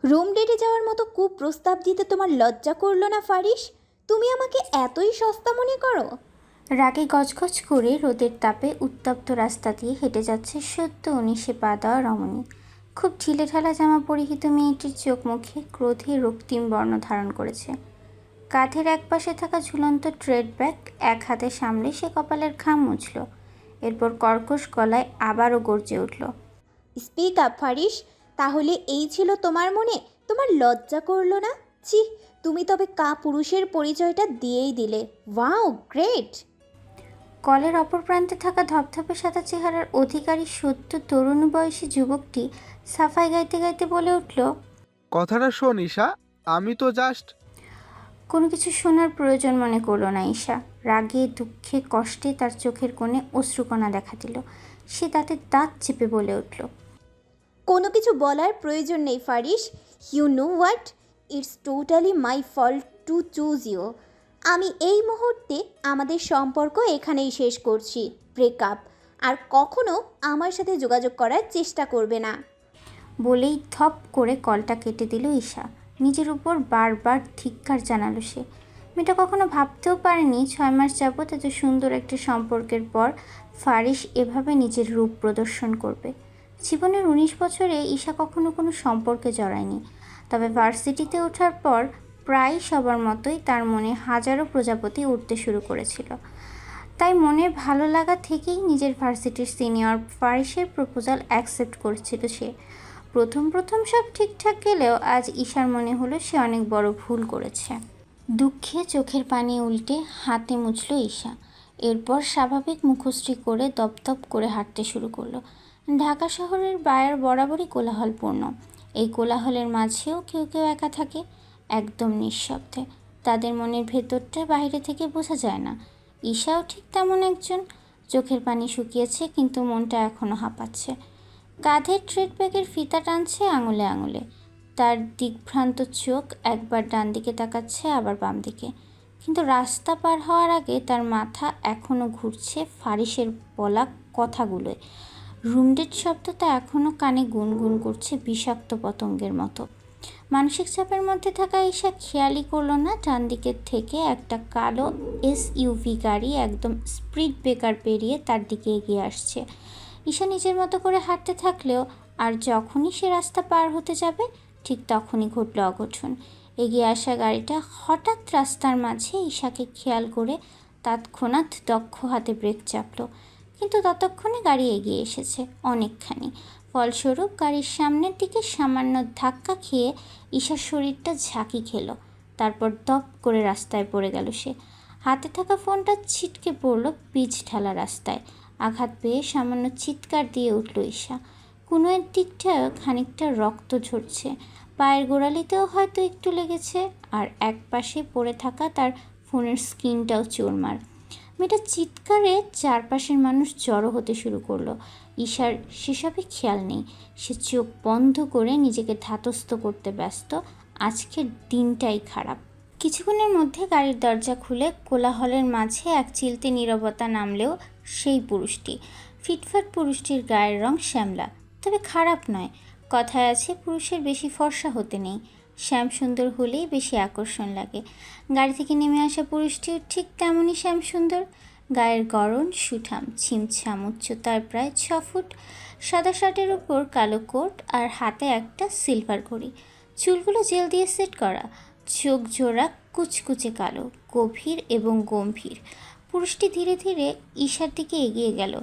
Room ডেটে যাওয়ার মতো কুপ্রস্তাব দিতে তোমার লজ্জা করলো না ফারিস? তুমি আমাকে এতই সস্তা মনে করো? রাগে গজগজ করে রোদের তাপে উত্তপ্ত রাস্তা দিয়ে হেঁটে যাচ্ছে সদ্য 19-এ পা দেওয়া রমণী। খুব ঢিলেঢালা জামা পরিহিত মেয়েটির চোখ মুখে ক্রোধে রক্তিম বর্ণ ধারণ করেছে। কাঁধের একপাশে থাকা ঝুলন্ত ট্রেড ব্যাগ এক হাতে সামলে সে কপালের ঘাম মুছল। এরপর কর্কশ গলায় আবারও গর্জে উঠল। Speak up Faris. তাহলে এই ছিল তোমার মনে? তোমার লজ্জা করলো না? ছি, তুমি তবে পুরুষের পরিচয়টা দিয়েই দিলে। Wow, great! কলের অপর প্রান্তে থাকা ধপধপে সাদা চেহারার অধিকারী সদ্য তরুণ বয়সী যুবকটি সাফাই গাইতে গাইতে বলে উঠল, কথাটা শোন ঈশা, আমি তো জাস্ট। কোনো কিছু শোনার প্রয়োজন মনে করলো না ঈশা। রাগে দুঃখে কষ্টে তার চোখের কোণে অশ্রুকণা দেখা দিল। সে দাঁতে দাঁত চেপে বলে উঠল, কোনো কিছু বলার প্রয়োজন নেই Faris. You know what, it's totally my fault to choose you. আমি এই মুহূর্তে আমাদের সম্পর্ক এখানেই শেষ করছি। ব্রেকআপ। আর কখনো আমার সাথে যোগাযোগ করার চেষ্টা করবে না। বলেই থপ করে কলটা কেটে দিল ঈশা। নিজের উপর বারবার ধিক্কার জানালো সে। মেয়েটা কখনো ভাবতেও পারেনি 6 মাস যাবৎ এত সুন্দর একটা সম্পর্কের পর ফারিস এভাবে নিজের রূপ প্রদর্শন করবে। জীবনের 19 বছরে ঈশা কখনো কোনো সম্পর্কে জড়ায়নি। তবে ভার্সিটিতে ওঠার পর প্রায় সবার মতোই তার মনে হাজারো প্রজাপতি উঠতে শুরু করেছিল। তাই মনের ভালো লাগা থেকেই নিজের ভার্সিটির সিনিয়র ফারিসের প্রপোজাল অ্যাকসেপ্ট করেছিল সে। প্রথম প্রথম সব ঠিকঠাক গেলেও আজ ঈশার মনে হলো সে অনেক বড় ভুল করেছে। দুঃখে চোখের পানি উল্টে হাতে মুছল ঈশা। এরপর স্বাভাবিক মুখশ্রী করে দপদপ করে হাঁটতে শুরু করলো। ঢাকা শহরের বায়ার বরাবরই কোলাহলপূর্ণ। এই কোলাহলের মাঝেও কেউ কেউ একা থাকে, একদম নিঃশব্দে। তাদের মনের ভেতরটা বাইরে থেকে বোঝা যায় না। ঈশাও ঠিক তেমন একজন। চোখের পানি শুকিয়েছে কিন্তু মনটা এখনও হাঁপাচ্ছে। কাঁধের ট্রেড ব্যাগের ফিতা টানছে আঙুলে আঙুলে। তার দিকভ্রান্ত চোখ একবার ডান দিকে তাকাচ্ছে আবার বাম দিকে। কিন্তু রাস্তা পার হওয়ার আগে তার মাথা এখনও ঘুরছে ফারিসের বলা কথাগুলোয়। রুমডেট শব্দটা এখনও কানে গুনগুন করছে বিষাক্ত পতঙ্গের মতো। মানসিক চাপের মধ্যে থাকা ঈশা খেয়ালই করলো না ডান দিকের থেকে একটা কালো এসইউভি গাড়ি একদম স্পিড ব্রেকার পেরিয়ে তার দিকে এগিয়ে আসছে। ঈশা নিজের মতো করে হাঁটতে থাকলেও আর যখনই সে রাস্তা পার হতে যাবে ঠিক তখনই ঘটল অঘটন। এগিয়ে আসা গাড়িটা হঠাৎ রাস্তার মাঝে ঈশাকে খেয়াল করে তৎক্ষণাৎ দক্ষ হাতে ব্রেক চাপল। কিন্তু ততক্ষণে গাড়ি এগিয়ে এসেছে অনেকখানি। ফলস্বরূপ গাড়ির সামনের দিকে সামান্য ধাক্কা খেয়ে ঈশার শরীরটা ঝাঁকি খেল। তারপর দপ করে রাস্তায় পড়ে গেল সে। হাতে থাকা ফোনটা ছিটকে পড়ল পিচ ঢালা রাস্তায়। আঘাত পেয়ে সামান্য চিৎকার দিয়ে উঠল ঈশা। কুনোয়ের দিকটায় খানিকটা রক্ত ঝরছে। পায়ের গোড়ালিতেও হয়তো একটু লেগেছে। আর এক পাশে পড়ে থাকা তার ফোনের স্ক্রিনটাও চুরমার। মেয়েটার চিৎকারে চারপাশের মানুষ জড়ো হতে শুরু করলো। ঈশার সেসবে খেয়াল নেই। সে চোখ বন্ধ করে নিজেকে ধাতস্থ করতে ব্যস্ত। আজকের দিনটাই খারাপ। কিছুক্ষণের মধ্যে গাড়ির দরজা খুলে কোলাহলের মাঝে এক চিলতে নীরবতা নামলেও সেই পুরুষটি, ফিটফাট পুরুষটির গায়ের রং শ্যামলা, তবে খারাপ নয়। কথায় আছে পুরুষের বেশি ফর্সা হতে নেই, শ্যাম সুন্দর হলেই বেশি আকর্ষণ লাগে। গাড়ি থেকে নেমে আসা পুরুষটিও ঠিক তেমনই শ্যাম সুন্দর। গায়ের গড়ন সুঠাম, ছিমছাম, উচ্চতায় প্রায় 6 ফুট, সাদা শার্টের উপর কালো কোট আর হাতে একটা সিলভার ঘড়ি। চুলগুলো জেল দিয়ে সেট করা, চোখ জোড়া কুচকুচে কালো, গভীর এবং গম্ভীর। পুরুষটি ধীরে ধীরে ঈশার দিকে এগিয়ে গেল।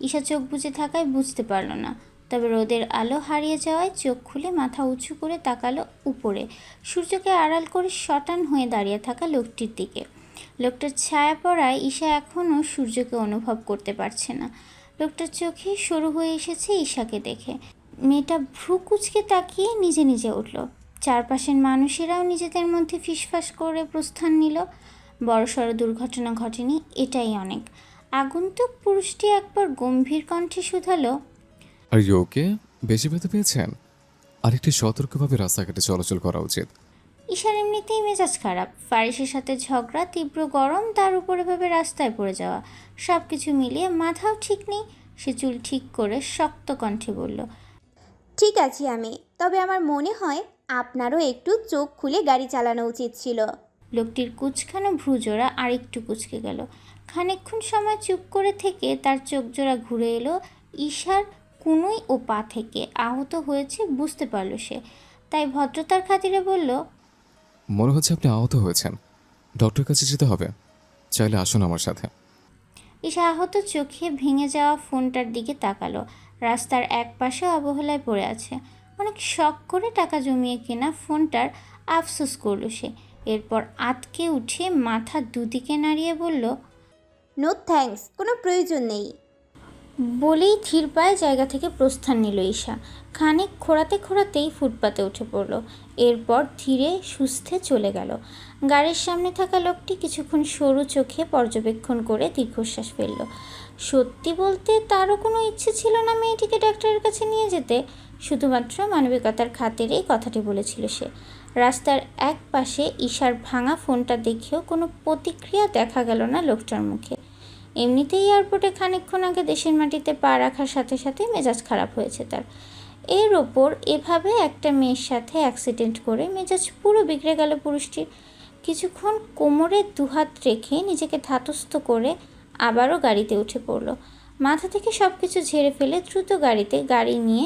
ঈশা চোখ বুজে থাকায় বুঝতে পারল না। তবে রোদের আলো হারিয়ে যাওয়ায় চোখ খুলে মাথা উঁচু করে তাকালো উপরে, সূর্যকে আড়াল করে শটান হয়ে দাঁড়িয়ে থাকা লোকটির দিকে। লোকটার ছায়া পড়ায় ঈশা এখনও সূর্যকে অনুভব করতে পারছে না। লোকটার চোখে সরু হয়ে এসেছে ঈশাকে দেখে। মেয়েটা ভ্রু কুঁচকে তাকিয়ে নিজে নিজে উঠল। চারপাশের মানুষেরাও নিজেদের মধ্যে ফিসফাস করে প্রস্থান নিল। বড়সড় দুর্ঘটনা ঘটেনি, এটাই অনেক। আগন্তুক পুরুষটি একবার গম্ভীর কণ্ঠে শুধালো, আর ইউ ওকে? বেশি ব্যথা পেয়েছেন? আরেকটি সতর্কভাবে রাস্তাঘাটে চলাচল করা উচিত। ঈশার এমনিতেই মেজাজ খারাপ। ফারিসের সাথে ঝগড়া, তীব্র গরম, তার উপরে ভাবে রাস্তায় পড়ে যাওয়া, সব কিছু মিলিয়ে মাথাও ঠিক নেই। সে চুল ঠিক করে শক্ত কণ্ঠে বলল, ঠিক আছি আমি। তবে আমার মনে হয় আপনারও একটু চোখ খুলে গাড়ি চালানো উচিত ছিল। লোকটির কুচকানো ভ্রুজোড়া আরেকটু কুচকে গেল। খানিকক্ষণ সময় চুপ করে থেকে তার চোখ জোড়া ঘুরে এলো ঈশার কনুই ও পা থেকে। আহত হয়েছে বুঝতে পারল সে, তাই ভদ্রতার খাতিরে বলল, মনে হচ্ছে আপনি আহত হয়েছেন, ডক্টর কাছে যেতে হবে, চাইলে আসুন আমার সাথে। ঈশা আহত চোখে ভেঙে যাওয়া ফোনটার দিকে তাকালো। রাস্তার এক পাশে অবহেলায় পড়ে আছে। অনেক শখ করে টাকা জমিয়ে কেনা ফোনটার আফসোস করল সে। এরপর আতকে উঠে মাথা দুদিকে নাড়িয়ে বলল, নো থ্যাঙ্কস, কোনো প্রয়োজন নেই। বলেই ধীর পায়ে জায়গা থেকে প্রস্থান নিল ঈশা। খানিক খোঁড়াতে খোঁড়াতেই ফুটপাতে উঠে পড়ল। এরপর ধীরে সুস্থে চলে গেল। গাড়ির সামনে থাকা লোকটি কিছুক্ষণ সরু চোখে পর্যবেক্ষণ করে দীর্ঘশ্বাস ফেলল। সত্যি বলতে তারও কোনো ইচ্ছে ছিল না মেয়েটিকে ডাক্তারের কাছে নিয়ে যেতে। শুধুমাত্র মানবিকতার খাতিরেই কথাটি বলেছিল সে। রাস্তার এক পাশে ঈশার ভাঙা ফোনটা দেখেও কোনো প্রতিক্রিয়া দেখা গেল না লোকটার মুখে। এমনিতেই এয়ারপোর্টে খানিকক্ষণ আগে দেশের মাটিতে পা রাখার সাথে সাথে মেজাজ খারাপ হয়েছে তার। এর ওপর এভাবে একটা মেয়ের সাথে অ্যাক্সিডেন্ট করে মেজাজ পুরো বিগড়ে গেল পুরুষটির। কিছুক্ষণ কোমরে দুহাত রেখে নিজেকে ধাতস্থ করে আবারও গাড়িতে উঠে পড়ল। মাথা থেকে সব কিছু ঝেড়ে ফেলে দ্রুত গাড়ি নিয়ে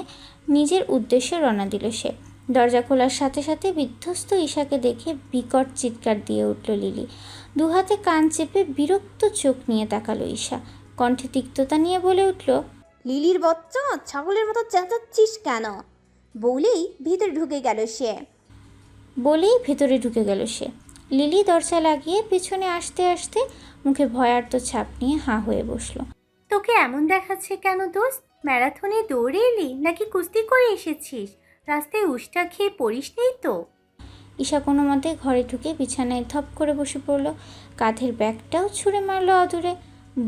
নিজের উদ্দেশ্যে রওনা দিল সে। দরজা খোলার সাথে সাথে বিধ্বস্ত ঈশাকে দেখে বিকট চিৎকার দিয়ে উঠল লিলি। দুহাতে কান চেপে বিরক্ত চোখ নিয়ে তাকালো ঈশা। কণ্ঠে তিক্ততা নিয়ে বলে উঠল, লিলির বাচ্চা, ছাগলের মতো চেঁচাচ্ছিস কেন? বলেই ভিতরে ঢুকে গেল সে। লিলি দরজা লাগিয়ে পিছনে আসতে আসতে মুখে ভয়ার্ত ছাপ নিয়ে হাঁ হয়ে বসলো। তোকে এমন দেখাচ্ছে কেন দোস্ত? ম্যারাথনে দৌড়ে এলি নাকি কুস্তি করে এসেছিস? রাস্তায় উষ্টা খেয়ে পড়িস নেই তো? ঈশা কোনো মতে ঘরে ঢুকে বিছানায় ধপ করে বসে পড়ল। কাঁধের ব্যাগটাও ছুঁড়ে মারল অদূরে।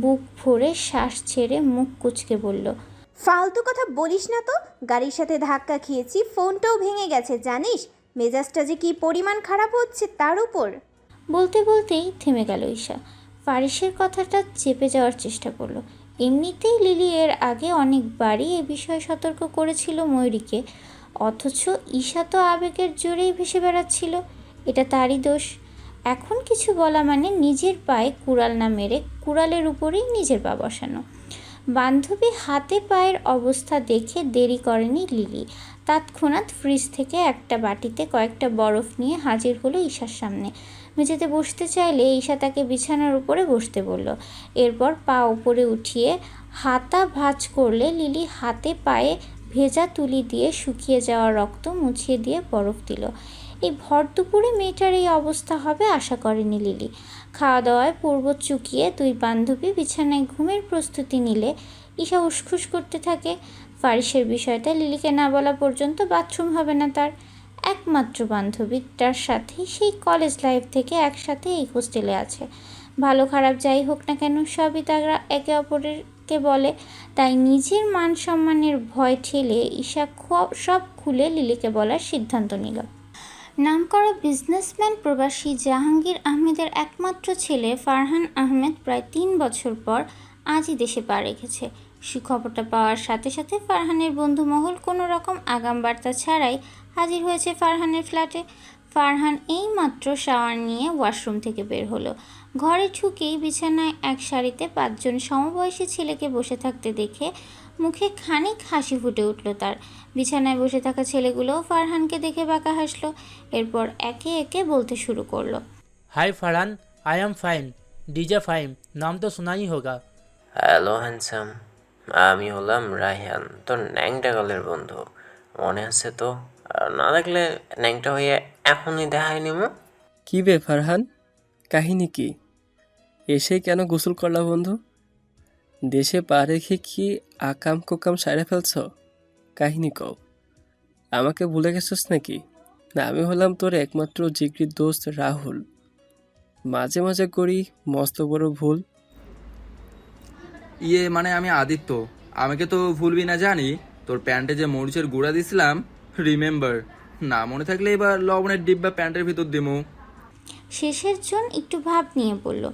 বুক ভরে শ্বাস ছেড়ে মুখ কুঁচকে বলল, ফালতু কথা বলিস না তো। গাড়ির সাথে ধাক্কা খেয়েছি, ফোনটাও ভেঙে গেছে জানিস। মেজাজটা যে কি পরিমাণ খারাপ হচ্ছে তার উপর। বলতে বলতেই থেমে গেল ঈশা। ফারিসের কথাটা চেপে যাওয়ার চেষ্টা করলো। এমনিতেই লিলি এর আগে অনেকবারই এ বিষয়ে সতর্ক করেছিল ময়ূরীকে, অথচ ঈশা তো আবেগের জোরেই ভেসে বেড়াচ্ছিল। এটা তারই দোষ। এখন কিছু বলা মানে নিজের পায়ে কুড়াল না মেরে কুড়ালের উপরেই নিজের পা বসানো। বান্ধবী হাতে পায়ের অবস্থা দেখে দেরি করেনি লিলি। তৎক্ষণাৎ ফ্রিজ থেকে একটা বাটিতে কয়েকটা বরফ নিয়ে হাজির হলো ঈশার সামনে। মেঝেতে বসতে চাইলে ঈশা তাকে বিছানার উপরে বসতে বলল। এরপর পা উপরে উঠিয়ে হাতা ভাঁজ করলে লিলি হাতে পায়ে ভেজা তুলি দিয়ে শুকিয়ে যাওয়া রক্ত মুছিয়ে দিয়ে বরফ দিল। এই ভর দুপুরে মেয়েটার এই অবস্থা হবে আশা করেনি লিলি। খাওয়া দাওয়ায় পূর্ব চুকিয়ে দুই বান্ধবী বিছানায় ঘুমের প্রস্তুতি নিলে ঈশা উসখুস করতে থাকে। ফারিসের বিষয়টা লিলিকে না বলা পর্যন্ত বাথরুম হবে না তার। একমাত্র বান্ধবীটার সাথে সেই কলেজ লাইফ থেকে একসাথে এই হোস্টেলে আছে। ভালো খারাপ যাই হোক না কেন সবই তারা একে অপরকে বলে। তাই নিজের মান সম্মানের ভয় ঠেলে ঈশা সব খুলে লিলিকে বলার সিদ্ধান্ত নিল। নামকরা বিজনেসম্যান প্রবাসী জাহাঙ্গীর আহমেদের একমাত্র ছেলে ফারহান আহমেদ প্রায় 3 বছর পর আজই দেশে পা রেখেছে। সুখবরটা পাওয়ার সাথে সাথে ফারহানের বন্ধুমহল কোনো রকম আগাম বার্তা ছাড়াই হাজির হয়েছে ফারহানের ফ্ল্যাটে। ফারহান এইমাত্র শাওয়ার নিয়ে ওয়াশরুম থেকে বের হলো। ঘরে ঢুকেই বিছানায় এক সারিতে 5 জন সমবয়সী ছেলেকে বসে থাকতে দেখে মুখে খানিক হাসি ফুটে উঠল তার। বিছানায় বসে থাকা ছেলেগুলোও ফারহানকে দেখে বাঁকা হাসলো। এরপর একে একে বলতে শুরু করলো, hi Farhan, I am fine, DJ fine, नाम तो सुना ही होगा। হ্যালো হ্যান্ডসাম, আমি হলাম রায়হান, তোর ন্যাংটা গালের বন্ধু। মনে আছে তো? আর না দেখলে ন্যাংটা হয়ে এখনই দেখাই নিব। কি বে ফারহান, কাহিনী কি? এসে কেন গোসল করলা বন্ধু? দেশে পা রেখে কি আকাম কোকাম সাইরা ফেলছ? কাহিনী কও। আমাকে ভুলে গেছিস নাকি? না, আমি হলাম তোর একমাত্র জিগরির দোস্ত রাহুল। মাঝে মাঝে করি মস্ত বড় ভুল। মানে আমি আদিত্য। আমাকে তো ভুলবি না জানি। তোর প্যান্টে যে মরিচের গুঁড়া দিছিলাম, রিমেম্বার? না মনে থাকলে এবার লবণের ডিব্বা প্যান্টের ভিতর দিমু। শেষের জন একটু ভাব নিয়ে বলল,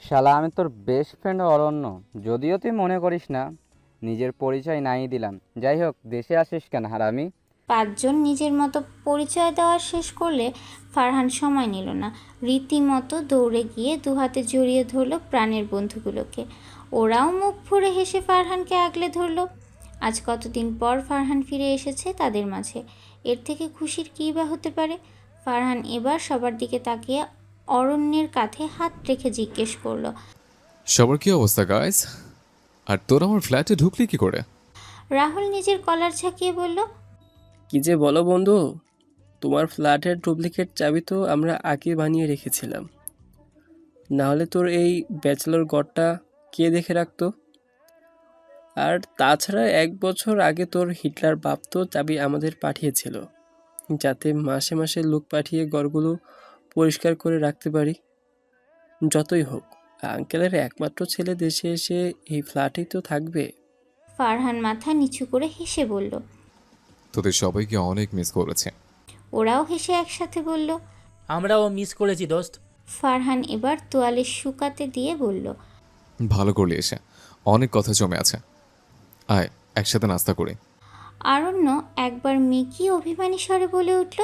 শালা আমি তোর বেস্ট ফ্রেন্ড অরণ্য, যদিও তুই মনে করিস না। নিজের পরিচয় নাই দিলাম। যাই হোক, দেশে আসিস কেন হারামি? পাঁচজন নিজের মতো পরিচয় দেওয়া শেষ করলে ফারহান সময় নিল না, রীতিমতো দৌড়ে গিয়ে দুহাতে জড়িয়ে ধরল প্রাণের বন্ধুগুলোকে। ওরাও মুখ ভরে হেসে ফারহানকে আগলে ধরল। আজ কতদিন পর ফারহান ফিরে এসেছে তাদের মাঝে, এর থেকে খুশির কী বা হতে পারে। ফারহান এবার সবার দিকে তাকিয়ে অরণ্যের কাঁধে হাত রেখে জিজ্ঞেস করলো, সবার কি অবস্থা গাইস? আর তোর আমার ফ্ল্যাটে ঢুকলি কি করে? রাহুল নিজের কলার ঝাঁকিয়ে বলল, কি যে বলো বন্ধু, তোমার ফ্ল্যাটের ডুপ্লিকেট চাবি তো আমরা আগে বানিয়ে রেখেছিলাম, না হলে তোর এই ব্যাচেলর ঘরটা কে দেখে রাখতো? আর তাছাড়া 1 বছর আগে তোর হিটলার বাপ তো চাবি আমাদের পাঠিয়েছিল, যাতে মাসে মাসে লোক পাঠিয়ে ঘরগুলো পরিষ্কার করে রাখতে পারি। যতই হোক, আঙ্কেলের একমাত্র ছেলে দেশে এসে এই ফ্ল্যাটেই তো থাকবে। ফারহান মাথা নিচু করে হেসে বলল। তোদের সবাইকে অনেক মিস করেছে। ওরাও হেসে একসাথে বলল। আমরাও মিস করেছি দোস্ত। ফারহান এবার তোয়ালে শুকাতে দিয়ে বলল, ভালো করলি এসে, অনেক কথা জমে আছে। আয় একসাথে নাস্তা করি। আরণ্য একবার মেকি অভিমানী স্বরে বলে উঠল,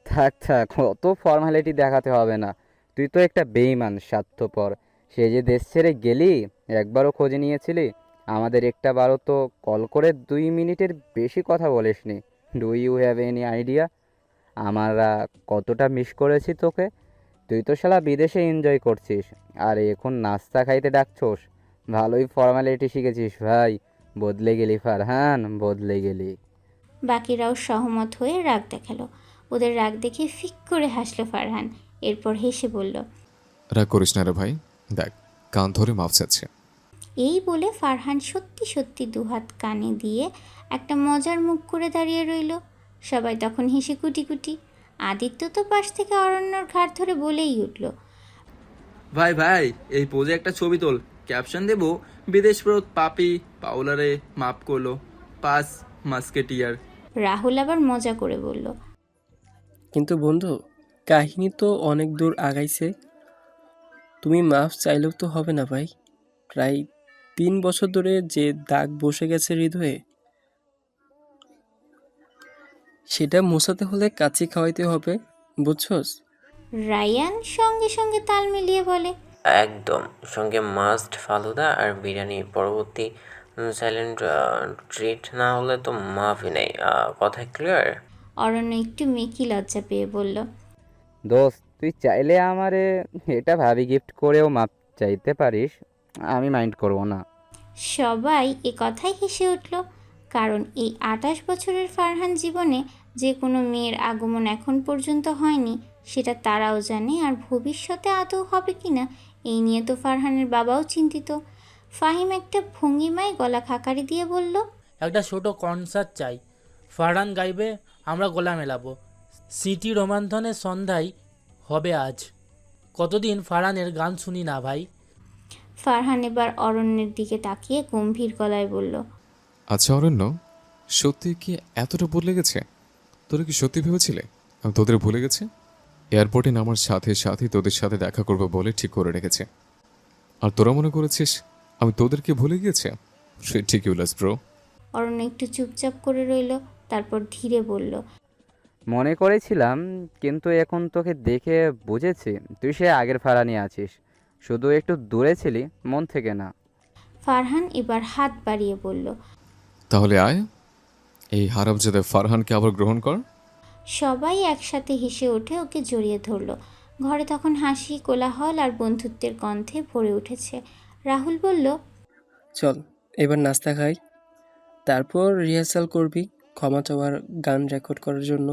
থাক থাক, অত ফর্মালিটি দেখাতে হবে না। তুই তো একটা বেইমান, স্বার্থপর। সে যে দেশ ছেড়ে গেলি, একবারও খোঁজ নিয়েছিলি? আমাদের একটা বারও তো কল করে 2 মিনিটের বেশি কথা বলিসনি। Do you have any idea আমরা কতটা মিস করেছি তোকে? তুই তো শালা বিদেশে এনজয় করছিস, আর এখন নাস্তা খাইতে ডাকছোস। ভালোই ফর্মালিটি শিখেছিস ভাই। বদলে গেলি ফারহান, বদলে গেলি। বাকিরাও সহমত হয়ে রাগ দেখালো। ওদের রাগ দেখে ফিক করে হাসলো ফারহান, এরপর হেসে বলল, রাগ করিস না রে ভাই, দেখ কান ধরে মাপ চাচ্ছে। এই বলে ফারহান সত্যি সত্যি দুহাত কানে দিয়ে একটা মজার মুখ করে দাঁড়িয়ে রইল। সবাই তখন হেসে কুটি কুটি। আদিত্য তো পাশ থেকে অরণ্যর ঘাড় ধরে বলেই উঠল, ভাই ভাই, এই পোজে একটা ছবি তোল, ক্যাপশন দেবো, বিদেশ ফেরত পাপি পাউলারে মাপ করলো, পাস মাস্কেটিয়ার। রাহুল আবার মজা করে বলল, কিন্তু বন্ধু, কাহিনী তো অনেক দূর আগাইছে, তুমি মাফ চাইলেও তো হবে না ভাই। প্রায় 3 বছর ধরে যে দাগ বসে গেছে হৃদয়ে, সেটা মোছাতে হলে কাচি খাওয়াইতে হবে, বুঝছস? রায়ান সঙ্গে সঙ্গে তাল মিলিয়ে বলে, একদম, সঙ্গে মাস্ট ফালুদা আর বিরিয়ানি। পরবর্তী সাইলেন্ট ট্রিট না হলে তো মাফই নেই। কথা ক্লিয়ার? অরণ্য একটু মেকি লজ্জা পেয়ে বলল, দোস্ত, তুই চাইলে আমারে এটা ভাবি গিফট করেও মাপ চাইতে পারিস, আমি মাইন্ড করবো না। সবাই এ কথাই হেসে উঠল, কারণ এই 28 বছরের ফারহান জীবনে যে কোনো মেয়ের আগমন এখন পর্যন্ত হয়নি, সেটা তারাও জানে। আর ভবিষ্যতে আদৌ হবে কিনা এই নিয়ে তো ফারহানের বাবাও চিন্তিত। ফাহিম একটা ভঙ্গিমায় গলা খাকারি দিয়ে বলল, একটা ছোট কনসার্ট চাই, ফারহান গাইবে, আমরা গলা মেলাবো। স্মৃতি রোমান্থনের সন্ধ্যায় হবে আজ। কতদিন ফারহানের গান শুনি না ভাই। ফারহান এবার অরণ্যের দিকে তাকিয়ে গম্ভীর গলায় বলল, আচ্ছা অরণ্য, সত্যি কি এতটা বদলে গেছে? তোরা কি সত্যি ভেবেছিলে আমি তোদের ভুলে গেছি? এয়ারপোর্টে নামার সাথে সাথে তোদের সাথে দেখা করবো বলে ঠিক করে রেখেছে, আর তোরা মনে করেছিস আমি তোদেরকে ভুলে গিয়েছে? Ridiculous bro. অরণ্য একটু চুপচাপ করে রইল, তারপর ধীরে বলল, মনে করেছিলাম, কিন্তু এখন তোকে দেখে বুঝেছি তুই সে আগের ফারানি আছিস, শুধু একটু দূরে ছিলি, মন থেকে না। ফারহান এবার হাত বাড়িয়ে বলল, তাহলে আয়, এই হারামজাদা ফারহানকে আবার গ্রহণ কর। সবাই একসাথে হেসে ওঠে ওকে জড়িয়ে ধরল। ঘরে তখন হাসি, কোলাহল আর বন্ধুত্বের গন্ধে ভরে উঠেছে। রাহুল বলল, চল এবার নাস্তা খাই, তারপর রিহার্সাল করবি ক্ষমা চাওয়ার গান রেকর্ড করার জন্য।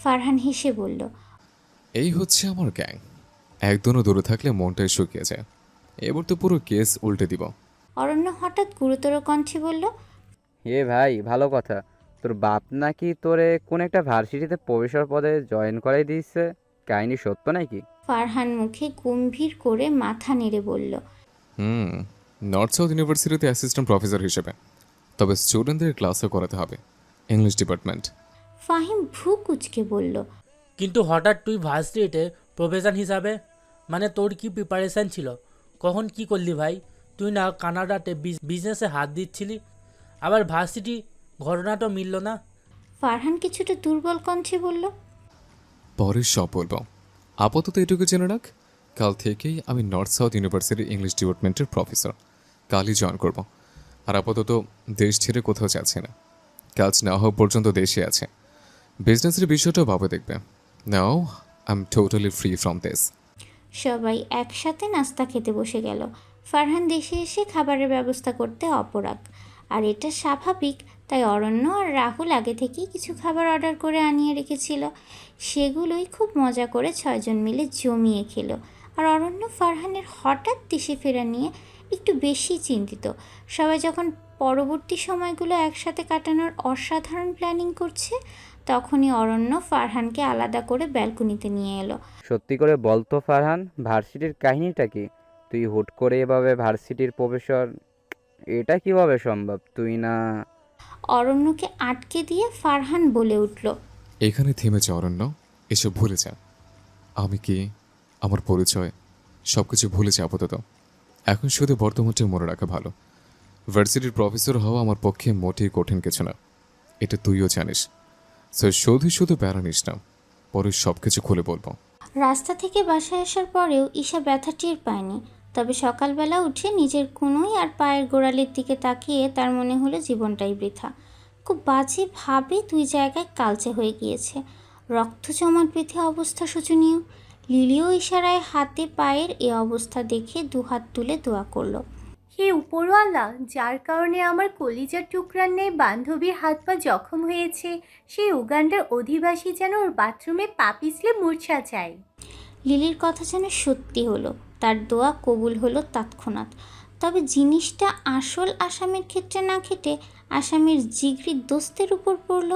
ফারহান হেসে বলল, এই হচ্ছে আমার গ্যাং, একদমও দূরে থাকলে মনটাই শুকিয়ে যায়। এবার তো পুরো কেস উল্টে দিব। অরণ্য হঠাৎ গুরুতর কণ্ঠে বলল, এ ভাই, ভালো কথা। তোর বাপ নাকি তোরে কোন একটা ভার্সিটিতে প্রফেসর পদে জয়েন করাই দিয়েছে, কাহিনী সত্য নাকি? ফারহান মুখে গম্ভীর করে মাথা নেড়ে বলল, নর্থ সাউথ ইউনিভার্সিটিতে অ্যাসিস্ট্যান্ট প্রফেসর হিসেবে, তবে স্টুডেন্টদের ক্লাসও করাতে হবে, ইংলিশ ডিপার্টমেন্ট। ফাহিম ভ্রু কুচকে বলল, কিন্তু হঠাৎ তুই ভার্সিটিতে প্রফেসর হিসাবে, মানে তোর কি প্রিপারেশান ছিল? কখন কি করলি ভাই? তুই না কানাডাতে বিজনেসে হাত দিচ্ছিলি, আবার ভার্সিটি ঘটনাটা মিলল না। ফারহান কিছুটা দুর্বল কণ্ঠে বলল, পরে সব বলবো। আপাতত এটুকু জেনে রাখ, কাল থেকেই আমি নর্থ সাউথ ইউনিভার্সিটির ইংলিশ ডিপার্টমেন্টের প্রফেসর। কালই জয়েন করব। আর আপাতত দেশ ছেড়ে কোথাও যাচ্ছে না, কাজ না হওয়া পর্যন্ত দেশে আছে। বিজনেসের বিষয়টাও ভাবে দেখবে। Now I am totally free from this. সবাই একসাথে নাস্তা খেতে বসে গেল। ফারহান দেশে এসে খাবারের ব্যবস্থা করতে অপরাগ, আর এটা স্বাভাবিক। তাই অরণ্য আর রাহুল আগে থেকেই কিছু খাবার অর্ডার করে আনিয়ে রেখেছিল। সেগুলোই খুব মজা করে 6 জন মিলে জমিয়ে খেলো। আর অরণ্য ফারহানের হঠাৎ দেশে ফেরা নিয়ে একটু বেশি চিন্তিত। সবাই যখন পরবর্তী সময়গুলো একসাথে কাটানোর অসাধারণ প্ল্যানিং করছে, তখনই অরণ্য ফারহানকে আলাদা করে ব্যালকনিতে নিয়ে এলো। সত্যি করে বল তো ফারহান, ভার্সিটির কাহিনীটা কি? তুই হুট করে এভাবে ভার্সিটির প্রফেসর, এটা কিভাবে সম্ভব? তুই না... অরণ্যকে আটকে দিয়ে ফারহান বলে উঠল, এখানে থেমেছে অরণ্য, এসব ভুলে যা। আমি কি, আমার পরিচয়, সব কিছু ভুলে যা আপাতত। এখন শুধু বর্তমানটা মনে রাখা ভালো। ভার্সিটির প্রফেসর হওয়া আমার পক্ষে মোটেই কঠিন কিছু না, এটা তুইও জানিস। সো শুধু শুধু প্যারা নিস না, পরে সব কিছু খুলে বলবো। রাস্তা থেকে বাসায় আসার পরেও ঈশা ব্যথা টের পায়নি। তবে সকালবেলা উঠে নিজের কুনোই আর পায়ের গোড়ালির দিকে তাকিয়ে তার মনে হলো জীবনটাই বৃথা। খুব বাজেভাবে 2 জায়গায় কালচে হয়ে গিয়েছে। রক্ত জমাট বেঁধে অবস্থা শোচনীয়। লিলিও ইশারায় হাতে পায়ের এ অবস্থা দেখে 2 হাত তুলে দোয়া করলো। হে উপরওয়ালা, যার কারণে আমার কলিজার টুকরার নেই বান্ধবীর হাত পা জখম হয়েছে, সেই উগান্ডার অধিবাসী যেন ওর বাথরুমে পা পিছলে মূর্ছা যায়। লিলির কথা যেন সত্যি হলো, তার দোয়া কবুল হলো তৎক্ষণাৎ। তবে জিনিসটা আসল আসামির ক্ষেত্রে না খেটে আসামির জিগরি দোস্তের উপর পড়ল।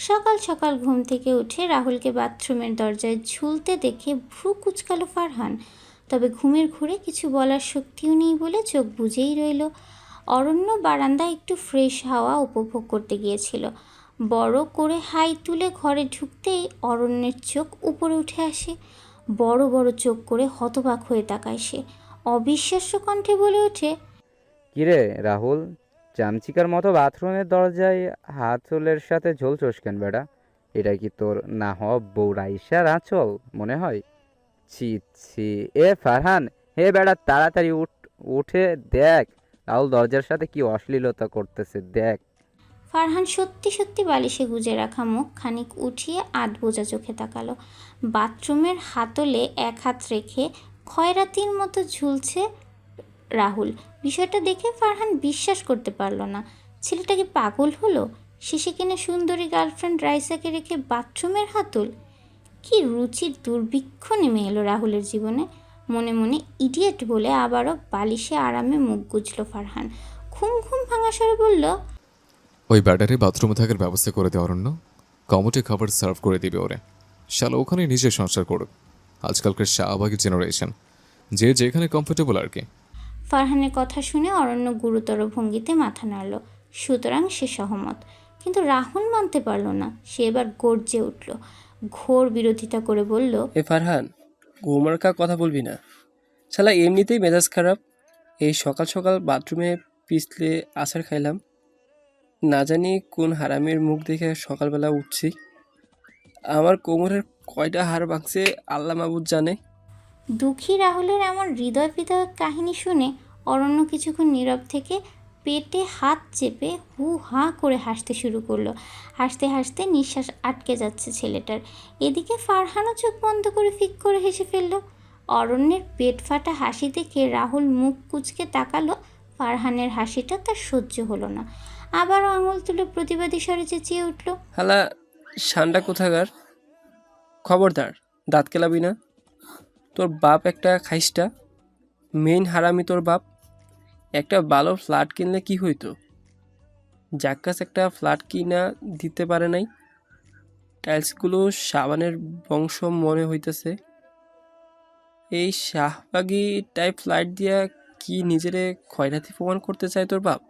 সকাল সকাল ঘুম থেকে উঠে রাহুলকে বাথরুমের দরজায় ঝুলতে দেখে ভ্রু কুচকালো ফারহান। তবে ঘুমের ঘুরে কিছু বলার শক্তিও নেই বলে চোখ বুজেই রইল। অরণ্য বারান্দায় একটু ফ্রেশ হাওয়া উপভোগ করতে গিয়েছিল। বড় করে হাই তুলে ঘরে ঢুকতেই অরণ্যের চোখ উপরে উঠে আসে। বড় বড় চোখ করে হতবাক হয়ে তাকায় সে। অবিশ্বাস্য কণ্ঠে বলে ওঠে, কিরে রাহুল, চামচিকার মতো বাথরুমের দরজায় হাতলের সাথে ঝোলছোস কেন বেটা? এটা কি তোর না হওয়া বউ রাইসার আঁচল মনে হয়? ছি ছি। এ ফারহান, হে বেটা তাড়াতাড়ি উঠে দেখ রাহুল দরজার সাথে কি অশ্লীলতা করতেছে, দেখ। ফারহান সত্যি সত্যি বালিশে গুজে রাখা মুখ খানিক উঠিয়ে আধ বোঝা চোখে তাকালো। বাথরুমের হাতলে 1 হাত রেখে খয়রাতির মতো ঝুলছে রাহুল। বিষয়টা দেখে ফারহান বিশ্বাস করতে পারল না। ছেলেটা কি পাগল হলো? শেষে কিনা সুন্দরী গার্লফ্রেন্ড রাইসাকে রেখে বাথরুমের হাতল। কি রুচির দুর্ভিক্ষ নেমে এলো রাহুলের জীবনে। মনে মনে ইডিয়েট বলে আবারও বালিশে আরামে মুখ গুজল ফারহান। ঘুম ঘুম ভাঙা স্বরে বলল, ওই ব্যাটারে বাথরুমে থাকার ব্যবস্থা করে দে অরণ্য, কমোটে খাবার সার্ভ করে দিবে ওরে। শালা ওখানে নিজে সংসার করুক। আজকালকার শাহবাগী জেনারেশন, যে যেখানে কমফোর্টেবল আর কি। ফারহানের কথা শুনে অরণ্য গুরুতর ভঙ্গিতে মাথা নাড়ল। সুতরাং সে সহমত। কিন্তু রাহুল মানতে পারল না। সে এবার গর্জে উঠল, ঘোর বিরোধিতা করে বলল, এ ফারহান, ঘুমারকা কথা বলবি না। শালা এমনিতেই মেজাজ খারাপ। এই সকাল সকাল বাথরুমে পিছলে আছাড় খাইলাম। না জানি কোন হারামির মুখ দেখে সকালবেলা উঠছি। আমার কোমরের কয়টা হাড় ভাঙছে আল্লাহ মাবুদ জানে। দুঃখী রাহুলের এমন হৃদয় বিদায়ক কাহিনী শুনে অরণ্য কিছুক্ষণ নীরব থেকে পেটে হাত চেপে হু হা করে হাসতে শুরু করলো। হাসতে হাসতে নিঃশ্বাস আটকে যাচ্ছে ছেলেটার। এদিকে ফারহানও চোখ বন্ধ করে ফিক করে হেসে ফেলল। অরণ্যের পেট ফাটা হাসি দেখে রাহুল মুখ কুঁচকে তাকালো। ফারহানের হাসিটা তার সহ্য হলো না। আবারও আঙুল তুলে প্রতিবাদী স্বরে চেঁচিয়ে উঠল, হালা শানটা কোথাকার, খবরদার দাঁত কেলাবি না। তোর বাপ একটা খাইসটা, মেইন হারামি তোর বাপ। একটা ভালো ফ্ল্যাট কিনলে কি হইতো? জাক্কাস একটা ফ্ল্যাট কিনা দিতে পারে নাই। টাইলসগুলো সাবানের বংশ মনে হইতেছে। এই শাহবাগি টাইপ ফ্ল্যাট দিয়া কি নিজেরে খয়রাতি প্রমাণ করতে চায় তোর বাপ?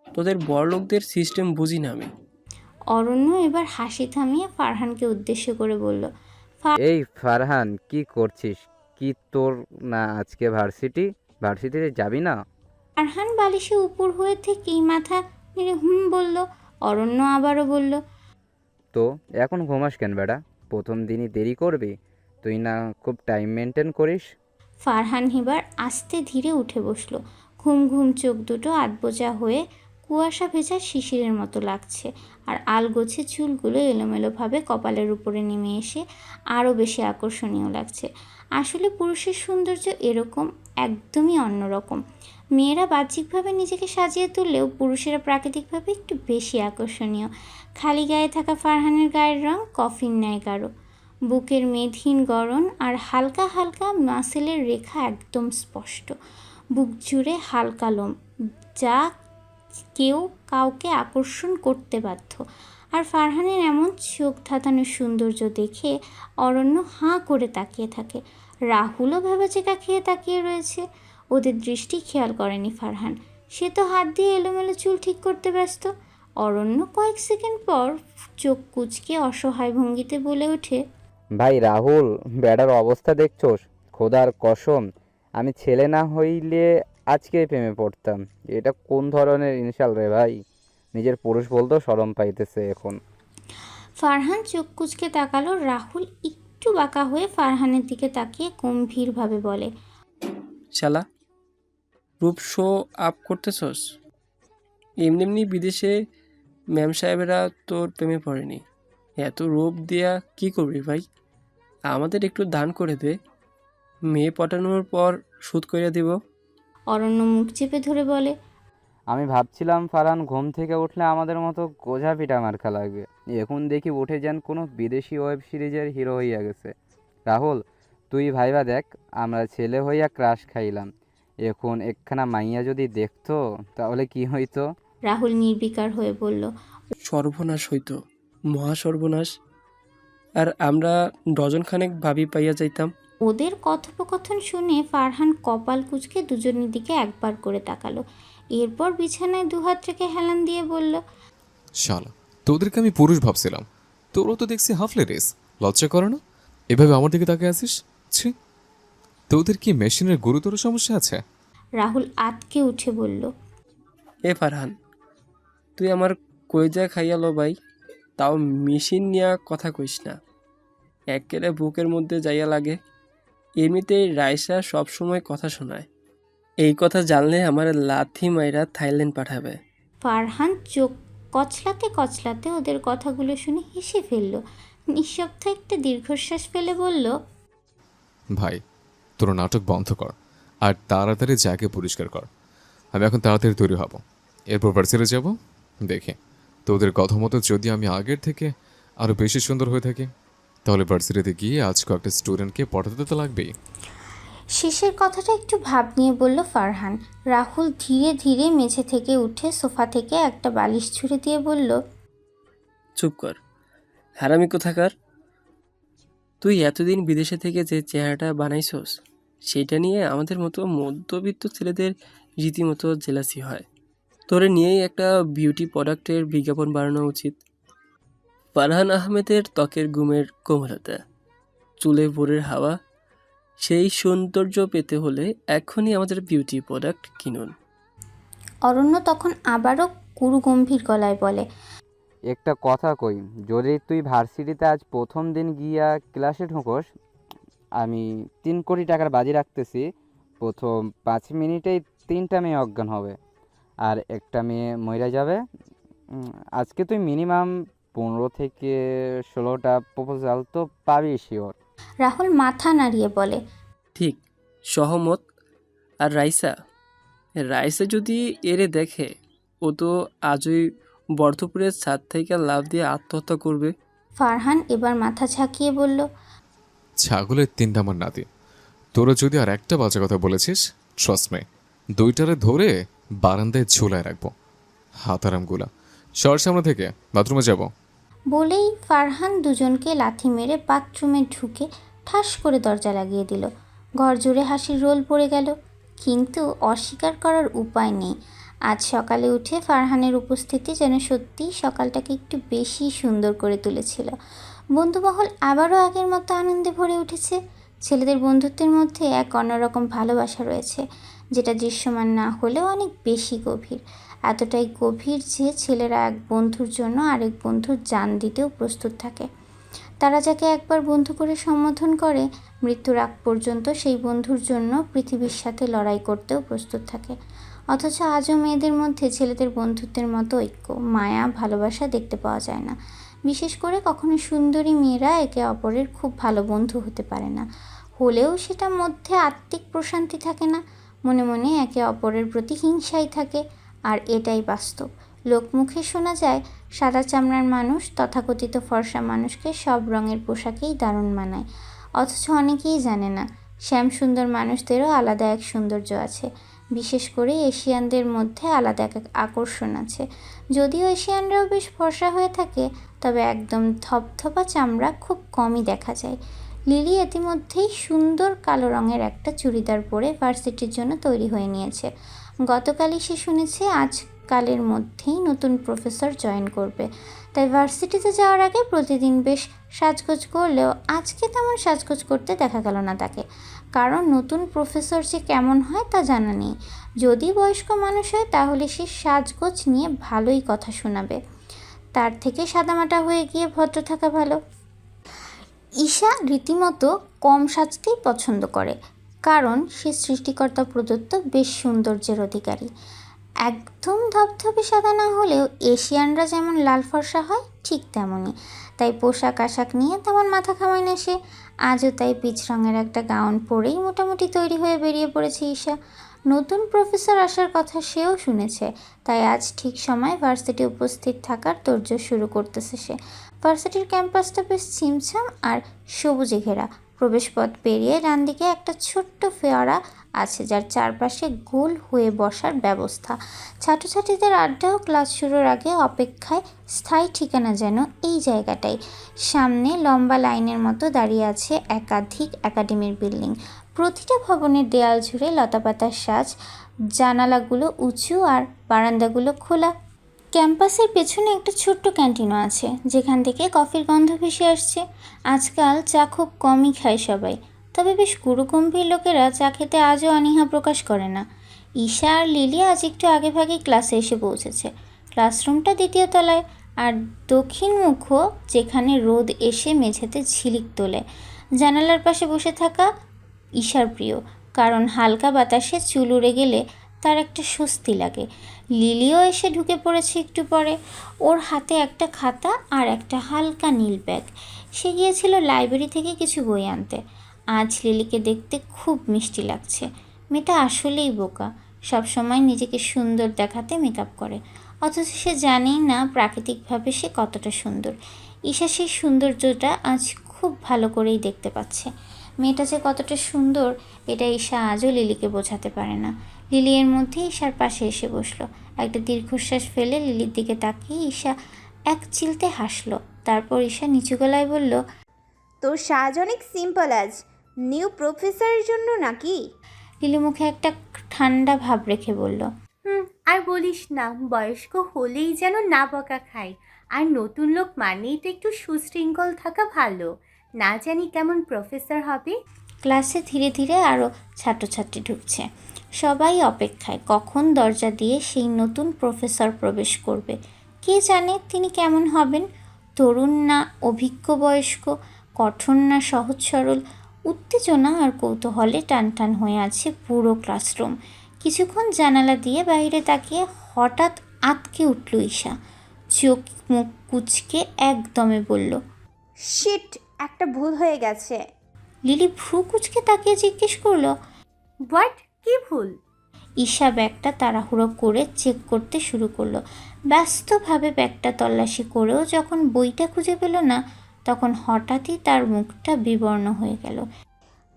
তোদের বড়লোকদের সিস্টেম বুঝি না আমি। অরণ্য এবার হাসি থামিয়ে ফারহানকে উদ্দেশ্য করে বলল, এই ফারহান, কি করছিস? কি তোর না আজকে ভার্সিটিতে যাবি না? ফারহান বালিশে উপর হয়ে থেকেই মাথা নেড়ে হুম বলল। অরণ্য আবারও বলল, তো এখন ঘুমাস কেন বেটা? প্রথম দিনই দেরি করবি? তুই না খুব টাইম মেনটেন করিস? ফারহান এবার আস্তে ধীরে উঠে বসলো। ঘুম ঘুম চোখ দুটো আধবোজা হয়ে কুয়াশা ভেজা শিশিরের মতো লাগছে, আর আলগোছে চুলগুলো এলোমেলোভাবে কপালের উপরে নেমে এসে আরও বেশি আকর্ষণীয় লাগছে। আসলে পুরুষের সৌন্দর্য এরকম, একদমই অন্যরকম। মেয়েরা বাহ্যিকভাবে নিজেকে সাজিয়ে তুললেও পুরুষেরা প্রাকৃতিকভাবে একটু বেশি আকর্ষণীয়। খালি গায়ে থাকা ফারহানের গায়ের রং কফির ন্যায় গাঢ়, বুকের মেদহীন গড়ন আর হালকা হালকা মাসেলের রেখা একদম স্পষ্ট। বুক জুড়ে হালকা লোম, যা কেউ কাউকে আকর্ষণ করতে বাধ্য। আর ফারহানের এমন চোখ ধাঁধানো সৌন্দর্য দেখে অরণ্য হাঁ করে তাকিয়ে থাকে। রাহুলও ভেবাচেকা খেয়ে তাকিয়ে রয়েছে। ওদের দৃষ্টি খেয়াল করেনি ফারহান, সে তো হাত দিয়ে এলোমেলো চুল ঠিক করতে ব্যস্ত। অরণ্য কয়েক সেকেন্ড পর চোখ কুঁচকে অসহায় ভঙ্গিতে বলে ওঠে, ভাই রাহুল, বেটার অবস্থা দেখছোস? খোদার কসম, আমি ছেলে না হইলে আজকে প্রেমে পড়তাম। এটা কোন ধরনের ইনসাল রে ভাই? নিজের পুরুষ বলতেও শরম পাইতেছে এখন। ফারহান চোখ কুঁচকে তাকালো। রাহুল একটু বাঁকা হয়ে ফারহানের দিকে তাকিয়ে গম্ভীরভাবে বলে, শালা, রূপ শো আপ করতেছস? এমনি এমনি বিদেশে ম্যাম সাহেবেরা তোর প্রেমে পড়েনি। এত রূপ দিয়া কি করবি ভাই? আমাদের একটু দান করে দে, মেয়ে পটানোর পর সুদ কইরা দিব। অরণ্য মুখ চেপে ধরে বলে, আমি ভাবছিলাম ফারহান ঘুম থেকে উঠলে আমাদের মতো গোঝা পিটা মার্কা লাগবে। এখন দেখি উঠে যান কোনো বিদেশি ওয়েব সিরিজের হিরো হইয়া গেছে। রাহুল, তুই ভাইবা দেখ, আমরা ছেলে হইয়া ক্রাশ খাইলাম, এখন একখানা মাইয়া যদি দেখতো তাহলে কি হইতো? রাহুল নির্বিকার হয়ে বলল, সর্বনাশ হইতো, মহা সর্বনাশ। আর আমরা ডজনখানেক ভাবি পাইয়া যাইতাম। ওদের কথোপকথন শুনে ফারহান কপাল কুঁচকে দুজনের দিকে একবার করে তাকালো। এরপর বিছানায় দুহাত রেখে হেলান দিয়ে বলল, শালা, তোদেরকে আমি পুরুষ ভাবছিলাম, তোরও তো দেখছি হাফলে রেস। লজ্জা করে না এভাবে আমার দিকে তাকিয়ে আসিস? ছি, তোদের কি মেশিনের গুরুতর সমস্যা আছে? রাহুল আতকে উঠে বলল, এ ফারহান, তুই আমার কইজা খাইয়ালো ভাই, তাও মেশিন নিয়া কথা কইস না। একেবারে বুকের মধ্যে যাইয়া লাগে। এমনিতেই রাইসা সবসময় কথা শোনায়। এই কথা জানলে আমার লাথি মাইরা থাইল্যান্ড পাঠাবে। ফারহান চোখ কচলাতে কচলাতে ওদের কথাগুলো শুনে হেসে ফেলল। নিঃশব্দ একটা দীর্ঘশ্বাস ফেলে বলল, ভাই, তোর নাটক বন্ধ কর আর তাড়াতাড়ি জায়গায় পরিষ্কার কর। আমি এখন তাড়াতাড়ি তৈরি হব, এরপর ভার্সিটি যাব। দেখে তোদের কথা মতো যদি আমি আগের থেকে আরও বেশি সুন্দর হয়ে থাকি, তাহলে ভার্সিটিতে গিয়ে আজ কয়েকটা স্টুডেন্টকে পড়াতে তো লাগবেই। শেষের কথাটা একটু ভাব নিয়ে বলল ফারহান। রাহুল ধীরে ধীরে মেঝে থেকে উঠে সোফা থেকে একটা বালিশ ছুঁড়ে দিয়ে বলল, চুপ কর, হারামি কোথাকার। তুই এতদিন বিদেশে থেকে যে চেহারাটা বানাইছস, সেটা নিয়ে আমাদের মতো মধ্যবিত্ত ছেলেদের রীতিমতো জেলাসি হয়। তোরে নিয়েই একটা বিউটি প্রোডাক্টের বিজ্ঞাপন বানানো উচিত। ফারহান আহমেদের ত্বকের গুমের কোমলতা, চুলে ভোরের হাওয়া, সেই সৌন্দর্য পেতে হলে এখনই আমাদের বিউটি প্রোডাক্ট কিনুন। অরণ্য তখন আবারও গুরু গম্ভীর গলায় বলে, একটা কথা কই, যদি তুই ভার্সিটিতে আজ প্রথম দিন গিয়া ক্লাসে ঢুকোস, আমি 3 কোটি টাকার বাজি রাখতেছি, প্রথম 5 মিনিটেই 3টা মেয়ে অজ্ঞান হবে আর একটা মেয়ে মইরা যাবে। আজকে তুই মিনিমাম 15 থেকে 16টা প্রপোজাল তো পাবি শিওর। রাহুল মাথা নাড়িয়ে বলে, ঠিক, সহমত। আর রাইসা, রাইসা যদি এরে দেখে, ও তো আজই বর্ধপুরের ছাদ থেকে লাফ দিয়ে আত্মহত্যা করবে। ফারহান এবার মাথা ঝাঁকিয়ে বলল, ছাগলের 3টা আমার নাতি। তোরা যদি আর একটা বাজে কথা বলেছিস, ট্রাস্ট মে, 2টারে ধরে বারান্দায় ঝোলায় রাখবো। হাতারামগুলা, সর সামনে থেকে, বাথরুমে যাব। বলেই ফারহান দুজনকে লাথি মেরে বাথরুমে ঢুকে ঠাস করে দরজা লাগিয়ে দিল। ঘর জুড়ে হাসির রোল পড়ে গেল, কিন্তু অস্বীকার করার উপায় নেই। আজ সকালে উঠে ফারহানের উপস্থিতি যেন সত্যিই সকালটাকে একটু বেশি সুন্দর করে তুলেছিল। বন্ধুমহল আবারও আগের মতো আনন্দে ভরে উঠেছে। ছেলেদের বন্ধুত্বের মধ্যে এক অন্যরকম ভালোবাসা রয়েছে, যেটা দৃশ্যমান না হলেও অনেক বেশি গভীর। এতটাই গভীর যে ছেলেরা এক বন্ধুর জন্য আরেক বন্ধুর জান দিতেও প্রস্তুত থাকে। তারা যাকে একবার বন্ধু করে সম্বোধন করে, মৃত্যুর আগ পর্যন্ত সেই বন্ধুর জন্য পৃথিবীর সাথে লড়াই করতেও প্রস্তুত থাকে। অথচ আজও মেয়েদের মধ্যে ছেলেদের বন্ধুত্বের মতো ঐক্য, মায়া, ভালোবাসা দেখতে পাওয়া যায় না। বিশেষ করে কখনো সুন্দরী মেয়েরা একে অপরের খুব ভালো বন্ধু হতে পারে না, হলেও সেটা মধ্যে আত্মিক প্রশান্তি থাকে না, মনে মনে একে অপরের প্রতি হিংসাই থাকে। আর এটাই বাস্তব। লোকমুখে শোনা যায় সাদা চামড়ার মানুষ তথাকথিত ফর্সা মানুষকে সব রঙের পোশাকেই দারুণ মানায়, অথচ অনেকেই জানে না শ্যামসুন্দর মানুষদেরও আলাদা এক সৌন্দর্য আছে। বিশেষ করে এশিয়ানদের মধ্যে আলাদা এক আকর্ষণ আছে। যদিও এশিয়ানরাও বেশ ফর্সা হয়ে থাকে, তবে একদম ধপধপা চামড়া খুব কমই দেখা যায়। লিলি ইতিমধ্যেই সুন্দর কালো রঙের একটা চুড়িদার পরে ভার্সিটির জন্য তৈরি হয়ে নিয়েছে। গতকালই সে শুনেছে আজকালের মধ্যেই নতুন প্রফেসর জয়েন করবে, তাই ভার্সিটিতে যাওয়ার আগে প্রতিদিন বেশ সাজগোজ করলেও আজকে তেমন সাজগোজ করতে দেখা গেল না তাকে। কারণ নতুন প্রফেসর যে কেমন হয় তা জানা নেই। যদি বয়স্ক মানুষ হয় তাহলে সে সাজগোজ নিয়ে ভালোই কথা শোনাবে, তার থেকে সাদামাটা হয়ে গিয়ে ভদ্র থাকা ভালো। ঈশা রীতিমতো কম সাজতেই পছন্দ করে, কারণ সে সৃষ্টিকর্তা প্রদত্ত বেশ সৌন্দর্যের অধিকারী। একদম ধপধপে সাদা না হলেও এশিয়ানরা যেমন লাল ফর্সা হয় ঠিক তেমনই, তাই পোশাক আশাক নিয়ে তেমন মাথা ঘামায় না সে। আজও তাই পিচ রঙের একটা গাউন পরেই মোটামুটি তৈরি হয়ে বেরিয়ে পড়েছে ঈশা। নতুন প্রফেসর আসার কথা সেও শুনেছে, তাই আজ ঠিক সময় ভার্সিটি উপস্থিত থাকার তোড়জোড় শুরু করতেছে সে। ভার্সিটির ক্যাম্পাসটা বেশ ছিমছাম আর সবুজে ঘেরা। প্রবেশপথ পেরিয়ে ডান দিকে একটা ছোট্ট ফোয়ারা আছে, যার চারপাশে গোল হয়ে বসার ব্যবস্থা। ছাত্রছাত্রীদের আড্ডা ও ক্লাস শুরুর আগে অপেক্ষায় স্থায়ী ঠিকানা যেন এই জায়গাটাই। সামনে লম্বা লাইনের মতো দাঁড়িয়ে আছে একাধিক একাডেমির বিল্ডিং। প্রতিটা ভবনের দেয়াল জুড়ে লতাপাতার সাজ, জানালাগুলো উঁচু আর বারান্দাগুলো খোলা। ক্যাম্পাসের পেছনে একটা ছোট্ট ক্যান্টিনও আছে, যেখান থেকে কফির গন্ধ ভেসে আসছে। আজকাল চা খুব কমই খায় সবাই, তবে বেশ গুরুগম্ভীর লোকেরা চা খেতে আজও অনীহা প্রকাশ করে না। ঈশা আর লিলি আজ একটু আগেভাগে ক্লাসে এসে পৌঁছেছে। ক্লাসরুমটা দ্বিতীয় তলায়, আর দক্ষিণমুখো, যেখানে রোদ এসে মেঝেতে ঝিলিক তোলে। জানালার পাশে বসে থাকা ঈশার প্রিয়, কারণ হালকা বাতাসে চুল উড়ে গেলে তার একটা স্বস্তি লাগে। লিলিও এসে ঢুকে পড়েছে একটু পরে, ওর হাতে একটা খাতা আর একটা হালকা নীল ব্যাগ। সে গিয়েছিল লাইব্রেরি থেকে কিছু বই আনতে। আজ লিলিকে দেখতে খুব মিষ্টি লাগছে। মেয়েটা আসলেই বোকা, সবসময় নিজেকে সুন্দর দেখাতে মেকআপ করে, অথচ সে জানেই না প্রাকৃতিকভাবে সে কতটা সুন্দর। ঈশা সেই সৌন্দর্যটা আজ খুব ভালো করেই দেখতে পাচ্ছে। মেয়েটা যে কতটা সুন্দর এটা ঈশা আজও লিলিকে বোঝাতে পারে না। লিলি এর মধ্যে ঈশার পাশে এসে বসলো। একটা দীর্ঘশ্বাস ফেলে লিলির দিকে তাকিয়ে ঈশা এক চিলতে হাসলো। তারপর ঈশা নিচু গলায় বলল, তোর সাজ অনেক সিম্পল আজ, নিউ প্রফেসরের জন্য নাকি? লিলি মুখে একটা ঠান্ডা ভাব রেখে বলল, আর বলিস না, বয়স্ক হলেই যেন না বকা খায়। আর নতুন লোক মানেই তো একটু সুশৃঙ্খল থাকা ভালো। না জানি কেমন প্রফেসর হবে। ক্লাসে ধীরে ধীরে আরও ছাত্রছাত্রী ঢুকছে। সবাই অপেক্ষায় কখন দরজা দিয়ে সেই নতুন প্রফেসর প্রবেশ করবে। কে জানে তিনি কেমন হবেন, তরুণ না অভিজ্ঞ বয়স্ক, কঠোর না সহজ সরল। উত্তেজনা আর কৌতূহলে টানটান হয়ে আছে পুরো ক্লাসরুম। কিছুক্ষণ জানালা দিয়ে বাইরে তাকিয়ে হঠাৎ আঁতকে উঠল ঈশা। চোখ মুখ কুঁচকে একদমে বলল, শিট, একটা ভুল হয়ে গেছে। লিলি ভ্রু কুঁচকে তাকিয়ে জিজ্ঞেস করলো, হোয়াট, কি ভুল? ঈশা ব্যাগটা তাড়াহুড়ো করে চেক করতে শুরু করলো। ব্যস্তভাবে ব্যাগটা তল্লাশি করেও যখন বইটা খুঁজে পেল না, তখন হঠাৎই তার মুখটা বিবর্ণ হয়ে গেল।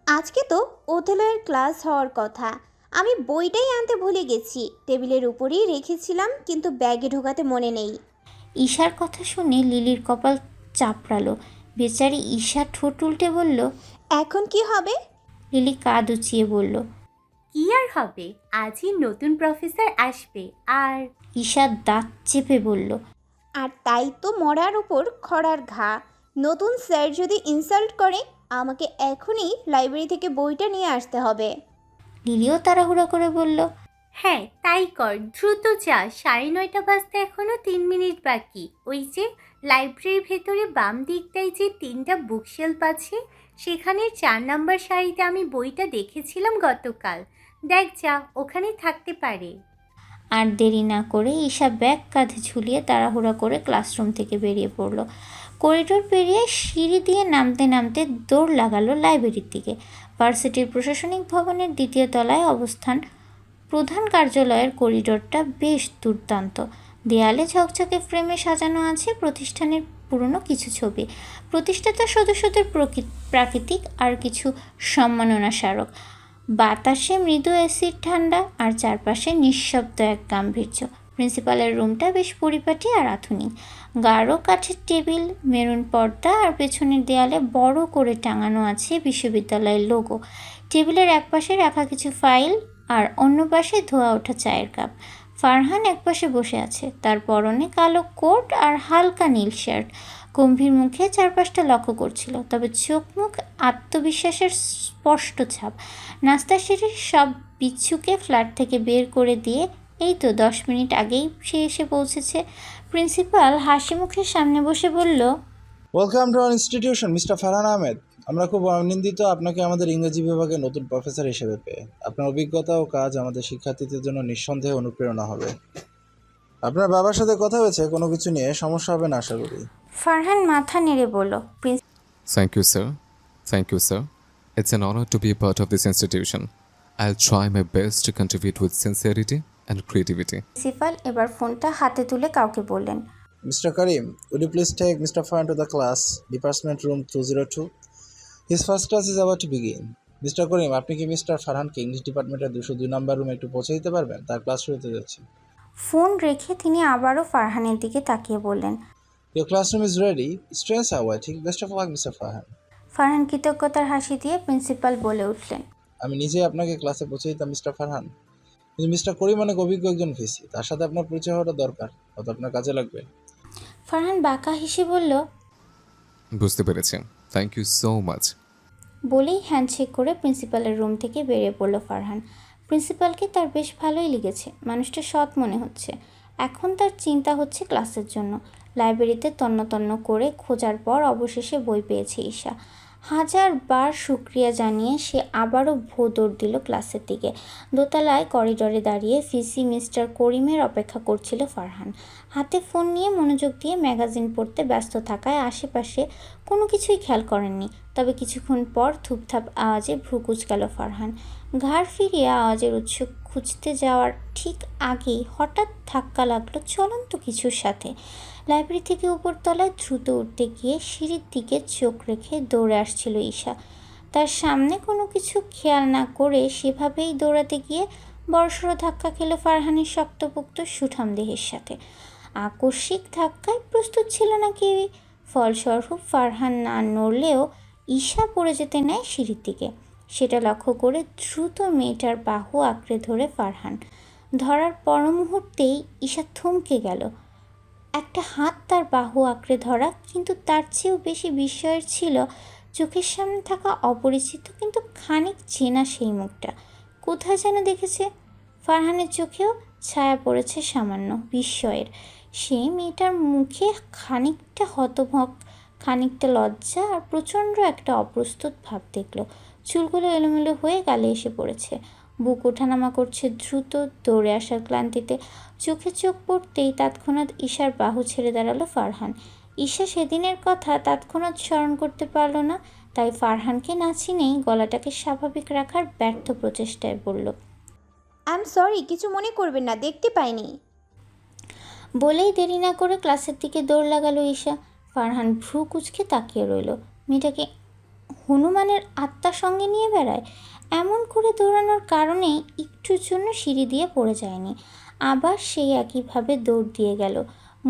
আজকে তো ওথেলোর ক্লাস হওয়ার কথা, আমি বইটাই আনতে ভুলে গেছি। টেবিলের উপরেই রেখেছিলাম, কিন্তু ব্যাগে ঢোকাতে মনে নেই। ঈশার কথা শুনে লিলির কপাল চাপড়ালো। বেচারি ঈশা ঠোঁট উল্টে বলল, এখন কি হবে? লিলি কাঁধ উঁচিয়ে বলল, কি আর হবে, আজই নতুন প্রফেসর আসবে। আর ঈশা দাঁত চেপে বলল, আর তাই তো মরার উপর খড়ার ঘা। নতুন স্যার যদি ইনসাল্ট করে, আমাকে এখনই লাইব্রেরি থেকে বইটা নিয়ে আসতে হবে। লিলিও তাড়াহুড়া করে বলল, হ্যাঁ তাই কর, দ্রুত যা, 9:30 বাজতে এখনো 3 মিনিট বাকি। ওই যে লাইব্রেরির ভেতরে বাম দিকটায় যে 3টা বুকশেলফ আছে, সেখানে 4 নম্বর সারিতে আমি বইটা দেখেছিলাম গতকাল। দেখ যা, ওখানে থাকতে পারে। আর দেরি না করে ঈশা ব্যাগ কাঁধে ঝুলিয়ে তাড়াহুড়া করে ক্লাসরুম থেকে বেরিয়ে পড়ল। করিডোর পেরিয়ে সিঁড়ি দিয়ে নামতে নামতে দৌড় লাগালো লাইব্রেরির দিকে। ভার্সিটির প্রশাসনিক ভবনের 2য় তলায় অবস্থান। প্রধান কার্যালয়ের করিডোরটা বেশ দুর্দান্ত। দেয়ালে ঝকঝকে ফ্রেমে সাজানো আছে প্রতিষ্ঠানের পুরনো কিছু ছবি, প্রতিষ্ঠাতা সদস্যদের প্রাকৃতিক আর কিছু সম্মাননা স্মারক। বাতাসে মৃদু অ্যাসিড ঠান্ডা, আর চারপাশে নিঃশব্দ এক গাম্ভীর্য। প্রিন্সিপালের রুমটা বেশ পরিপাটি আর আধুনিক। গাঢ় কাঠের টেবিল, মেরুন পর্দা, আর পেছনের দেয়ালে বড় করে টাঙানো আছে বিশ্ববিদ্যালয়ের লোগো। টেবিলের একপাশে রাখা কিছু ফাইল, আর অন্য পাশে ধোয়া ওঠা চায়ের কাপ। ফারহান একপাশে বসে আছে, তার পরনে কালো কোট আর হালকা নীল শার্ট। গম্ভীর মুখে চারপাশটা লক্ষ্য করছিল, তবে চোখ মুখ আত্মবিশ্বাসের স্পষ্ট ছাপ। নাস্তা সেরে সব বিচ্ছুকে ফ্ল্যাট থেকে বের করে দিয়ে এই তো 10 মিনিট আগেই সে এসে পৌঁছেছে। প্রিন্সিপাল হাসি মুখে সামনে বসে বলল, welcome to our institution mister Farhan Ahmed. আমরা খুব আনন্দিত আপনাকে আমাদের ইংরেজি বিভাগে নতুন প্রফেসর হিসেবে পেয়ে। আপনার অভিজ্ঞতা ও কাজ আমাদের শিক্ষার্থীদের জন্য নিঃসন্দেহে অনুপ্রেরণা হবে। আপনার বাবার সাথে কথা হয়েছে? কোনো কিছু নিয়ে সমস্যা হবে না আশা করি। ফারহান মাথা নেড়ে বলল, Thank you, sir. Thank you, sir. It's an honor to be a part of this institution. I'll try my best to contribute with sincerity and creativity. Principal এবার ফোনটা হাতে তুলে কাউকে বললেন, mister Karim, would you please take Mr. Farhan to the class, department room 202? His first class is about to begin. Mister Karim, আপনি কি mister ফারহানকে English ডিপার্টমেন্টের 202 নম্বর রুমে একটু পৌঁছে দিতে পারবেন? তার ক্লাস শুরু হতে যাচ্ছে। ফোন রেখে তিনি আবারও ফারহানের দিকে তাকিয়ে বললেন, Your classroom is ready. Students are waiting. Best of luck, Mr. Farhan. Farhan কৃতজ্ঞতার হাসি দিয়ে প্রিন্সিপাল বলে উঠলেন, আমি নিজে আপনাকে ক্লাসে পৌঁছে দিতাম মিস্টার ফারহান, কিন্তু মিস্টার করিম অনেক অভিজ্ঞ একজন ভিসি, তার সাথে আপনার পরিচয় হওয়াটা দরকার, হয়তো আপনার কাজে লাগবে। ফারহান বাঁকা হেসে বলল, বুঝতে পেরেছি। Thank you so much. বলেই হ্যান্ডশেক করে প্রিন্সিপালের রুম থেকে বেরিয়ে পড়ল ফারহান। প্রিন্সিপালকে তার বেশ ভালোই লেগেছে, মানুষটা সৎ মনে হচ্ছে। এখন তার চিন্তা হচ্ছে ক্লাসের জন্য। লাইব্রেরিতে তন্ন তন্ন করে খোঁজার পর অবশেষে বই পেয়েছে ঈশা। 1000বার শুক্রিয়া জানিয়ে সে আবারও দৌড় দিল ক্লাসের দিকে। দোতলায় করিডোরে দাঁড়িয়ে ভিসি মিস্টার করিমের অপেক্ষা করছিল ফারহান। হাতে ফোন নিয়ে মনোযোগ দিয়ে ম্যাগাজিন পড়তে ব্যস্ত থাকায় আশেপাশে কোনো কিছুই খেয়াল করেননি। তবে কিছুক্ষণ পর থুপথাপ আওয়াজে ভ্রু কুঁচকাল ফারহান। ঘাড় ফিরিয়ে আওয়াজের উৎস খুঁজতে যাওয়ার ঠিক আগেই হঠাৎ ধাক্কা লাগলো চলন্ত কিছুর সাথে। লাইব্রেরি থেকে উপরতলায় দ্রুত উঠতে গিয়ে সিঁড়ির দিকে চোখ রেখে দৌড়ে আসছিল ঈশা। তার সামনে কোনো কিছু খেয়াল না করে সেভাবেই দৌড়াতে গিয়ে বড়সড় ধাক্কা খেল ফারহানের শক্তপোক্ত সুঠাম দেহের সাথে। আকস্মিক ধাক্কায় প্রস্তুত ছিল না কেউই। ফলস্বরূপ ফারহান না নড়লেও ঈশা পড়ে যেতে নেয় সিঁড়ির দিকে। সেটা লক্ষ্য করে দ্রুত মেয়েটার বাহু আঁকড়ে ধরে ফারহান। ধরার পর মুহূর্তেই ঈশা থমকে গেল। একটা হাত তার বাহু আঁকড়ে ধরা, কিন্তু তার চেয়েও বেশি বিস্ময়ের ছিল চোখের সামনে থাকা অপরিচিত কিন্তু খানিক চেনা সেই মুখটা। কোথায় যেন দেখেছে। ফারহানের চোখেও ছায়া পড়েছে সামান্য বিস্ময়ের। সেই মেয়েটার মুখে খানিকটা হতভম্ব, খানিকটা লজ্জা আর প্রচণ্ড একটা অপ্রস্তুত ভাব দেখল। চুলগুলো এলোমেলো হয়ে গালে এসে পড়েছে। বুক ওঠানামা করছে দ্রুত, দৌড়ে আসার ক্লান্তিতে। চোখে চোখ পড়তেই তৎক্ষণাৎ ঈশার বাহু ছেড়ে দাঁড়ালো ফারহান। ঈশা সেদিনের কথা তৎক্ষণাৎ স্মরণ করতে পারল না, তাই ফারহানকে না চিনেই গলাটাকে স্বাভাবিক রাখার ব্যর্থ প্রচেষ্টায় বলল, আই এম সরি, কিছু মনে করবেন না, দেখতে পাইনি। বলেই দেরি না করে ক্লাসের দিকে দৌড় লাগালো ঈশা। ফারহান ভ্রু কুঁচকে তাকিয়ে রইল। মেয়েটাকে হনুমানের আত্মার সঙ্গে নিয়ে বেড়ায়। এমন করে দৌড়ানোর কারণে একটুর জন্য সিঁড়ি দিয়ে পড়ে যায়নি। আবার সেই একইভাবে দৌড় দিয়ে গেল।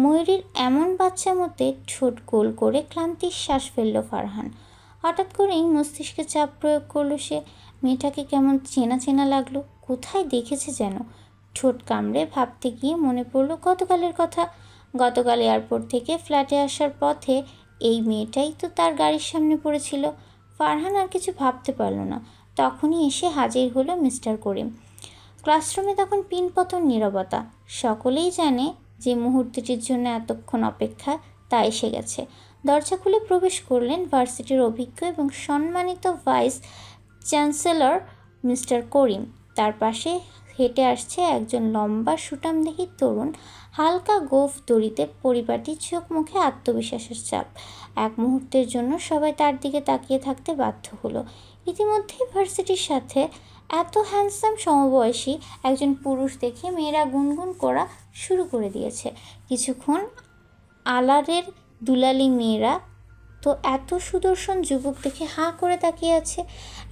ময়ূরীর এমন বাচ্চা মতে ঠোঁট গোল করে ক্লান্তির শ্বাস ফেলল ফারহান। হঠাৎ করেই মস্তিষ্কে চাপ প্রয়োগ করলো সে। মেয়েটাকে কেমন চেনা চেনা লাগলো, কোথায় দেখেছে যেন। ঠোঁট কামড়ে ভাবতে গিয়ে মনে পড়ল গতকালের কথা। গতকাল এয়ারপোর্ট থেকে ফ্ল্যাটে আসার পথে এই মেয়েটাই তো তার গাড়ির সামনে পড়েছিল। ফারহান আর কিছু ভাবতে পারল না। তখনই এসে হাজির হলো মিস্টার করিম। ক্লাসরুমে তখন পিনপতন নীরবতা। সকলেই জানে যে মুহূর্তটির জন্য এতক্ষণ অপেক্ষা তা এসে গেছে। দরজা খুলে প্রবেশ করলেন ভার্সিটির অভিজ্ঞ এবং সম্মানিত ভাইস চ্যান্সেলর মিস্টার করিম। তার পাশে হেঁটে আসছে একজন লম্বা সুঠামদেহী তরুণ, হালকা গোঁফ দড়িতে পরিপাটি, চোখ মুখে আত্মবিশ্বাসের চাপ। এক মুহূর্তের জন্য সবাই তার দিকে তাকিয়ে থাকতে বাধ্য হলো। ইতিমধ্যেই ভার্সিটির সাথে এত হ্যান্ডসাম সমবয়সী একজন পুরুষ দেখে মেয়েরা গুনগুন করা শুরু করে দিয়েছে। কিছুক্ষণ আলারের দুলালি মেয়েরা তো এত সুদর্শন যুবক দেখে হাঁ করে তাকিয়ে আছে।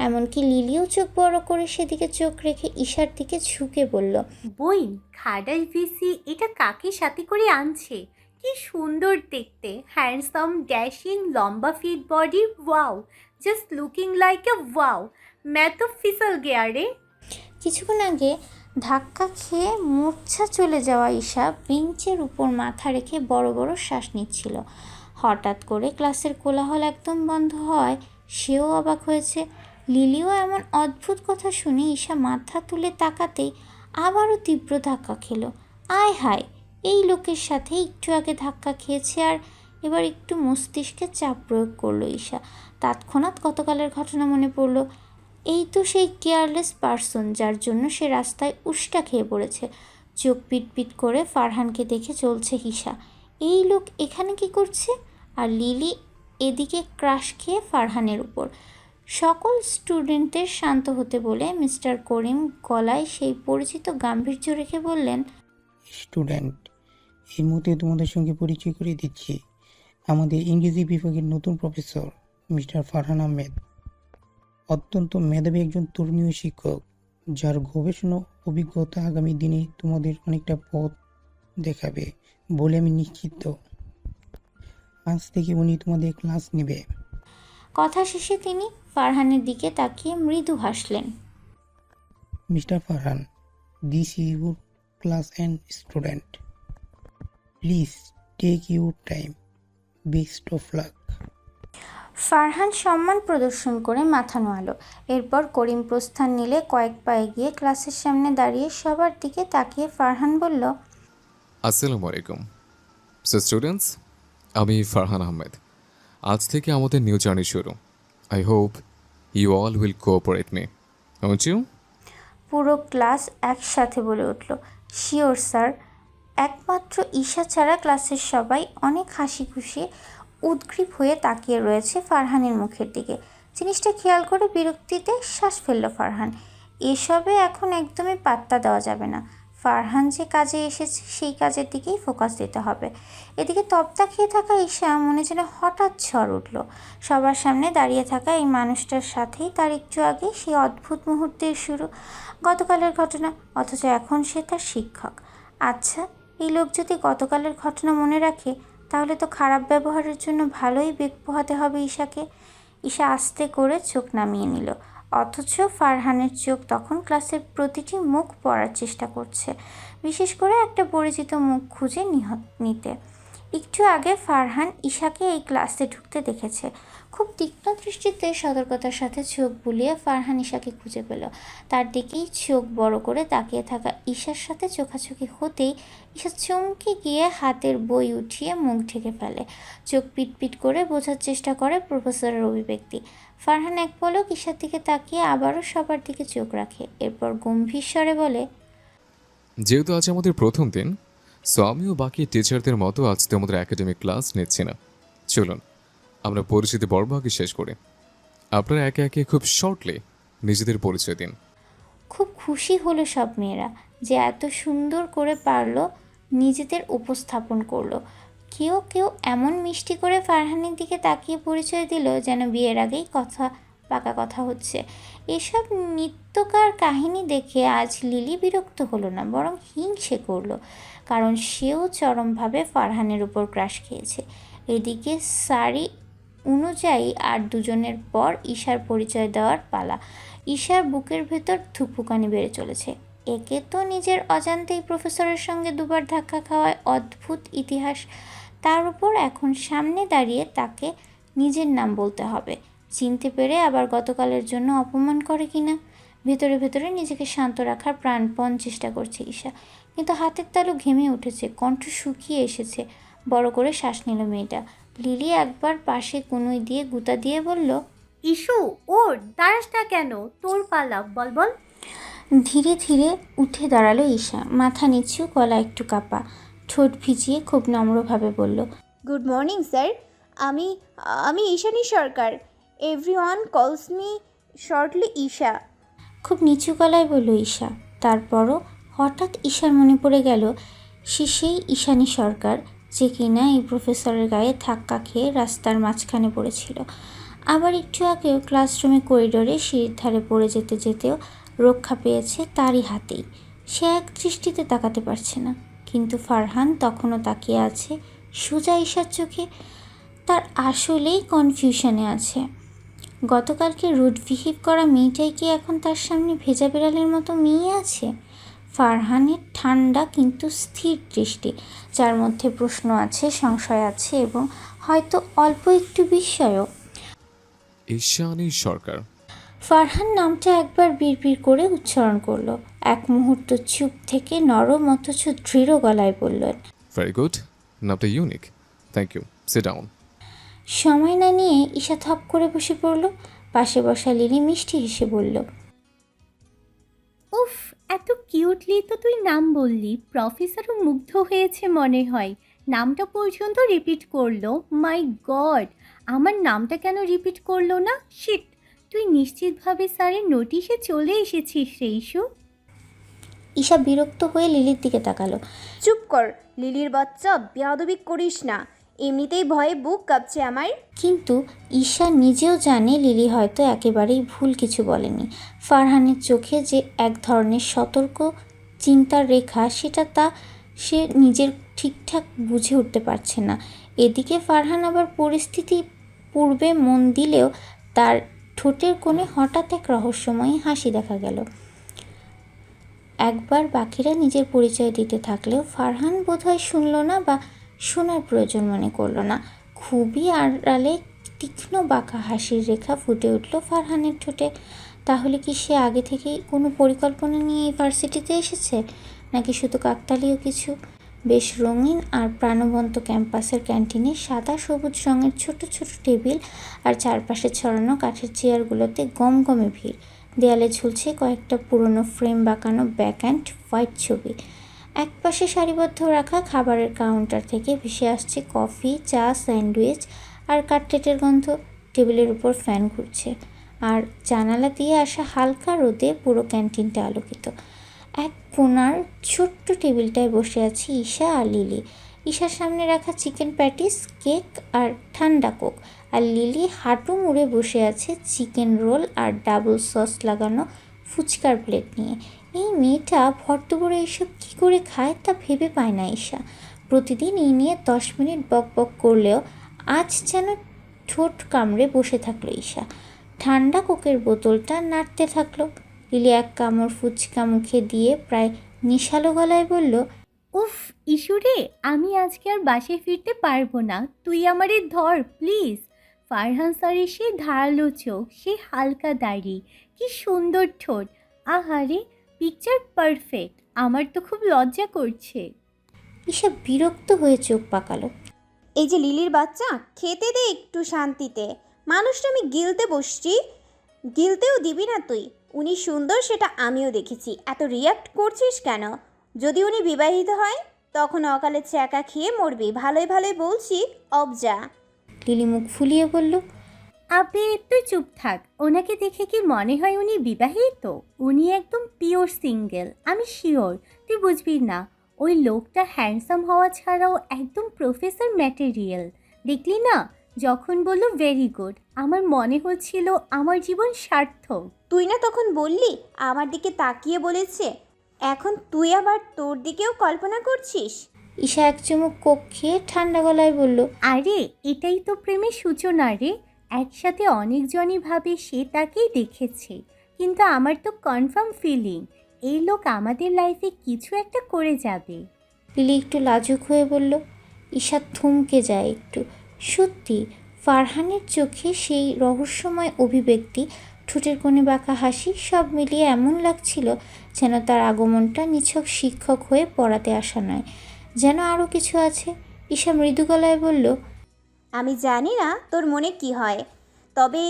এমনকি লিলিও চোখ বড় করে সেদিকে চোখ রেখে ঈশার দিকে ঝুঁকে বলল, বইন খাডাই ভিসি এটা কাকে সাথে করে আনছে? কি সুন্দর দেখতে, হ্যান্ডসাম, ড্যাশিং, লম্বা fit body, wow, just looking like a wow. मैं तो फिसल गया रे। কিছুক্ষণ আগে ধাক্কা খেয়ে মূর্ছা চলে যাওয়া ঈশা বেঞ্চের উপর মাথা রেখে বড় বড় শ্বাস নিচ্ছিল। হঠাৎ করে ক্লাসের কোলাহল একদম বন্ধ হয়, সেও অবাক হয়েছে। লিলিও এমন অদ্ভুত কথা শুনে ঈশা মাথা তুলে তাকাতেই আবারও তীব্র ধাক্কা খেলো। আয় হায়, এই লোকের সাথে একটু আগে ধাক্কা খেয়েছে আর এবার একটু মস্তিষ্কে চাপ প্রয়োগ করলো ঈশা। তৎক্ষণাৎ গতকালের ঘটনা মনে পড়ল। এই তো সেই কেয়ারলেস পারসন যার জন্য সে রাস্তায় উষ্টা খেয়ে পড়েছে। চোখ পিটপিট করে ফারহানকে দেখে চলছে ঈশা। এই লোক এখানে কি করছে? আর লিলি এদিকে ক্রাশ খেয়ে ফারহানের উপর। সকল স্টুডেন্টদের শান্ত হতে বলে মিস্টার করিম গলায় সেই পরিচিত গাম্ভীর্য রেখে বললেন, স্টুডেন্ট, এই মুহূর্তে তোমাদের সঙ্গে পরিচয় করে দিচ্ছি আমাদের ইংরেজি বিভাগের নতুন প্রফেসর মিস্টার ফারহান আহমেদ। অত্যন্ত মেধাবী একজন তরুণীয় শিক্ষক, যার গবেষণা অভিজ্ঞতা আগামী দিনে তোমাদের অনেকটা পথ দেখাবে বলে আমি নিশ্চিত। আজ থেকে উনি তোমাদের ক্লাস নেবে। কথা শেষে তিনি ফারহানের দিকে তাকিয়ে মৃদু হাসলেন। Mister Farhan, this is your class and student. Please take your time. Best of luck. Farhan সম্মান প্রদর্শন করে মাথা নোয়ালো। এরপর করিম প্রস্থান নিলে কয়েক পা এগিয়ে ক্লাসের সামনে দাঁড়িয়ে সবার দিকে তাকিয়ে ফারহান বলল, আসসালামু আলাইকুম। সো স্টুডেন্টস, আমি ফারহান আহমেদ। আজ থেকে আমাদের নিউ জার্নি শুরু। I hope you all will cooperate me, won't you? পুরো ক্লাস একসাথে বলে উঠল, শিওর স্যার। একমাত্র ঈশা ছাড়া ক্লাসের সবাই অনেক হাসি খুশি উদ্গ্রীব হয়ে তাকিয়ে রয়েছে ফারহানের মুখের দিকে। জিনিসটা খেয়াল করে বিরক্তিতে শ্বাস ফেলল ফারহান। এসবে এখন একদমই পাত্তা দেওয়া যাবে না। ফারহান যে কাজে এসেছে সেই কাজের দিকেই ফোকাস দিতে হবে। এদিকে তপ্তা খেয়ে থাকা ঈশা মনে যেন হঠাৎ ঝড় উঠল। সবার সামনে দাঁড়িয়ে থাকা এই মানুষটার সাথেই তার একটু আগে সেই অদ্ভুত মুহূর্তের শুরু, গতকালের ঘটনা, অথচ এখন সে তার শিক্ষক। আচ্ছা, এই লোক যদি গতকালের ঘটনা মনে রাখে তাহলে তো খারাপ ব্যবহারের জন্য ভালোই বেগ পোহাতে হবে ঈশাকে। ঈশা আস্তে করে চোখ নামিয়ে নিল, অথচ ফারহানের চোখ তখন ক্লাসের প্রতিটি মুখ পড়ার চেষ্টা করছে, বিশেষ করে একটা পরিচিত মুখ খুঁজে নিতে। একটু আগে ফারহান ঈশাকে এই ক্লাসে ঢুকতে দেখেছে। খুব তীক্ষ্ণ দৃষ্টিতে সতর্কতার সাথে চোখ বুলিয়ে ফারহান ঈশাকে খুঁজে পেল। তার দিকেই চোখ বড় করে তাকিয়ে থাকা ঈশার সাথে চোখাচোখি হতেই ঈশা চমকে গিয়ে হাতের বই উঠিয়ে মুখ ঢেকে ফেলে। চোখ পিটপিট করে বোঝার চেষ্টা করে প্রফেসরের অভিব্যক্তি। ফারহান এক পলক ঈশার দিকে তাকিয়ে আবারও সবার দিকে চোখ রাখে, এরপর গম্ভীর স্বরে বলে, যেহেতু আজ আমাদের প্রথম দিন, সো আমিও বাকি টিচারদের মতো আজ তোমাদের একাডেমিক ক্লাস নিচ্ছি না। চলুন আমরা পরিচিতি পর্ব আগে শেষ করি। আপনারা একে একে খুব শর্টলি নিজেদের পরিচয় দিন। খুব খুশি হলো সব মেয়েরা যে এত সুন্দর করে পারলো নিজেদের উপস্থাপন করলো। কেউ কেউ এমন মিষ্টি করে ফারহানের দিকে তাকিয়ে পরিচয় দিল যেন বিয়ের আগেই পাকা কথা হচ্ছে। এসব নিত্যকার কাহিনী দেখে আজ লিলি বিরক্ত হলো না, বরং হিংসে করলো, কারণ সেও চরমভাবে ফারহানের উপর ক্রাশ খেয়েছে। এদিকে সারি অনুযায়ী আর দুজনের পর ঈশার পরিচয় দেওয়ার পালা। ঈশার বুকের ভেতর ধুকপুকানি বেড়ে চলেছে। একে তো নিজের অজান্তেই প্রফেসরের সঙ্গে দুবার ধাক্কা খাওয়ায় অদ্ভুত ইতিহাস, তার উপর এখন সামনে দাঁড়িয়ে তাকে নিজের নাম বলতে হবে। চিনতে পেরে আবার গতকালের জন্য অপমান করে কিনা। ভেতরে ভেতরে নিজেকে শান্ত রাখার প্রাণপণ চেষ্টা করছে ঈশা, কিন্তু হাতের তালু ঘেমে উঠেছে, কণ্ঠ শুকিয়ে এসেছে। বড় করে শ্বাস নিল মেয়েটা। লিলি একবার পাশে কনুই দিয়ে গুঁতা দিয়ে বলল, ইস্যু ওর দাঁড়াসটা কেন, তোর পালা, বল বল। ধীরে ধীরে উঠে দাঁড়ালো ঈশা, মাথা নিচু, গলা একটু কাঁপা, ঠোঁট ভিজিয়ে খুব নম্রভাবে বলল, গুড মর্নিং স্যার। আমি আমি Ishani Sarkar. Everyone calls me shortly Isha. খুব নিচু গলায় বলল ঈশা। তারপরও হঠাৎ ঈশার মনে পড়ে গেল সে সেই ঈশানী সরকার যে কিনা এই প্রফেসরের গায়ে ধাক্কা খেয়ে রাস্তার মাঝখানে পড়েছিল। আবার একটু আগেও ক্লাসরুমে করিডোরে সিঁড়ির ধারে পড়ে যেতে যেতেও রক্ষা পেয়েছে তারই হাতেই। সে এক দৃষ্টিতে তাকাতে পারছে না, কিন্তু ফারহান তখনও তাকিয়ে আছে সোজা ঈশার চোখে। তার আসলেই কনফিউশনে আছে। গতকালকে রুড বিহেভ করা মেয়েটাই কি এখন তার সামনে ভেজা বিড়ালের মতো মেয়ে আছে? ফারহানের ঠান্ডা কিন্তু স্থির দৃষ্টি, যার মধ্যে প্রশ্ন আছে, সংশয় আছে এবং হয়তো অল্প একটু বিস্ময়ও। ঈশানী সরকার। ফারহান নামটা একবার বিড়বিড় করে উচ্চারণ করলো। এক মুহূর্ত চুপ থেকে নরম অথচ দৃঢ় গলায় বললেন, ভেরি গুড, নামটা unique, thank you, sit down. সময় না নিয়ে ঈশা থপ করে বসে পড়ল। পাশে বসা লিলি মিষ্টি হেসে বলল, উফ, এত কিউটলি তো তুই নাম বললি, প্রফেসরও মুগ্ধ হয়েছে মনে হয়। নামটা পর্যন্ত রিপিট করলো। মাই গড, আমার নামটা কেন রিপিট করলো না? শিট, তুই নিশ্চিতভাবে স্যারের নোটিশে চলে এসেছিস রে ইস্যু। ঈশা বিরক্ত হয়ে লিলির দিকে তাকালো। চুপ কর লিলির বাচ্চা, বেয়াদবি করিস না। এমনিতেই ভয়ে বুক কাঁপছে আমার। কিন্তু ঈশা নিজেও জানে লিলি হয়তো একেবারেই ভুল কিছু বলেনি। ফারহানের চোখে যে এক ধরনের সতর্ক চিন্তার রেখা, সেটা সে নিজের ঠিকঠাক বুঝে উঠতে পারছে না। এদিকে ফারহান আবার পরিস্থিতি পূর্বে মন দিলেও তার ঠোঁটের কোণে হঠাৎ এক রহস্যময়ী হাসি দেখা গেল। একবার বাকিরা নিজের পরিচয় দিতে থাকলেও ফারহান বোধহয় শুনল না বা শোনার প্রয়োজন মনে করল না। খুবই আড়ালে তীক্ষ্ণ বাঁকা হাসির রেখা ফুটে উঠল ফারহানের ঠোঁটে। তাহলে কি সে আগে থেকেই কোনো পরিকল্পনা নিয়ে এই ভার্সিটিতে এসেছে, নাকি শুধু কাকতালীয় কিছু? বেশ রঙিন আর প্রাণবন্ত ক্যাম্পাসের ক্যান্টিনে সাদা সবুজ রঙের ছোট ছোট টেবিল আর চারপাশে ছড়ানো কাঠের চেয়ারগুলোতে গমগমে ভিড়। দেয়ালে ঝুলছে কয়েকটা পুরনো ফ্রেম বাঁকানো ব্ল্যাক অ্যান্ড হোয়াইট ছবি। একপাশে সারিবদ্ধ রাখা খাবারের কাউন্টার থেকে ভেসে আসছে কফি, চা, স্যান্ডউইচ আর কাটলেটের গন্ধ। টেবিলের উপর ফ্যান ঘুরছে আর জানালা দিয়ে আসা হালকা রোদে পুরো ক্যান্টিনটা আলোকিত। এক কোণার ছোট্ট টেবিলটায় বসে আছে ঈশা আর লিলি। ঈশার সামনে রাখা চিকেন প্যাটিস, কেক আর ঠান্ডা কোক, আর লিলি হাঁটু মুড়ে বসে আছে চিকেন রোল আর ডাবল সস লাগানো ফুচকার প্লেট নিয়ে। এই মেয়েটা ভরদুপুরে এসব কী করে খায় তা ভেবে পায় না ঈশা। প্রতিদিন এই নিয়ে 10 মিনিট বক বক করলেও আজ যেন ঠোঁট কামড়ে বসে থাকলো ঈশা। ঠান্ডা কোকের বোতলটা নাড়তে থাকলো। লিলি এক কামড় ফুচকা মুখে দিয়ে প্রায় নিশালো গলায় বলল, উফ ইস্যুরে, আমি আজকে আর বাসায় ফিরতে পারবো না, তুই আমারে ধর প্লিজ। ফারহান স্যারের সে ধারালো চোখ, সে হালকা দাড়ি, কি সুন্দর ঠোঁট, আহারে পিকচার পারফেক্ট। আমার তো খুব লজ্জা করছে। ঈশা বিরক্ত হয়ে চোখ পাকালো। এই যে লিলির বাচ্চা, খেতে দে একটু শান্তিতে। মানুষটা আমি গিলতে বসছি, গিলতেও দিবি না তুই। উনি সুন্দর সেটা আমিও দেখেছি, এত রিয়াক্ট করছিস কেন? যদি উনি বিবাহিত হয় তখন অকালে চ্যাকা খেয়ে মরবি। ভালোই ভালোই বলছি, অবজা। লিলি মুখ ফুলিয়ে বলল, আবে তুই চুপ থাক। ওনাকে দেখে কি মনে হয় উনি বিবাহিত? উনি একদম পিওর সিঙ্গেল, আমি শিওর। তুই বুঝবি না, ওই লোকটা হ্যান্ডসাম হওয়া ছাড়াও একদম প্রফেসর ম্যাটেরিয়াল। দেখলি না, যখন বললো ভেরি গুড, আমার মনে হচ্ছিল আমার জীবন সার্থক। তুই না তখন বললি আমার দিকে তাকিয়ে বলেছে, এখন তুই আবার তোর দিকেও কল্পনা করছিস? ঈশা এক চুমুক কোক খেয়ে ঠান্ডা গলায় বলল, আরে এটাই তো প্রেমের সূচনা রে। একসাথে অনেকজনই ভাবে সে তাকেই দেখেছে, কিন্তু আমার তো কনফার্ম ফিলিং এই লোক আমাদের লাইফে কিছু একটা করে যাবে। লিলি একটু লাজুক হয়ে বলল। ঈশা থমকে যায় একটু। সত্যি ফারহানের চোখে সেই রহস্যময় অভিব্যক্তি ঠোঁটের কোণে বাঁকা হাসি, সব মিলিয়ে এমন লাগছিল যেন তার আগমনটা নিছক শিক্ষক হয়ে পড়াতে আসা নয়, যেন আরও কিছু আছে। ঈশা মৃদু গলায় বলল, আমি জানি না তোর মনে কি হয়, তবে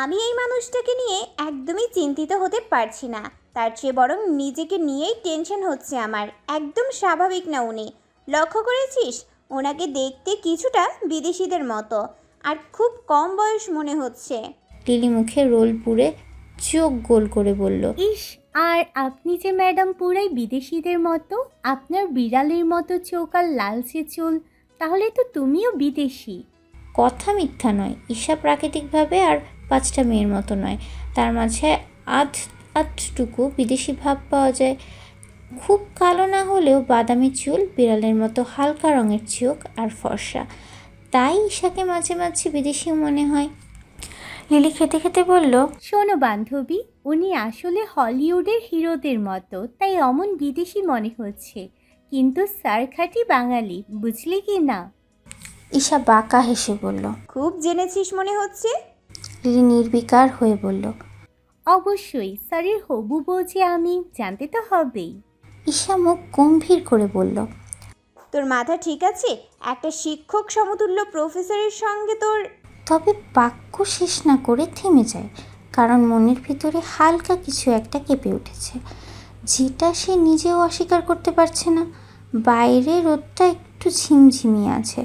আমি এই মানুষটাকে নিয়ে একদমই চিন্তিত হতে পারছি না। তার চেয়ে বরং নিজেকে নিয়েই টেনশন হচ্ছে আমার। একদম স্বাভাবিক না উনি। লক্ষ্য করেছিস ওনাকে দেখতে কিছুটা বিদেশিদের মতো, আর খুব কম বয়স মনে হচ্ছে। লিলি মুখে রোল পুড়ে চোখ গোল করে বলল, ইস, আর আপনি যে ম্যাডাম পুরাই বিদেশিদের মতো, আপনার বিড়ালের মতো চোখ আর লালচে চুল, তাহলে তো তুমিও বিদেশি। কথা মিথ্যা নয়, ঈশা প্রাকৃতিকভাবে আর 5টা মেয়ের মতো নয়, তার মাঝে আধটুকু বিদেশি ভাব পাওয়া যায়। খুব কালো না হলেও বাদামি চুল, বিড়ালের মতো হালকা রঙের চোখ আর ফর্সা, তাই ঈশাকে মাঝে মাঝে বিদেশিও মনে হয়। লিলি খেতে খেতে বলল, শোনো বান্ধবী, উনি আসলে হলিউডের হিরোদের মতো, তাই অমন বিদেশি মনে হচ্ছে, কিন্তু স্যার খাঁটি বাঙালি, বুঝলি কি না? ঈশা বাঁকা হেসে বলল। খুব জেনেছিস মনে হচ্ছে। লিলি নির্বিকার হয়ে বলল, অবশ্যই, স্যারের হবু বউ যে আমি, জানতে তো হবেই। ঈশা মুখ গম্ভীর করে বলল, তোর মাথা ঠিক আছে? একটা শিক্ষক সমতুল্য প্রফেসরের সঙ্গে তোর... তবে বাক্য শেষ না করে থেমে যায়, কারণ মনের ভিতরে হালকা কিছু একটা কেঁপে উঠেছে, যেটা সে নিজেও অস্বীকার করতে পারছে না। বাইরে রোদটা একটু ঝিমঝিমিয়ে আছে,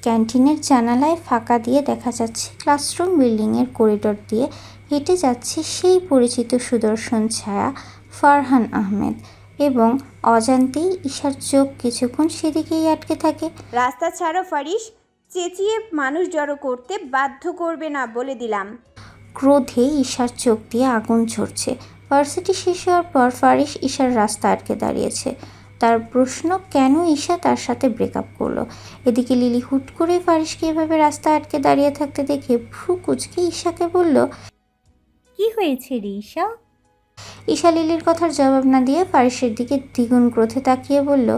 ক্যান্টিনের জানালায় ফাঁকা দিয়ে দেখা যাচ্ছে ক্লাসরুম বিল্ডিংয়ের করিডোর দিয়ে হেঁটে যাচ্ছে সেই পরিচিত সুদর্শন ছায়া ফারহান আহমেদ, এবং অজান্তেই ঈশার চোখ কিছুক্ষণ সেদিকেই আটকে থাকে। রাস্তা ছাড়ো ফারিস, চেঁচিয়ে মানুষ জড়ো করতে বাধ্য করবে না বলে দিলাম। ক্রোধে ঈশার চোখ দিয়ে আগুন ঝরছে। ভার্সিটি শেষ হওয়ার পর ফারিস ঈশার রাস্তা আটকে দাঁড়িয়েছে। তার প্রশ্ন, কেন ঈশা তার সাথে ব্রেকআপ করলো। এদিকে লিলি হুট করে ফারিসকে এভাবে রাস্তা আটকে দাঁড়িয়ে থাকতে দেখে ভ্রু কুচকে ঈশাকে বলল, কি হয়েছে রে ঈশা? ঈশা লিলির কথার জবাব না দিয়ে ফারিসের দিকে দ্বিগুণ ক্রোধে তাকিয়ে বলল,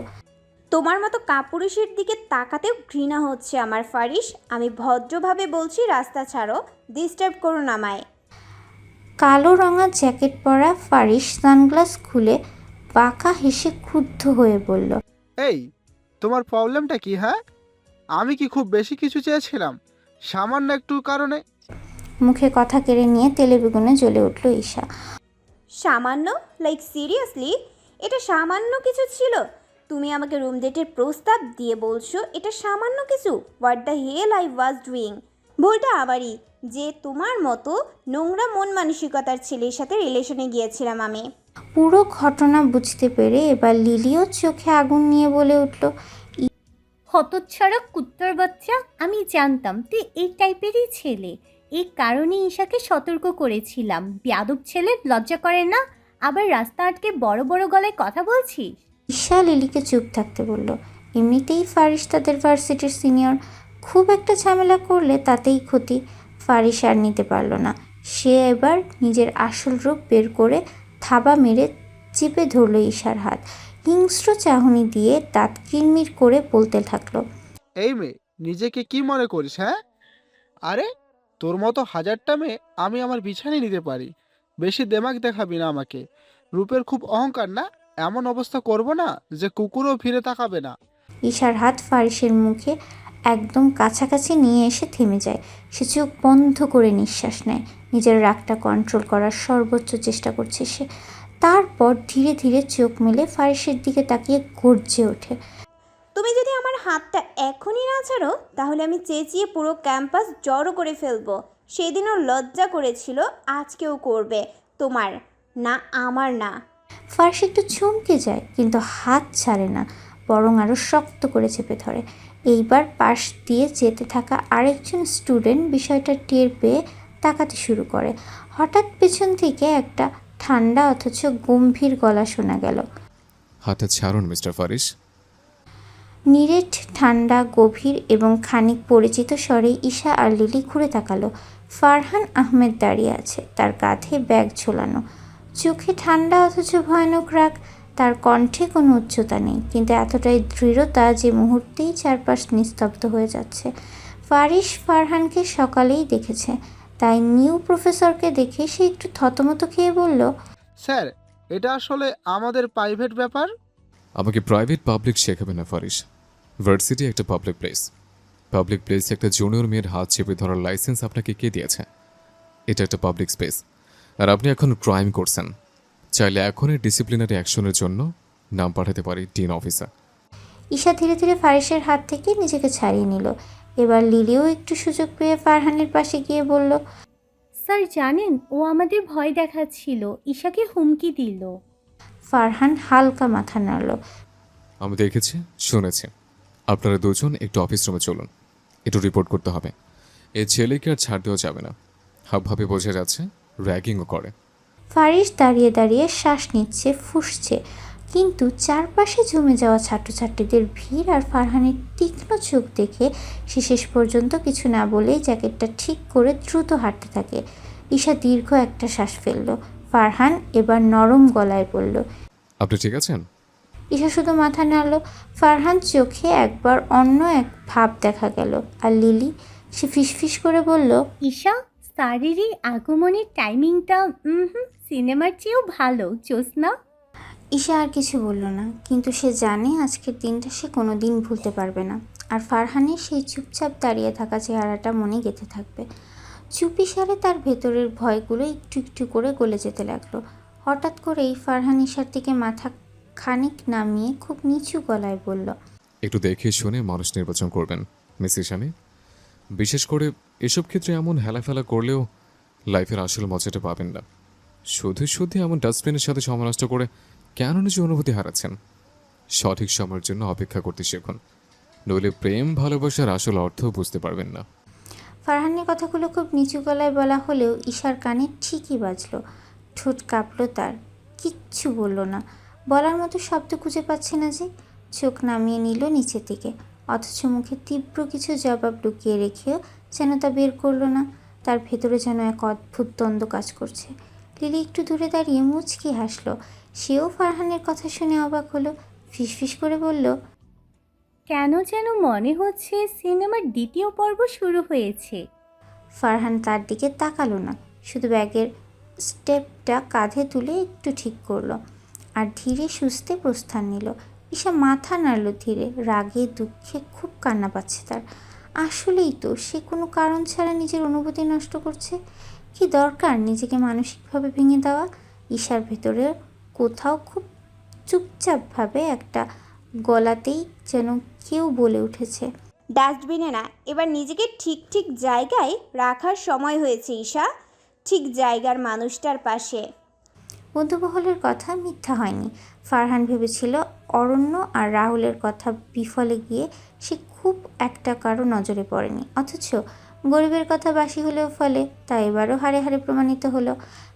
তোমার মতো কাপুরুষের দিকে তাকাতেও ঘৃণা হচ্ছে আমার ফারিস। আমি ভদ্রভাবে বলছি রাস্তা ছাড়ো, ডিস্টার্ব করো না আমায়। কালো রঙা জ্যাকেট পরা ফারিস সানগ্লাস খুলে বাঁকা হেসে ক্রুদ্ধ হয়ে বলল, এই, তোমার প্রবলেমটা কি? হ্যাঁ, আমি কি খুব বেশি কিছু চেয়েছিলাম সামান্য একটু কারণে? মুখে কথা কেড়ে নিয়ে তেলে বেগুনে জ্বলে উঠল ঈশা। সামান্য? Like seriously? এটা সামান্য কিছু ছিল? তুমি আমাকে রুম ডেটের প্রস্তাব দিয়ে বলছো এটা সামান্য কিছু? What the hell I was doing? ভুলটা আমারই যে তোমার মতো নোংরা মন মানসিকতার ছেলের সাথে রিলেশনে গিয়েছিলাম আমি। পুরো ঘটনা বুঝতে পেরে এবার লিলিও চোখে আগুন নিয়ে বলে উঠল, হতচ্ছাড়া কুত্তার বাচ্চা, আমি জানতাম তুই এই টাইপেরই ছেলে, এই কারণে ঈশাকে সতর্ক করেছিলাম। বেয়াদব ছেলে, লজ্জা করে না? আবার রাস্তা আটকে বড় বড় গলায় কথা বলছিস। ঈশা লিলিকে চুপ থাকতে বলল। এমনিতেই ফারিস তাদের ভার্সিটির সিনিয়র, খুব একটা ঝামেলা করলে তাতেই ক্ষতি। ফারিস আর নিতে পারল না, সে এবার নিজের আসল রূপ বের করে থাবা মেরে চেপে ধরল ঈশার হাত। হিংস্র চাহনি দিয়ে দাঁত কিরমির করে বলতে থাকলো, এই মেয়ে, নিজেকে কি মনে করিস? হ্যাঁ, আরে তোর মতো হাজারটা মেয়ে আমি আমার বিছানায় নিতে পারি। বেশি দেমাগ দেখাবি না আমাকে। রূপের খুব অহংকার না? এমন অবস্থা করব না যে কুকুরও ফিরে তাকাবে না। ঈশার হাত ফারিসের মুখে একদম কাছাকাছি নিয়ে এসে থেমে যায়। সে চোখ বন্ধ করে নিঃশ্বাস নেয়, নিজের রাগটা কন্ট্রোল করার সর্বোচ্চ চেষ্টা করছে সে। তারপর ধীরে ধীরে চোখ মেলে ফারিসের দিকে তাকিয়ে গর্জে ওঠে, তুমি যদি আমার হাতটা এখনই না ছাড়ো তাহলে আমি চেঁচিয়ে পুরো ক্যাম্পাস জড়ো করে ফেলবো। সেদিনও লজ্জা করেছিল, আজকেও করবে। তোমার না, আমার না। ফারিস একটু চমকে যায়, কিন্তু হাত ছাড়ে না, বরং আরও শক্ত করে চেপে ধরে। এইবার পাশ দিয়ে যেতে থাকা আরেকজন স্টুডেন্ট বিষয়টা টের পেয়ে তাকাতে শুরু করে। হঠাৎ পেছন থেকে একটা ঠান্ডা অথচ গম্ভীর গলা শোনা গেল, হাতটা ছাড়ুন মিস্টার ফারিস। নিরেট, ঠান্ডা, গভীর এবং খানিক পরিচিত স্বরে ঈশা আর লিলি ঘুরে তাকালো। ফারহান আহমেদ দাঁড়িয়ে আছে, তার কাঁধে ব্যাগ ঝোলানো, চোখে ঠান্ডা অথচ ভয়ানক রাগ। তার কণ্ঠে কোনো উচ্চতা নেই, কিন্তু এতটাই দৃঢ়তা যে মুহূর্তেই চারপাশ নিস্তব্ধ হয়ে যাচ্ছে। ফারিস ফারহানকে সকালেই দেখেছে, তাই নিউ প্রফেসরকে দেখে সে একটু থতমত খেয়ে বলল, স্যার, এটা আসলে আমাদের প্রাইভেট ব্যাপার। আমাকে প্রাইভেট পাবলিক শেখাবে না ফারিস। ভার্সিটি একটা পাবলিক প্লেস। পাবলিক প্লেসে একটা জুনিয়র মেয়ের হাত চেপে ধরার লাইসেন্স আপনাকে কে দিয়েছে? এটা একটা পাবলিক স্পেস, আর আপনি এখন ক্রাইম করছেন। চাইলে এখনই ডিসিপ্লিনারি অ্যাকশনের জন্য নাম পাঠাতে পারি ডিন অফিসার। ঈশা ধীরে ধীরে ফারিসের হাত থেকে নিজেকে ছাড়িয়ে নিল। এবার লিলিও একটু সুযোগ পেয়ে ফারহানের পাশে গিয়ে বলল, স্যার জানেন, ও আমাদের ভয় দেখাচ্ছিল, ঈশাকে হুমকি দিল। ফারহান হালকা মাথা নাড়ল। আমি দেখেছি, শুনেছি। আপনারা দুজন একটু অফিস রুমে চলুন, একটু রিপোর্ট করতে হবে। এই ছেলেকে আর ছাড় দেওয়া যাবে না। হাবভাবে বোঝা যাচ্ছে র্যাগিংও করে। ফারিস দাঁড়িয়ে দাঁড়িয়ে শ্বাস নিচ্ছে, ফুঁসছে, কিন্তু চারপাশে জমে যাওয়া ছাত্রছাত্রীদের ভিড় আর ফারহানের তীক্ষ্ণ চোখ দেখে সে শেষ পর্যন্ত কিছু না বলেই জ্যাকেটটা ঠিক করে দ্রুত হাঁটতে থাকে। ঈশা দীর্ঘ একটা শ্বাস ফেলল। ফারহান এবার নরম গলায় বলল, আপনি ঠিক আছেন? ঈশা শুধু মাথা নাড়ল। ফারহান চোখে একবার অন্য এক ভাব দেখা গেল। আর লিলি, সে ফিসফিস করে বলল, ঈশা, স্যারের এই আগমনের টাইমিংটা সিনেমার চেয়েও ভালো, জ্যোৎস্না। ঈশা আর কিছু বলল না, কিন্তু সে জানে আজকের দিনটা সে কোনো দিন ভুলতে পারবে না। আর ফারহানের সেই চুপচাপ দাঁড়িয়ে থাকা চেহারাটা মনে গেঁথে থাকবে। চুপিসারে তার ভেতরের ভয়গুলো একটু একটু করে গলে যেতে লাগলো। হঠাৎ করেই ফারহান ঈশার দিকে মাথা খানিক নামিয়ে খুব নিচু গলায় বলল, একটু দেখে শুনে মানুষ নির্বাচন করবেন মিস ইশানি। বিশেষ করে এসব ক্ষেত্রে এমন হেলাফেলা করলেও লাইফের আসল মজাটা পাবেন না। শুধু শুধু এমন ডাস্টবিনের সাথে সময় নষ্ট করে কেন নিজের অনুভূতি হারাচ্ছেন? সঠিক সময়ের জন্য অপেক্ষা করতে শিখুন, নইলে প্রেম ভালোবাসার আসল অর্থ বুঝতে পারবেন না। ফারহানের কথাগুলো খুব নিচু গলায় বলা হলেও ঈশার কানে ঠিকই বাজলো। ঠোঁট কাঁপলো তার, কিচ্ছু বলল না, বলার মতো শব্দ খুঁজে পাচ্ছে না যে। চোখ নামিয়ে নিল নিচের দিকে, অথচ মুখে তীব্র কিছু জবাব লুকিয়ে রেখেও যেন তা বের করলো না। তার ভেতরে যেন এক অদ্ভুত দ্বন্দ্ব কাজ করছে। লিলি একটু দূরে দাঁড়িয়ে মুচকি হাসলো। সেও ফারহানের কথা শুনে অবাক হলো, ফিসফিস করে বলল, কেন যেন মনে হচ্ছে সিনেমার দ্বিতীয় পর্ব শুরু হয়েছে। ফারহান তার দিকে তাকালো না, শুধু ব্যাগের স্টেপটা কাঁধে তুলে একটু ঠিক করলো আর ধীরে সুস্থে প্রস্থান নিল। ঈশা মাথা নাড়ল ধীরে, রাগে দুঃখে খুব কান্না পাচ্ছে তার। আসলেই তো সে কোনো কারণ ছাড়া নিজের অনুভূতি নষ্ট করছে। কি দরকার নিজেকে মানসিকভাবে ভেঙে দেওয়া? ঈশার ভেতরে কোথাও খুব চুপচাপভাবে একটা গলাতেই যেন কেউ বলে উঠেছে, ডাস্টবিনে না, এবার নিজেকে ঠিক ঠিক জায়গায় রাখার সময় হয়েছে ঈশা, ঠিক জায়গার মানুষটার পাশে। বন্ধুমহলের কথা মিথ্যা হয়নি। ফারহান ভেবেছিল অরণ্য আর রাহুলের কথা বিফলে গিয়ে সে খুব একটা কারো নজরে পড়েনি, অথচ গরিবের কথা বাসি হলেও ফলে, তা এবারও হাড়ে হাড়ে প্রমাণিত হলো।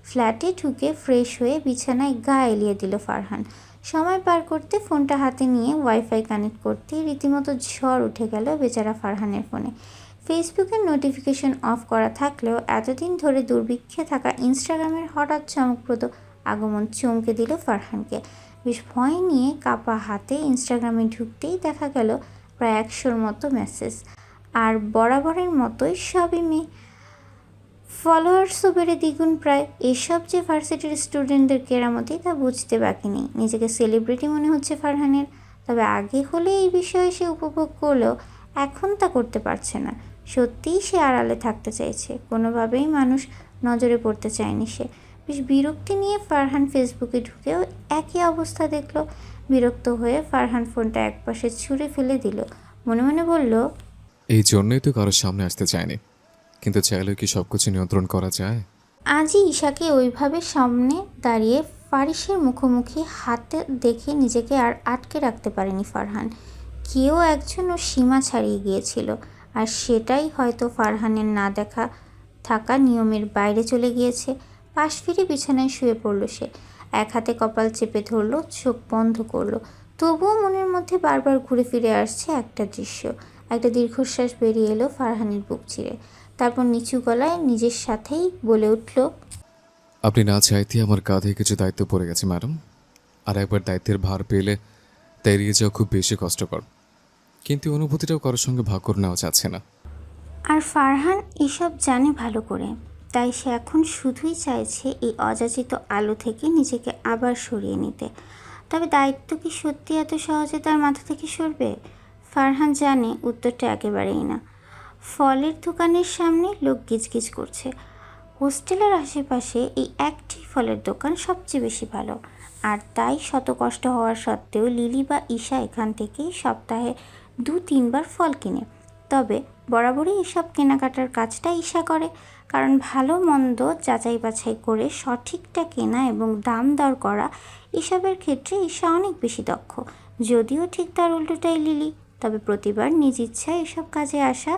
ফ্ল্যাটে ঢুকে ফ্রেশ হয়ে বিছানায় গা এলিয়ে দিল ফারহান। সময় পার করতে ফোনটা হাতে নিয়ে ওয়াইফাই কানেক্ট করতেই রীতিমতো ঝড় উঠে গেল বেচারা ফারহানের ফোনে। ফেসবুকের নোটিফিকেশন অফ করা থাকলেও এতদিন ধরে দুর্ভিক্ষে থাকা ইনস্টাগ্রামের হঠাৎ চমকপ্রদ আগমন চমকে দিল ফারহানকে। বেশ ভয় নিয়ে কাপা হাতে ইনস্টাগ্রামে ঢুকতেই দেখা গেল প্রায় 100-র মতো মেসেজ, আর বরাবরের মতোই সবই মেয়ে। ফলোয়ার্সও বেড়ে দ্বিগুণ প্রায়। এসব যে ভার্সিটির স্টুডেন্টদের কেরামতি তা বুঝতে বাকি নেই। নিজেকে সেলিব্রিটি মনে হচ্ছে ফারহানের, তবে আগে হলে এই বিষয়ে সে উপভোগ করলেও এখন তা করতে পারছে না। সত্যিই সে আড়ালে থাকতে চাইছে, কোনোভাবেই মানুষ নজরে পড়তে চায়নি সে। বেশ বিরক্তি নিয়ে ফারহান ফেসবুকে ঢুকেও একই অবস্থা দেখল। বিরক্ত হয়ে ফারহান ফোনটা একপাশে ছুঁড়ে ফেলে দিল, মনে মনে বলল, এই জন্যই তো কারোর সামনে আসতে চায়নি, কিন্তু চাইলে কি সব কিছু নিয়ন্ত্রণ করা যায়? আজই ঈশাকে ওইভাবে সামনে দাঁড়িয়ে ফারিসের মুখোমুখি হাতে দেখে নিজেকে আর আটকে রাখতে পারেনি ফারহান। কেউ একজন ওর সীমা ছাড়িয়ে গিয়েছিল, আর সেটাই হয়তো ফারহানের না দেখা থাকা নিয়মের বাইরে চলে গিয়েছে। পাশ ফিরে বিছানায় শুয়ে পড়ল সে, এক হাতে কপাল চেপে ধরল, চোখ বন্ধ করলো। তবুও মনের মধ্যে বারবার ঘুরে ফিরে আসছে একটা দৃশ্য। একটা দীর্ঘশ্বাস বেরিয়ে এলো ফারহানের বুক চিরে, তারপর নিচু গলায় নিজের সাথেই বলে উঠল, আপনি না চাইতে আমার কাঁধে কিছু দায়িত্ব পড়ে গেছে ম্যাডাম, আর একবার দায়িত্বের ভার পেলে তা এড়িয়ে যাওয়া খুব বেশি কষ্টকর, কিন্তু অনুভূতিটাও কারোর সঙ্গে ভাগ করে নেওয়া যাচ্ছে না। আর ফারহান এসব জানে ভালো করে। তাই সে এখন শুধুই চাইছে এই অযাচিত আলো থেকে নিজেকে আবার সরিয়ে নিতে। তবে দায়িত্ব কি সত্যি এত সহজে তার মাথা থেকে সরবে? ফারহান জানে উত্তরটা একেবারেই না। ফলের দোকানের সামনে লোক গিজগিজ করছে। হোস্টেলের আশেপাশে এই একটি ফলের দোকান সবচেয়ে বেশি ভালো, আর তাই শত কষ্ট হওয়ার সত্ত্বেও লিলি বা ঈশা এখান থেকেই সপ্তাহে 2-3 বার ফল কিনে। তবে বরাবরই এসব কেনাকাটার কাজটা ঈশা করে, কারণ ভালো মন্দ যাচাই বাছাই করে সঠিকটা কেনা এবং দাম দর করা এসবের ক্ষেত্রে ঈশা অনেক বেশি দক্ষ। যদিও ঠিক তার উল্টোটাই লিলি। তবে প্রতিবার নিজ ইচ্ছায় এসব কাজে আসা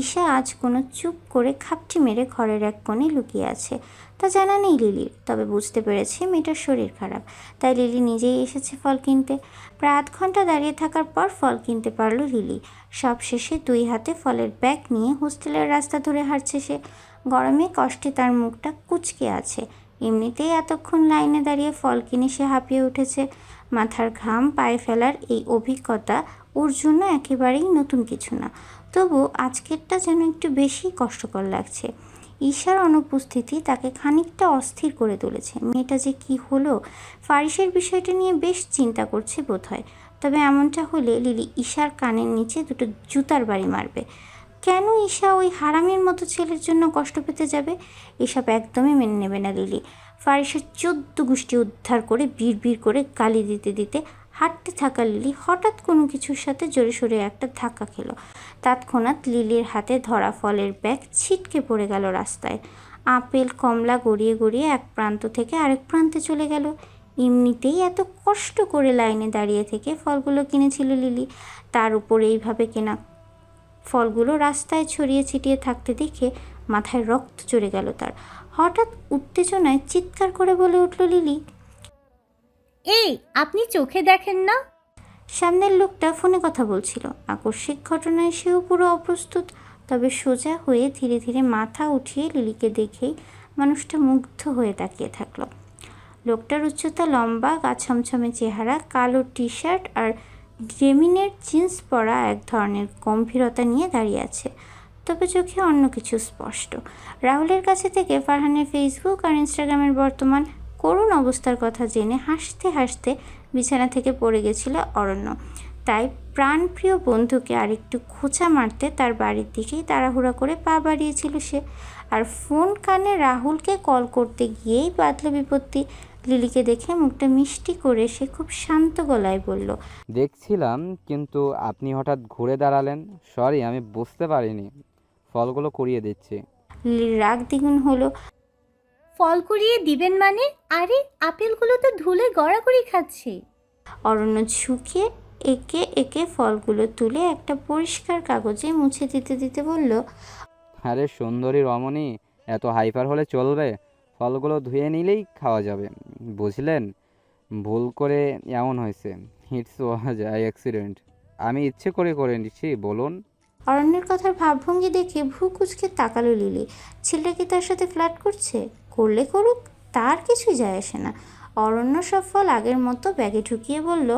ঈশা আজ কোনো চুপ করে খাপটি মেরে ঘরের এক কোণে লুকিয়ে আছে তা জানা নেই লিলির। তবে বুঝতে পেরেছে মেয়েটার শরীর খারাপ, তাই লিলি নিজেই এসেছে ফল কিনতে। প্রায় 8 ঘন্টা দাঁড়িয়ে থাকার পর ফল কিনতে পারল লিলি। সব শেষে 2 হাতে ফলের ব্যাগ নিয়ে হোস্টেলের রাস্তা ধরে হাঁটছে সে। গরমে কষ্টে তার মুখটা কুঁচকে আছে। এমনিতেই এতক্ষণ লাইনে দাঁড়িয়ে ফল কিনে সে হাঁপিয়ে উঠেছে। মাথার ঘাম পায়ে ফেলার এই অভিজ্ঞতা ওর জন্য একেবারেই নতুন কিছু না। তবু আজকেরটা যেন একটু বেশি কষ্টকর লাগছে। ঈশার অনুপস্থিতি তাকে খানিকটা অস্থির করে তুলেছে। মেয়েটা যে কি হলো, ফারিসের বিষয়টা নিয়ে বেশ চিন্তা করছে বোধহয়। তবে এমনটা হলে লিলি ঈশার কানের নিচে 2টো জুতার বাড়ি মারবে। কেন ঈশা ওই হারামির মতো ছেলের জন্য কষ্ট পেতে যাবে? এসব একদমই মেনে নেবে না লিলি। ফারিসের 14 গোষ্ঠী উদ্ধার করে বিড়বিড় করে গালি দিতে দিতে হাঁটতে থাকা লিলি হঠাৎ কোনো কিছুর সাথে জোরে সোরে একটা ধাক্কা খেলো। তৎক্ষণাৎ লিলির হাতে ধরা ফলের ব্যাগ ছিটকে পড়ে গেল রাস্তায়। আপেল কমলা গড়িয়ে গড়িয়ে এক প্রান্ত থেকে আরেক প্রান্তে চলে গেল। এমনিতেই এত কষ্ট করে লাইনে দাঁড়িয়ে থেকে ফলগুলো কিনেছিল লিলি, তার উপর এইভাবে কেনা ফলগুলো রাস্তায় ছড়িয়ে ছিটিয়ে থাকতে দেখে মাথায় রক্ত চড়ে গেল তার। হঠাৎ উত্তেজনায় চিৎকার করে বলে উঠল লিলি, এই আপনি চোখে দেখেন না? সামনের লোকটা ফোনে কথা বলছিল। আকস্মিক ঘটনায় সেও পুরো অপ্রস্তুত। তবে সোজা হয়ে ধীরে ধীরে মাথা উঠিয়ে লিলিকে দেখেই মানুষটা মুগ্ধ হয়ে তাকিয়ে থাকলো। লোকটার উচ্চতা লম্বা, গা ছমছমে চেহারা, কালো টি শার্ট আর ডেমিনের জিন্স পরা এক ধরনের গম্ভীরতা নিয়ে দাঁড়িয়ে আছে। তবে চোখে অন্য কিছু স্পষ্ট। রাহুলের কাছে থেকে ফারহানের ফেসবুক আর ইনস্টাগ্রামের বর্তমান করুণ অবস্থার কথা জেনে হাসতে হাসতে বিছানা থেকে পড়ে গেছিল অরণ্য। তাই প্রাণপ্রিয় বন্ধুকে আরেকটু খোঁচা মারতে তার বাড়ির দিকেই তাড়াহুড়া করে পা বাড়িয়েছিল সে। আর ফোন কানে রাহুলকে কল করতে গিয়েই বাঁধল বিপত্তি। লিলিকে দেখে মুখটা মিষ্টি করে সে খুব শান্ত গলায় বলল, দেখছিলাম, কিন্তু আপনি হঠাৎ ঘুরে দাঁড়ালেন। সরি, আমি বুঝতে পারিনি। ফলগুলো কুড়িয়ে দিচ্ছি। লিলির রাগ দ্বিগুণ হলো। ফল কুড়িয়ে দিবেন মানে? আরে আপেলগুলো তো ধুলে গড়াগড়ি খাচ্ছে। অরণ্য ঝুঁকে একে একে ফলগুলো তুলে একটা পরিষ্কার কাগজে মুছে দিতে দিতে বলল, আরে সুন্দরী রমণী, এত হাইপার হলে চলবে? ফলগুলো ধুয়ে নিলেই খাওয়া যাবে, বুঝলেন? ভুল করে এমন হয়েছে। It's was accident. আমি ইচ্ছে করে নিচ্ছি, বলুন। অরণ্যের কথার ভাবভঙ্গি দেখে ভ্রু কুঁচকে তাকালো লিলি। ছেলেটা কি তার সাথে ফ্লার্ট করছে? করলে করুক, তার কিছুই যায় আসে না। অরণ্য সব ফল আগের মতো ব্যাগে ঢুকিয়ে বলল,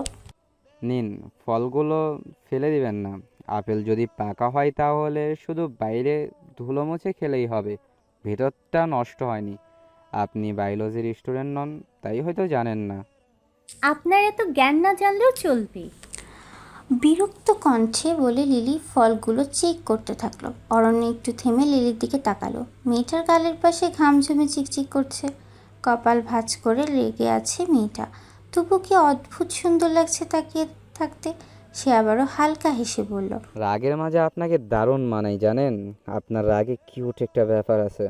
নিন, ফলগুলো ফেলে দিবেন না। আপেল যদি পাকা হয় তাহলে শুধু বাইরে ধুলো মুছে খেলেই হবে, ভেতরটা নষ্ট হয়নি। আপনি বায়োলজির স্টুডেন্ট নন, তাই হয়তো জানেন না। আপনার এত জ্ঞান না জানলেও চলবে। বিরক্ত কণ্ঠে বলে লিলি ফলগুলো চেক করতে থাকলো। অরণ্য একটু থেমে লিলির দিকে তাকালো। মেয়েটার গালের পাশে ঘাম জমে চিকচিক করছে, কপাল ভাঁজ করে লেগে আছে মেয়েটা। তবু কি অদ্ভুত সুন্দর লাগছে তাকিয়ে থাকতে। সে আবারও হালকা হেসে বলল, রাগের মাঝে আপনাকে দারুণ মানাই, জানেন? আপনার রাগে কিউট একটা ব্যাপার আছে।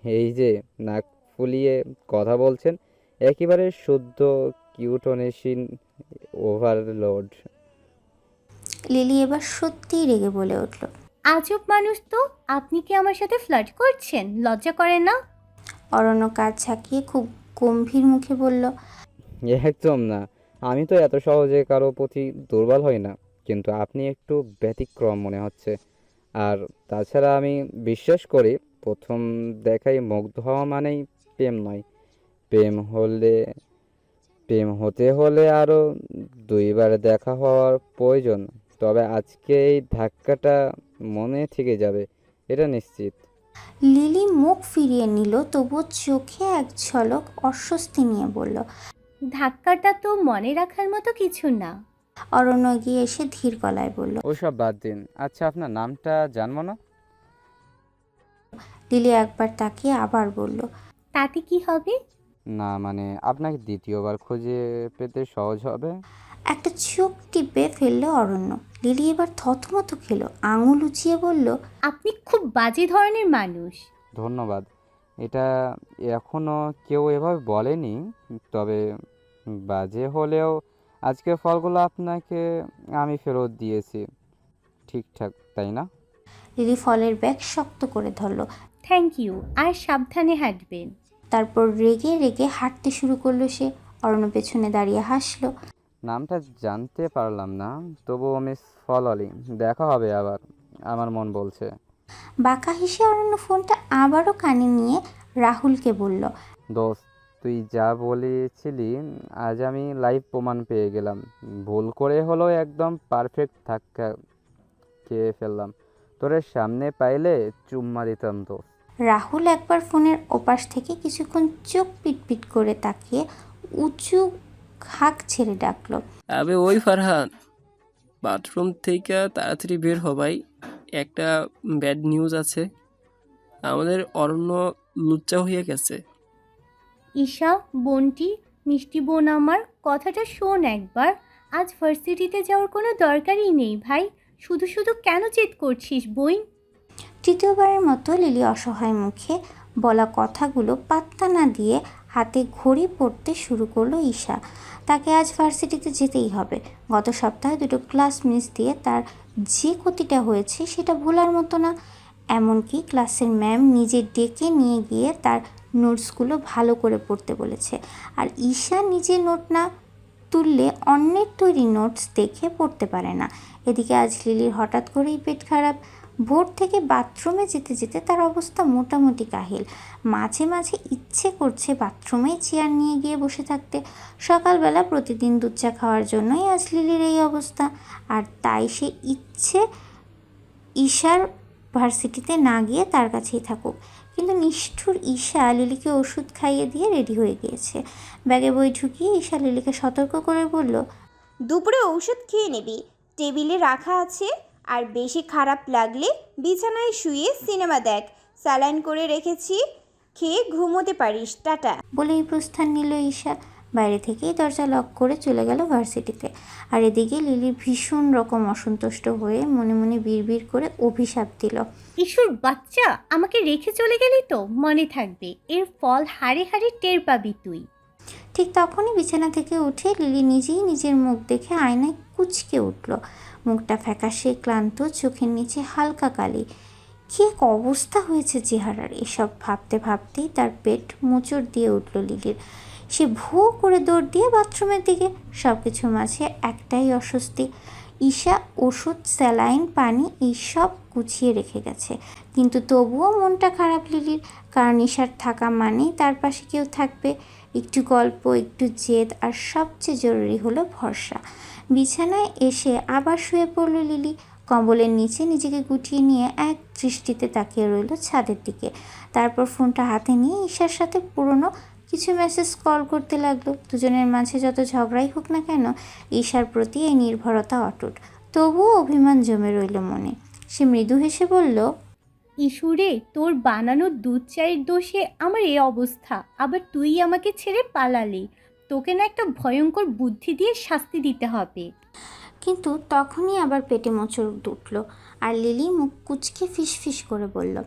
এই যে নাক ফুলিয়ে কথা বলছেন, একেবারে শুদ্ধ কিউটনেশিন ওভারলোড। লিলি এবার সত্যিই রেগে বলে উঠল, আজব মানুষ তো। আপনি কি আমার সাথে ফ্লার্ট করছেন? লজ্জা করে না? অরণ্য কাজ ঝাঁকিয়ে খুব গম্ভীর মুখে বলল, একদম না, আমি তো এত সহজে কারো প্রতি দুর্বল হই না, কিন্তু আপনি একটু ব্যতিক্রম মনে হচ্ছে। আর তাছাড়া আমি বিশ্বাস করি, প্রথম দেখাই মুগ্ধ হওয়া মানেই প্রেম নয়। প্রেম হলে প্রেম হতে হলে আরও 2বার দেখা হওয়ার প্রয়োজন। তবে আজকে এই ধাক্কাটা মনে থেকে যাবে, এটা নিশ্চিত। লিলি মুখ ফিরিয়ে নিল, তবুও চোখে এক ঝলক অস্বস্তি নিয়ে বলল। ধাক্কাটা তো মনে রাখার মতো কিছু না। অরণ্য গিয়ে এসে ধীর গলায় বলল। ওসব বাদ দিন। আচ্ছা, আপনার নামটা জানবো না? লিলি একবার তাকিয়ে আবার বলল। তাতে কি হবে? না মানে আপনাকে দ্বিতীয়বার খুঁজে পেতে সহজ হবে। একটা চোখ টিপে ফেললো অরণ্য। লিলি এবার থতমত খেলো, আঙুল উঁচিয়ে বলল। আপনি খুব বাজে ধরনের মানুষ। ধন্যবাদ। এটা এখনো কেউ এভাবে বলেনি। তবে বাজে হলেও আজকের ফলগুলো আপনাকে আমি ফেরত দিয়েছি ঠিকঠাক, তাই না? লিলি ফলের ব্যাগ শক্ত করে ধরলো। থ্যাংক ইউ, আর সাবধানে হাঁটবেন। তারপর রেগে রেগে হাঁটতে শুরু করলো সে। অরণ্য পেছনে দাঁড়িয়ে হাসলো। নামটা জানতে পারলাম না, তবুও মিস ফললি। দেখা হবে আবার, আমার মন বলছে। বাঁকা হেসে অরণ্য ফোনটা আবারও কানে নিয়ে রাহুলকে বলল। দোস্ত, তুই যা বলেছিলি আজ আমি লাইভ প্রমাণ পেয়ে গেলাম। ভুল করে হলেও একদম পারফেক্ট ধাক্কা খেয়ে ফেললাম। তোরে সামনে পাইলে চুম্মা দিতাম দোস্ত। রাহুল একবার ফোনের ওপাশ থেকে কিছুক্ষণ চোখ পিটপিট করে তাকিয়ে উঁচু হাঁক ছেড়ে ডাকলো। আবে ওই ফারহান, বাথরুম থেকে তাড়াতাড়ি বের হ ভাই। একটা ব্যাড নিউজ আছে, আমাদের অরণ্য লুচ্চা হয়ে গেছে। ঈশা, বোনটি, মিষ্টি বোন আমার, কথাটা শোন একবার। আজ ভার্সিটিতে যাওয়ার কোনো দরকারই নেই ভাই। শুধু শুধু কেন জেদ করছিস বই? তৃতীয়বারের মতো লিলি অসহায় মুখে বলা কথাগুলো পাত্তা না দিয়ে হাতে ঘড়ি পড়তে শুরু করলো ঈশা। তাকে আজ ভার্সিটিতে যেতেই হবে। গত সপ্তাহে 2টো ক্লাস মিস দিয়ে তার যে ক্ষতিটা হয়েছে সেটা ভোলার মতো না। এমনকি ক্লাসের ম্যাম নিজে ডেকে নিয়ে গিয়ে তার নোটসগুলো ভালো করে পড়তে বলেছে। আর ঈশা নিজে নোট না তুললে অন্যের তৈরি নোটস দেখে পড়তে পারে না। এদিকে আজ লিলির হঠাৎ করেই পেট খারাপ। ভোর থেকে বাথরুমে যেতে যেতে তার অবস্থা মোটামুটি কাহিল। মাঝে মাঝে ইচ্ছে করছে বাথরুমেই চেয়ার নিয়ে গিয়ে বসে থাকতে। সকালবেলা প্রতিদিন দুধ চা খাওয়ার জন্যই আজ লিলির এই অবস্থা। আর তাই সে ইচ্ছে ঈশার ভার্সিটিতে না গিয়ে তার কাছেই থাকুক। কিন্তু নিষ্ঠুর ঈশা লিলিকে ওষুধ খাইয়ে দিয়ে রেডি হয়ে গিয়েছে। ব্যাগে বই ঢুকিয়ে ঈশা লিলিকে সতর্ক করে বলল। দুপুরে ঔষধ খেয়ে নিবি, টেবিলে রাখা আছে। আর বেশি খারাপ লাগলে বিছানায় শুয়ে সিনেমা দেখ, স্যালাইন করে রেখেছি, খেয়ে ঘুমোতে পারিস। টাটা। বলেই প্রস্থান নিল ঈশা। বাইরে থেকেই দরজা লক করে চলে গেল ভার্সিটিতে। আর এদিকে লিলি ভীষণ রকম অসন্তুষ্ট হয়ে মনে মনে বিড়বিড় করে অভিশাপ দিল। ইসুর বাচ্চা, আমাকে রেখে চলে গেলি তো মনে থাকবে, এর ফল হাড়ে হাড়ে টের পাবি তুই। ঠিক তখনই বিছানা থেকে উঠে লিলি নিজেই নিজের মুখ দেখে আয়নায় কুঁচকে উঠল। মুখটা ফ্যাকাশে, ক্লান্ত, চোখের নিচে হালকা কালি। কী এক অবস্থা হয়েছে চেহারার। এসব ভাবতে ভাবতেই তার পেট মোচড় দিয়ে উঠল লিলির। সে ভো করে দৌড় দিয়ে বাথরুমের দিকে। সব কিছুর মাঝে একটাই অস্বস্তি, ঈশা ওষুধ, স্যালাইন, পানি এইসব গুছিয়ে রেখে গেছে। কিন্তু তবুও মনটা খারাপ লিলির, কারণ ঈশার থাকা মানেই তার পাশে কেউ থাকবে। একটু গল্প, একটু জেদ, আর সবচেয়ে জরুরি হলো ভরসা। বিছানায় এসে আবার শুয়ে পড়ল লিলি। কম্বলের নিচে নিজেকে গুটিয়ে নিয়ে এক দৃষ্টিতে তাকিয়ে রইল ছাদের দিকে। তারপর ফোনটা হাতে নিয়ে ঈশার সাথে পুরনো কিছু মেসেজ কল করতে লাগলো। দুজনের মাঝে যত ঝগড়াই হোক না কেন, ঈশার প্রতি এই নির্ভরতা অটুট। তবুও অভিমান জমে রইল মনে। সে মৃদু হেসে বলল। ইসুরে, তোর বানানো দুধ চায়ের দোষে আমার এই অবস্থা, আবার তুই আমাকে ছেড়ে পালালি। তোকে না একটা ভয়ঙ্কর বুদ্ধি দিয়ে শাস্তি দিতে হবে। কিন্তু তখনই আবার পেটে মোচড় উঠল। আর লিলি মুখ কুচকে ফিসফিস করে বলল।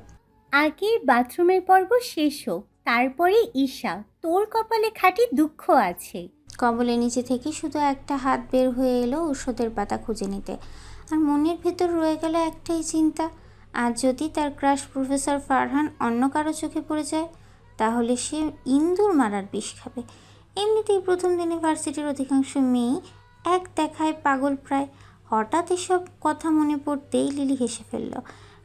আগে বাথরুমের পর্ব শেষ হোক, তারপরে ঈশা, তোর কপালে খাঁটি দুঃখ আছে। কম্বলের নিচে থেকে শুধু একটা হাত বের হয়ে এলো ঔষধের পাতা খুঁজে নিতে। আর মনের ভেতর রয়ে গেল একটাই চিন্তা, আজ যদি তার ক্রাশ প্রফেসর ফারহান অন্য কারো চোখে পড়ে যায়, তাহলে সে ইন্দুর মারার বিষ খাবে। এমনিতেই প্রথম দিনে ভার্সিটির অধিকাংশ মেয়েই এক দেখায় পাগল প্রায়। হঠাৎ এসব কথা মনে পড়তেই লিলি হেসে ফেলল।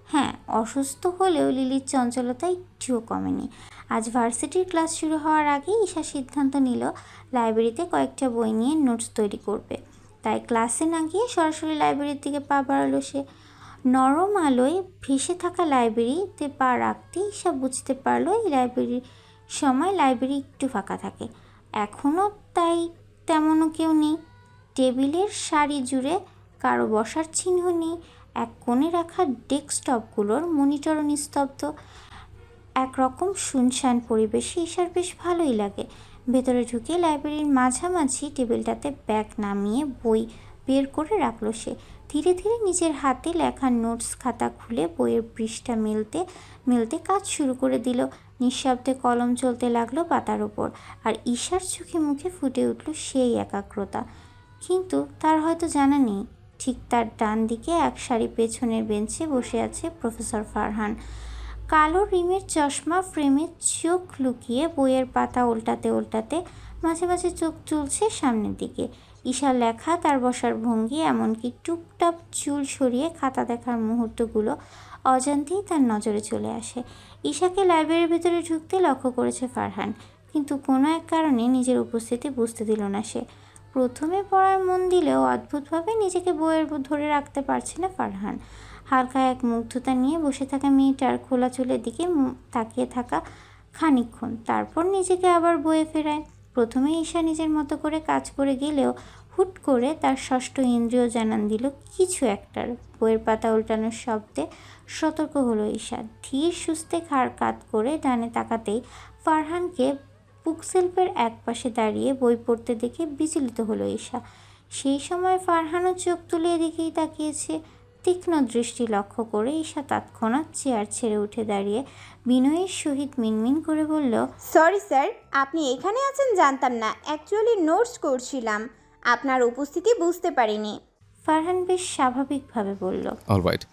হ্যাঁ, অসুস্থ হলেও লিলির চঞ্চলতা একটুও কমেনি। আজ ভার্সিটির ক্লাস শুরু হওয়ার আগেই ঈশা সিদ্ধান্ত নিল লাইব্রেরিতে কয়েকটা বই নিয়ে নোটস তৈরি করবে। তাই ক্লাসে না গিয়ে সরাসরি লাইব্রেরির দিকে পা বাড়ালো সে। নরম আলোয় ভেসে থাকা লাইব্রেরিতে পা রাখতে ঈশা বুঝতে পারলো এই লাইব্রেরির সময় লাইব্রেরি একটু ফাঁকা থাকে। এখনও তাই তেমনও কেউ নেই। টেবিলের সারি জুড়ে কারো বসার চিহ্ন নেই। এক কোণে রাখা ডেস্কটপগুলোর মনিটরও নিস্তব্ধ। একরকম শুনশান পরিবেশে ঈশার বেশ ভালোই লাগে। ভেতরে ঢুকে লাইব্রেরির মাঝামাঝি টেবিলটাতে ব্যাগ নামিয়ে বই বের করে রাখলো সে। ধীরে ধীরে নিজের হাতে লেখা নোটস খাতা খুলে বইয়ের পৃষ্ঠা মেলতে মেলতে কাজ শুরু করে দিল। নিঃশব্দে কলম চলতে লাগলো পাতার ওপর, আর ঈশার চোখে মুখে ফুটে উঠল সেই একাগ্রতা। কিন্তু তার হয়তো জানা নেই, ঠিক তার ডান দিকে এক সারি পেছনের বেঞ্চে বসে আছে প্রফেসর ফারহান। কালো রিমের চশমা ফ্রেমে চোখ লুকিয়ে বইয়ের পাতা উল্টাতে উল্টাতে মাঝে মাঝে চোখ তুলছে সামনের দিকে। ঈশার লেখা, তার বসার ভঙ্গি, এমনকি টুপটাপ চুল সরিয়ে খাতা দেখার মুহূর্তগুলো অজান্তেই তার নজরে চলে আসে। ঈশাকে লাইব্রেরির ভিতরে ঢুকতে লক্ষ্য করেছে ফারহান, কিন্তু কোনো এক কারণে নিজের উপস্থিতি বুঝতে দিল না সে। প্রথমে পড়ায় মন দিলেও অদ্ভুতভাবে নিজেকে বইয়ের ধরে রাখতে পারছে না ফারহান। হালকা এক মুগ্ধতা নিয়ে বসে থাকা মেয়েটার খোলা চুলের দিকে তাকিয়ে থাকা খানিকক্ষণ, তারপর নিজেকে আবার বইয়ে ফেরায়। প্রথমে ঈশা নিজের মতো করে কাজ করে গেলেও হুট করে তার ষষ্ঠ ইন্দ্রিয় জানান দিল কিছু একটার। বইয়ের পাতা উল্টানোর শব্দে সতর্ক হলো ঈশা। ধীর সুস্থে ঘাড় কাত করে ডানে তাকাতেই ফারহানকে বুকশেলফের এক পাশে দাঁড়িয়ে বই পড়তে দেখে বিচলিত হলো ঈশা। সেই সময় ফারহানও চোখ তুলে এদিকেই তাকিয়েছে। তীক্ষ্ণ দৃষ্টি লক্ষ্য করে ঈশা তৎক্ষণাৎ চেয়ার ছেড়ে উঠে দাঁড়িয়ে বিনয়ের সহিত মিনমিন করে বলল, সরি স্যার, আপনি এখানে আছেন জানতাম না। অ্যাকচুয়ালি নোটস করছিলাম, আপনার উপস্থিতি বুঝতে পারিনি। ফারহান বেশ স্বাভাবিকভাবে বলল, অলরাইট,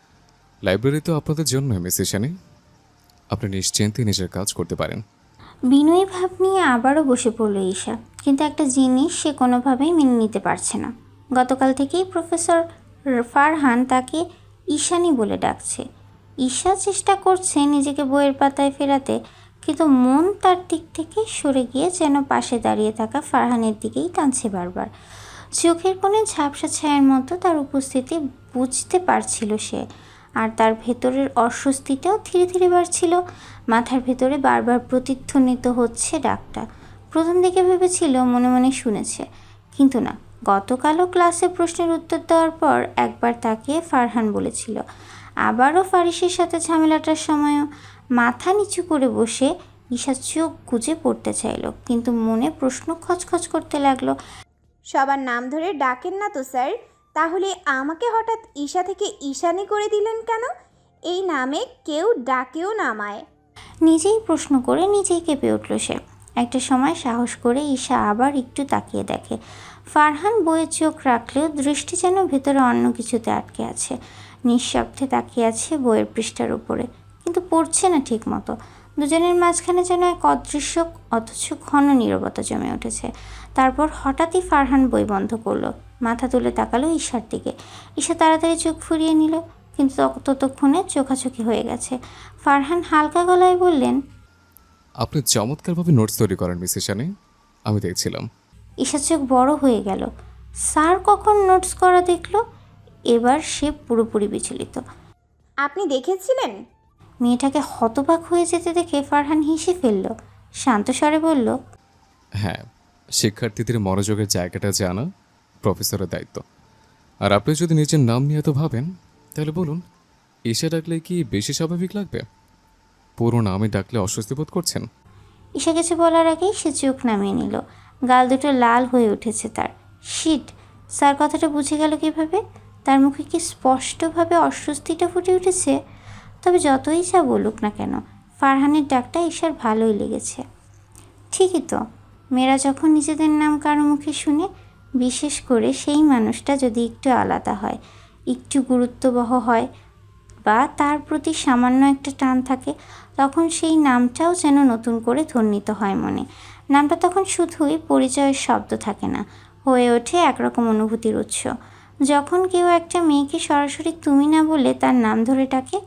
লাইব্রেরি তো আপনাদের জন্য মিস ঈশানী, আপনি নিশ্চিন্তে নিজের কাজ করতে পারেন। বিনয়ী ভাব নিয়ে আবারও বসে পড়ল ঈশা, কিন্তু একটা জিনিস সে কোনোভাবেই মেনে নিতে পারছে না। গতকাল থেকেই প্রফেসর ফারহান তাকে ঈশানী বলে ডাকছে। ঈশা চেষ্টা করছে নিজেকে বইয়ের পাতায় ফেরাতে, কিন্তু মন তার দিক থেকে সরে গিয়ে যেন পাশে দাঁড়িয়ে থাকা ফারহানের দিকেই টানছে বারবার। চোখের কোণে ঝাপসা ছায়ার মতো তার উপস্থিতি বুঝতে পারছিল সে, আর তার ভেতরের অস্বস্তিটাও ধীরে ধীরে বাড়ছিল। মাথার ভেতরে বারবার প্রতিধ্বনিত হচ্ছে ডাকটা। প্রথম দিকে ভেবেছিল মনে মনে শুনেছে, কিন্তু না। গতকালও ক্লাসে প্রশ্নের উত্তর দেওয়ার পর একবার তাকে ফারহান বলেছিল। আবারও ফারিসের সাথে ঝামেলাটার সময়ও মাথা নিচু করে বসে ঈশা চোখ গুজে পড়তে চাইল, কিন্তু মনে প্রশ্ন খচখচ করতে লাগলো। সবার নাম ধরে ডাকেন না তো স্যার, তাহলে আমাকে হঠাৎ ঈশা থেকে ঈশানী করে দিলেন কেন? এই নামে কেউ ডাকেও নামায়। নিজেই প্রশ্ন করে নিজেই কেঁপে উঠল সে। একটা সময় সাহস করে ঈশা আবার একটু তাকিয়ে দেখে। ফারহান বইয়ে চোখ রাখলেও দৃষ্টি যেন ভেতরে অন্য কিছুতে আটকে আছে। নিঃশব্দে তাকিয়ে আছে বইয়ের পৃষ্ঠার উপরে, কিন্তু পড়ছে না ঠিক মতো। দুজনের মাঝখানে যেন এক অদৃশ্য অথচ ঘন নীরবতা জমে উঠেছে। তারপর হঠাৎই ফারহান বই বন্ধ করলো, মাথা তুলে তাকালো ঈশার দিকে। ঈশা তাড়াতাড়ি চোখ ফুরিয়ে নিল, কিন্তু ততক্ষণে চোখাচোখি হয়ে গেছে। ফারহান হালকা গলায় বললেন, আপনি চমৎকারভাবে নোটস তৈরি করেন মিস ঈশানী, আমি দেখছিলাম। ঈশার চোখ বড় হয়ে গেল। স্যার কখন নোটস করা দেখলো? এবার সে পুরোপুরি বিচলিত। আপনি দেখেছিলেন? মেয়েটাকে হতবাক হয়ে যেতে দেখে ফারহান হেসে ফেলল। শান্ত স্বরে বলল, হ্যাঁ, শিক্ষার্থীদের মনোযোগের জায়গাটা জানা প্রফেসরের দায়িত্ব। আর আপনি যদি নিজের নাম নিয়ে এত ভাবেন, তাহলে বলুন, ঈশা ডাকলে কি বেশি স্বাভাবিক লাগবে? পুরো নামে ডাকলে অস্বস্তি বোধ করছেন? ঈশা কিছু বলার আগেই সে চোখ নামিয়ে নিল। গাল দুটো লাল হয়ে উঠেছে তার। শিট, স্যার কথাটা বুঝে গেল কীভাবে? তার মুখে কি স্পষ্টভাবে অস্বস্তিটা ফুটে উঠেছে। তবে যতই যা বলুক না কেন, ফারহানের ডাকটা ঈশার ভালোই লেগেছে। ঠিকই তো, মেয়েরা যখন নিজেদের নাম কারো মুখে শুনে, বিশেষ করে সেই মানুষটা যদি একটু আলাদা হয়, একটু গুরুত্ববহ হয়, বা তার প্রতি সামান্য একটা টান থাকে, তখন সেই নামটাও যেন নতুন করে ধ্বনিত হয় মনে। নামটা তখন শুধুই পরিচয়ের শব্দ থাকে না, হয়ে ওঠে একরকম অনুভূতির উৎস। যখন কেউ একটা মেয়েকে সরাসরি তুমি না বলে তার নাম ধরে ডাকে,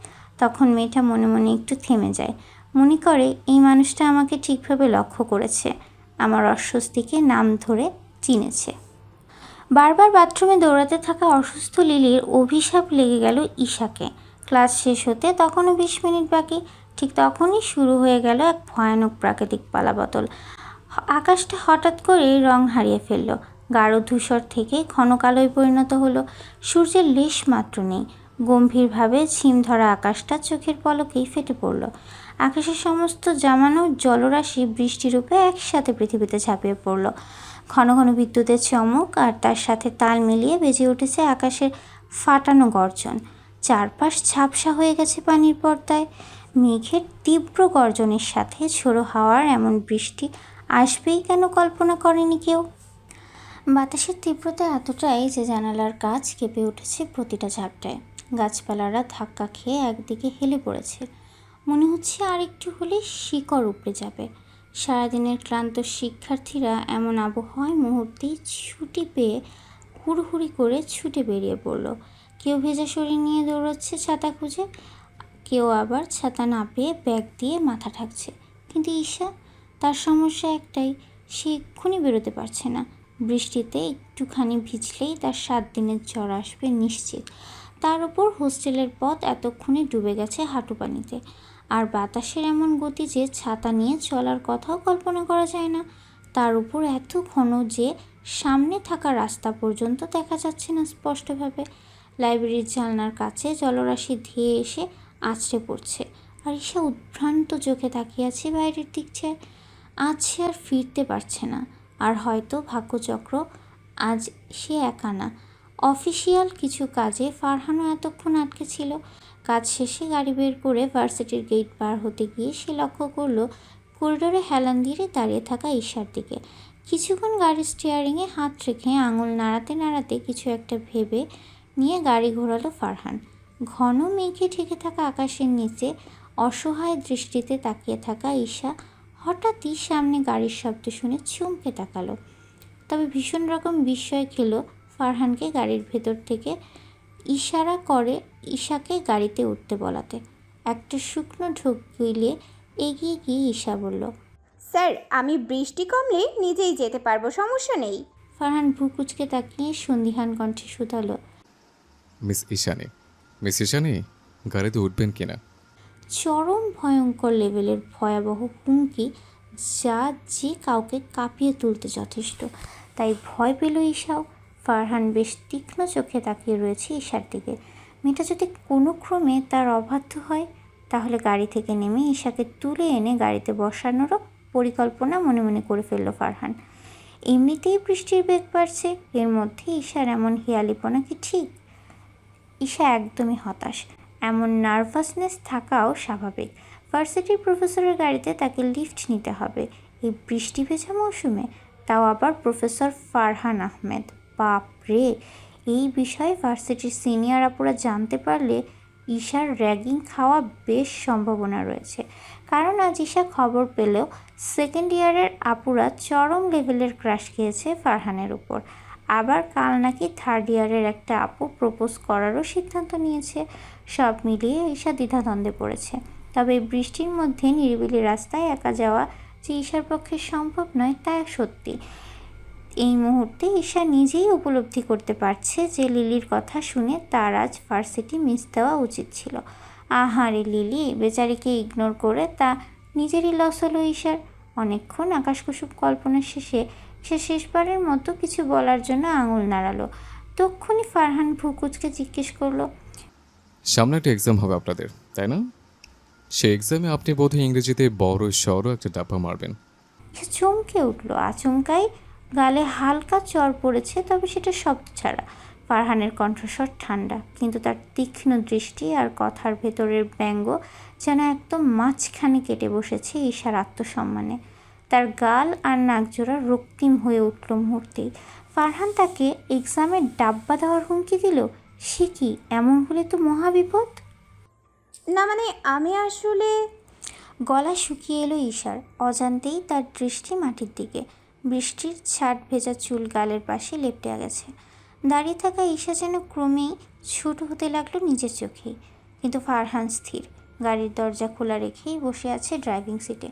তখন মেয়েটা মনে মনে একটু থেমে যায়। মনে করে এই মানুষটা আমাকে ঠিকভাবে লক্ষ্য করেছে, আমার অস্বস্তিকে নাম ধরে চিনেছে। বারবার বাথরুমে দৌড়াতে থাকা অসুস্থ লিলির অভিশাপ লেগে গেল ঈশাকে। ক্লাস শেষ হতে তখনও 20 মিনিট বাকি। ঠিক তখনই শুরু হয়ে গেল এক ভয়ানক প্রাকৃতিক পালাবদল। আকাশটা হঠাৎ করেই রং হারিয়ে ফেলল। গাঢ় ধূসর থেকে ঘন কালোয় পরিণত হলো। সূর্যের লেশ মাত্র নেই। গম্ভীরভাবে ঝিম ধরা আকাশটা চোখের পলকেই ফেটে পড়ল। আকাশের সমস্ত জামানো জলরাশি বৃষ্টিরূপে একসাথে পৃথিবীতে ঝাঁপিয়ে পড়ল। ঘন ঘন বিদ্যুতের চমক আর তার সাথে তাল মিলিয়ে বেজে উঠেছে আকাশের ফাটানো গর্জন। চারপাশ ঝাপসা হয়ে গেছে পানির পর্দায়। মেঘের তীব্র গর্জনের সাথে ঝোড়ো হাওয়ার এমন বৃষ্টি আসবেই কেন কল্পনা করেনি কেউ। বাতাসের তীব্রতা এতটাই যে জানালার কাঁচ কেঁপে উঠেছে প্রতিটা ঝাপটায়। গাছপালারা ধাক্কা খেয়ে একদিকে হেলে পড়েছে। মনে হচ্ছে আর একটু হলে শিকড় উপড়ে যাবে। সারাদিনের ক্লান্ত শিক্ষার্থীরা এমন আবহাওয়ায় মুহূর্তেই ছুটি পেয়ে হুড়হুড়ি করে ছুটে বেরিয়ে পড়ল। কেউ ভেজা শরীর নিয়ে দৌড়চ্ছে ছাতা খুঁজে, কেউ আবার ছাতা না পেয়ে ব্যাগ দিয়ে মাথা ঢাকছে। কিন্তু ঈশা, তার সমস্যা একটাই, সে এক্ষুনি বেরোতে পারছে না। বৃষ্টিতে একটুখানি ভিজলেই তার 7 দিনের জ্বর আসবে নিশ্চিত। তার উপর হোস্টেলের পথ এতক্ষণে ডুবে গেছে হাঁটু পানিতে। আর বাতাসের এমন গতি যে ছাতা নিয়ে চলার কথাও কল্পনা করা যায় না। তার উপর এত ঘন যে সামনে থাকা রাস্তা পর্যন্ত দেখা যাচ্ছে না স্পষ্টভাবে। লাইব্রেরির জানলার কাছে জলরাশি ধেয়ে এসে আছড়ে পড়ছে। আর ঈশা উদ্ভ্রান্ত চোখে তাকিয়ে আছে বাইরের দিক চেয়ে। আজ সে আর ফিরতে পারছে না। আর হয়তো ভাগ্যচক্র আজ সে একা না। অফিসিয়াল কিছু কাজে ফারহানও এতক্ষণ আটকে ছিল। কাজ শেষে গাড়ি বের করে ভার্সিটির গেট পার হতে গিয়ে সে লক্ষ্য করলো করিডোরে হেলান দিয়ে দাঁড়িয়ে থাকা ঈশার দিকে। কিছুক্ষণ গাড়ির স্টিয়ারিংয়ে হাত রেখে আঙুল নাড়াতে নাড়াতে কিছু একটা ভেবে নিয়ে গাড়ি ঘোরালো ফারহান। ঘন মেঘে ঢেকে থাকা আকাশের নিচে অসহায় দৃষ্টিতে তাকিয়ে থাকা ঈশা হঠাৎই সামনে গাড়ির শব্দ শুনে চমকে তাকালো। তবে ভীষণ রকম বিস্ময় খেলো ফারহানকে গাড়ির ভেতর থেকে ইশারা করে ঈশাকে গাড়িতে উঠতে বলাতে। একটা শুকনো ঢোক গিলে এগিয়ে গিয়ে ঈশা বলল, স্যার, আমি বৃষ্টি কমলে নিজেই যেতে পারবো, সমস্যা নেই। ফারহান ভ্রুকুচকে তাকিয়ে সন্দিহান কণ্ঠে শুধালো, মিস ঈশানী, গাড়িতে উঠবেন কিনা? চরম ভয়ঙ্কর লেভেলের ভয়াবহ হুমকি, যা যে কাউকে কাঁপিয়ে তুলতে যথেষ্ট। তাই ভয় পেল ঈশাও। ফারহান বেশ তীক্ষ্ণ চোখে তাকিয়ে রয়েছে ঈশার দিকে। মেয়েটা যদি কোনো ক্রমে তার অবাধ্য হয়, তাহলে গাড়ি থেকে নেমে ঈশাকে তুলে এনে গাড়িতে বসানোরও পরিকল্পনা মনে মনে করে ফেলল ফারহান। এমনিতেই বৃষ্টির বেগ বাড়ছে, এর মধ্যে ঈশার এমন হেয়ালিপনা কি ঠিক? ঈশা একদমই হতাশ। এমন নার্ভাসনেস থাকাও স্বাভাবিক। ভার্সিটির প্রফেসরের গাড়িতে তাকে লিফট নিতে হবে এই বৃষ্টি ভেজা মৌসুমে, তাও আবার প্রফেসর ফারহান আহমেদ। বাপরে, এই বিষয়ে ভার্সিটির সিনিয়র আপুরা জানতে পারলে ঈশার র্যাগিং খাওয়া বেশ সম্ভাবনা রয়েছে। কারণ আজ ঈশা খবর পেলেও সেকেন্ড ইয়ারের আপুরা চরম লেভেলের ক্রাশ খেয়েছে ফারহানের উপর। আবার কাল নাকি থার্ড ইয়ারের একটা আপু প্রপোজ করারও সিদ্ধান্ত নিয়েছে। সব মিলিয়ে ঈশা দ্বিধাদ্বন্দ্বে পড়েছে। তবে এই বৃষ্টির মধ্যে নিরিবিলি রাস্তায় একা যাওয়া যে ঈশার পক্ষে সম্ভব নয় তা সত্যি। এই মুহূর্তে ঈশা নিজেই উপলব্ধি করতে পারছে যে লিলির কথা শুনে তার আজ ভার্সিটি মিস দেওয়া উচিত ছিল। আহারে লিলি, বেচারিকে ইগনোর করে তা নিজেরই লস হলো ঈশার। অনেকক্ষণ আকাশকুসুম কল্পনার শেষে সে শেষবারের মতো কিছু বলার জন্য আঙুল নাড়ালো। তক্ষুনি ফারহান ভ্রুকুচকে জিজ্ঞেস করলো, সামনে একটা এক্সাম হবে আপনাদের, তাই না? সেই এক্সামে আপনি বোধহয় ইংরেজিতে বড় সড়ো একটা ডাব্বা মারবেন। সে চমকে উঠলো। আচমকাই গালে হালকা চর পড়েছে, তবে সেটা শব্দ ছাড়া। ফারহানের কণ্ঠস্বর ঠান্ডা, কিন্তু তার তীক্ষ্ণ দৃষ্টি আর কথার ভেতরের ব্যঙ্গ যেন একদম মাঝখানে কেটে বসেছে ঈশার আত্মসম্মানে। তার গাল আর নাকজোড়া রক্তিম হয়ে উঠল মুহূর্তেই। ফারহান তাকে এক্সামে ডাব্বা দেওয়ার হুমকি দিল। সে কি, এমন হলে তো মহাবিপদ। না মানে আমি আসলে গলা শুকিয়ে এলো ঈশার। অজান্তেই তার দৃষ্টি মাটির দিকে। বৃষ্টির ছাট ভেজা চুল গালের পাশে লেপটে গেছে। দাঁড়িয়ে থাকা ঈশা যেন ক্রমেই ছোট হতে লাগলো নিজের চোখেই। কিন্তু ফারহান স্থির, গাড়ির দরজা খোলা রেখেই বসে আছে ড্রাইভিং সিটে।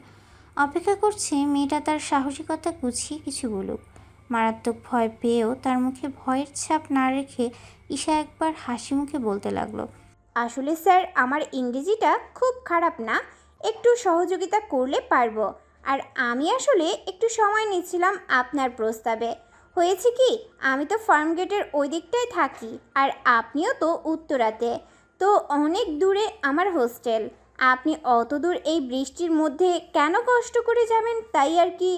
অপেক্ষা করছে মেয়েটা তার সাহসিকতা গুছিয়ে কিছু বলুক। মারাত্মক ভয় পেয়েও তার মুখে ভয়ের ছাপ না রেখে ঈশা একবার হাসি মুখে বলতে লাগলো, আসলে স্যার আমার ইংরেজিটা খুব খারাপ না, একটু সহযোগিতা করলে পারবো। আর আমি আসলে একটু সময় নিচ্ছিলাম আপনার প্রস্তাবে। হয়েছে কি, আমি তো ফার্ম গেটের ওই দিকটায় থাকি, আর আপনিও তো উত্তরাতে, তো অনেক দূরে আমার হোস্টেল। আপনি অত দূর এই বৃষ্টির মধ্যে কেন কষ্ট করে যাবেন, তাই আর কি।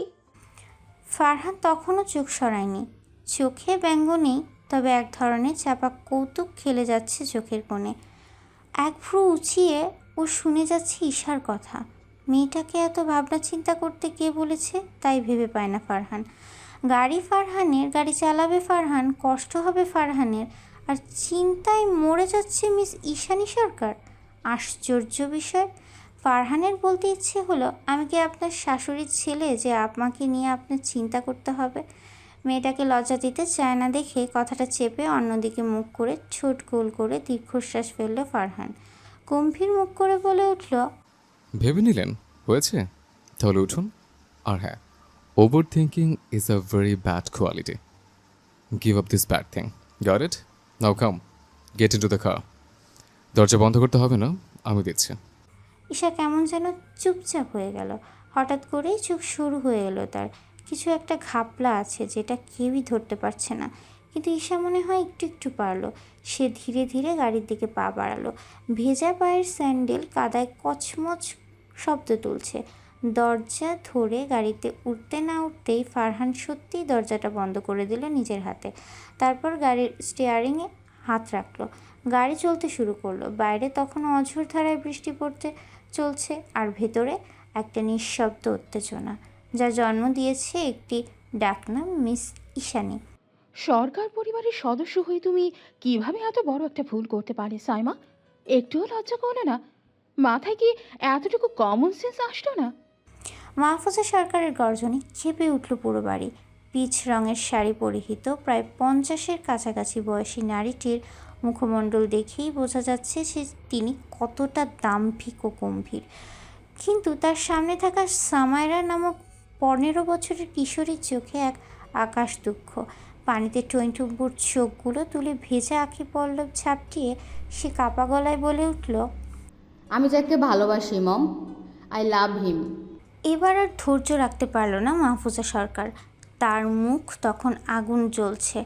ফারহান তখনও চোখ সরায়নি। চোখে ব্যঙ্গ নেই, তবে এক ধরনের চাপা কৌতুক খেলে যাচ্ছে চোখের কোণে। এক ভ্রু উঁচিয়ে ও শুনে যাচ্ছে ঈশার কথা। মেয়েটাকে এত ভাবনা চিন্তা করতে কে বলেছে, তাই ভেবে পায় না ফারহান। গাড়ি ফারহানের, গাড়ি চালাবে ফারহান, কষ্ট হবে ফারহানের, আর চিন্তায় মরে যাচ্ছে মিস ঈশানী সরকার। আশ্চর্য বিষয়। ফারহানের বলতে ইচ্ছে হলো, আমি কি আপনার শাশুড়ির ছেলে যে আপনাকে নিয়ে আপনার চিন্তা করতে হবে? মেয়েটাকে লজ্জা দিতে চায় না দেখে কথাটা চেপে অন্যদিকে মুখ করে ছোট গোল করে দীর্ঘশ্বাস ফেলল ফারহান। গম্ভীর মুখ করে বলে উঠল, ভেবে নিলেন হয়েছে? তাহলে উঠুন। আর হ্যাঁ, over thinking is a very bad quality. Give up this bad thing. Got it? Now come, get into the car. দরজা বন্ধ করতে হবে না, আমি দিচ্ছি। ঈশা কেমন যেন চুপচাপ হয়ে গেল। হঠাৎ করেই চোখ শুরু হয়ে এলো তার। কিছু একটা ঘাপলা আছে যেটা কেউই ধরতে পারছে না, কিন্তু ঈশা মনে হয় একটু একটু পারল। সে ধীরে ধীরে গাড়ির দিকে পা বাড়ালো। ভেজা পায়ের স্যান্ডেল কাদায় কচমচ শব্দ তুলছে। দরজা ধরে গাড়িতে উঠতে না উঠতেই ফারহান সত্যিই দরজাটা বন্ধ করে দিল নিজের হাতে। তারপর গাড়ির স্টিয়ারিংয়ে হাত রাখলো। গাড়ি চলতে শুরু করলো। বাইরে তখন অঝোর ধারায় বৃষ্টি পড়তে চলছে, আর ভেতরে একটা নিঃশব্দ উত্তেজনা, যা জন্ম দিয়েছে একটি ডাকনাম মিস ঈশানী। সরকার পরিবারের সদস্য হয়ে তুমি কিভাবে এত বড় একটা ভুল করতে পারে সাইমা? একটুও লজ্জা করলে না? মাথায় কি এতটুকু কমন সেন্স আসলো না? মাহফুজা সরকারের গর্জনে খেপে উঠল পুরো বাড়ি। পিচ রঙের শাড়ি পরিহিত প্রায় 50-এর কাছাকাছি বয়সী নারীটির মুখমণ্ডল দেখেই বোঝা যাচ্ছে যে তিনি কতটা দাম্ভিক ও গম্ভীর। কিন্তু তার সামনে থাকা সামায়রা নামক 15 বছরের কিশোরীর চোখে এক আকাশ দুঃখ। পানিতে টইটুম্বুর চোখগুলো তুলে ভেজা আঁখি পল্লব ঝাপটিয়ে সে কাপা গলায় বলে উঠল, আমি যাকে ভালোবাসি মম, আই লাভ হিম। এবার আর ধৈর্য রাখতে পারল না মাহফুজা সরকার। তার মুখ তখন আগুন জ্বলছে,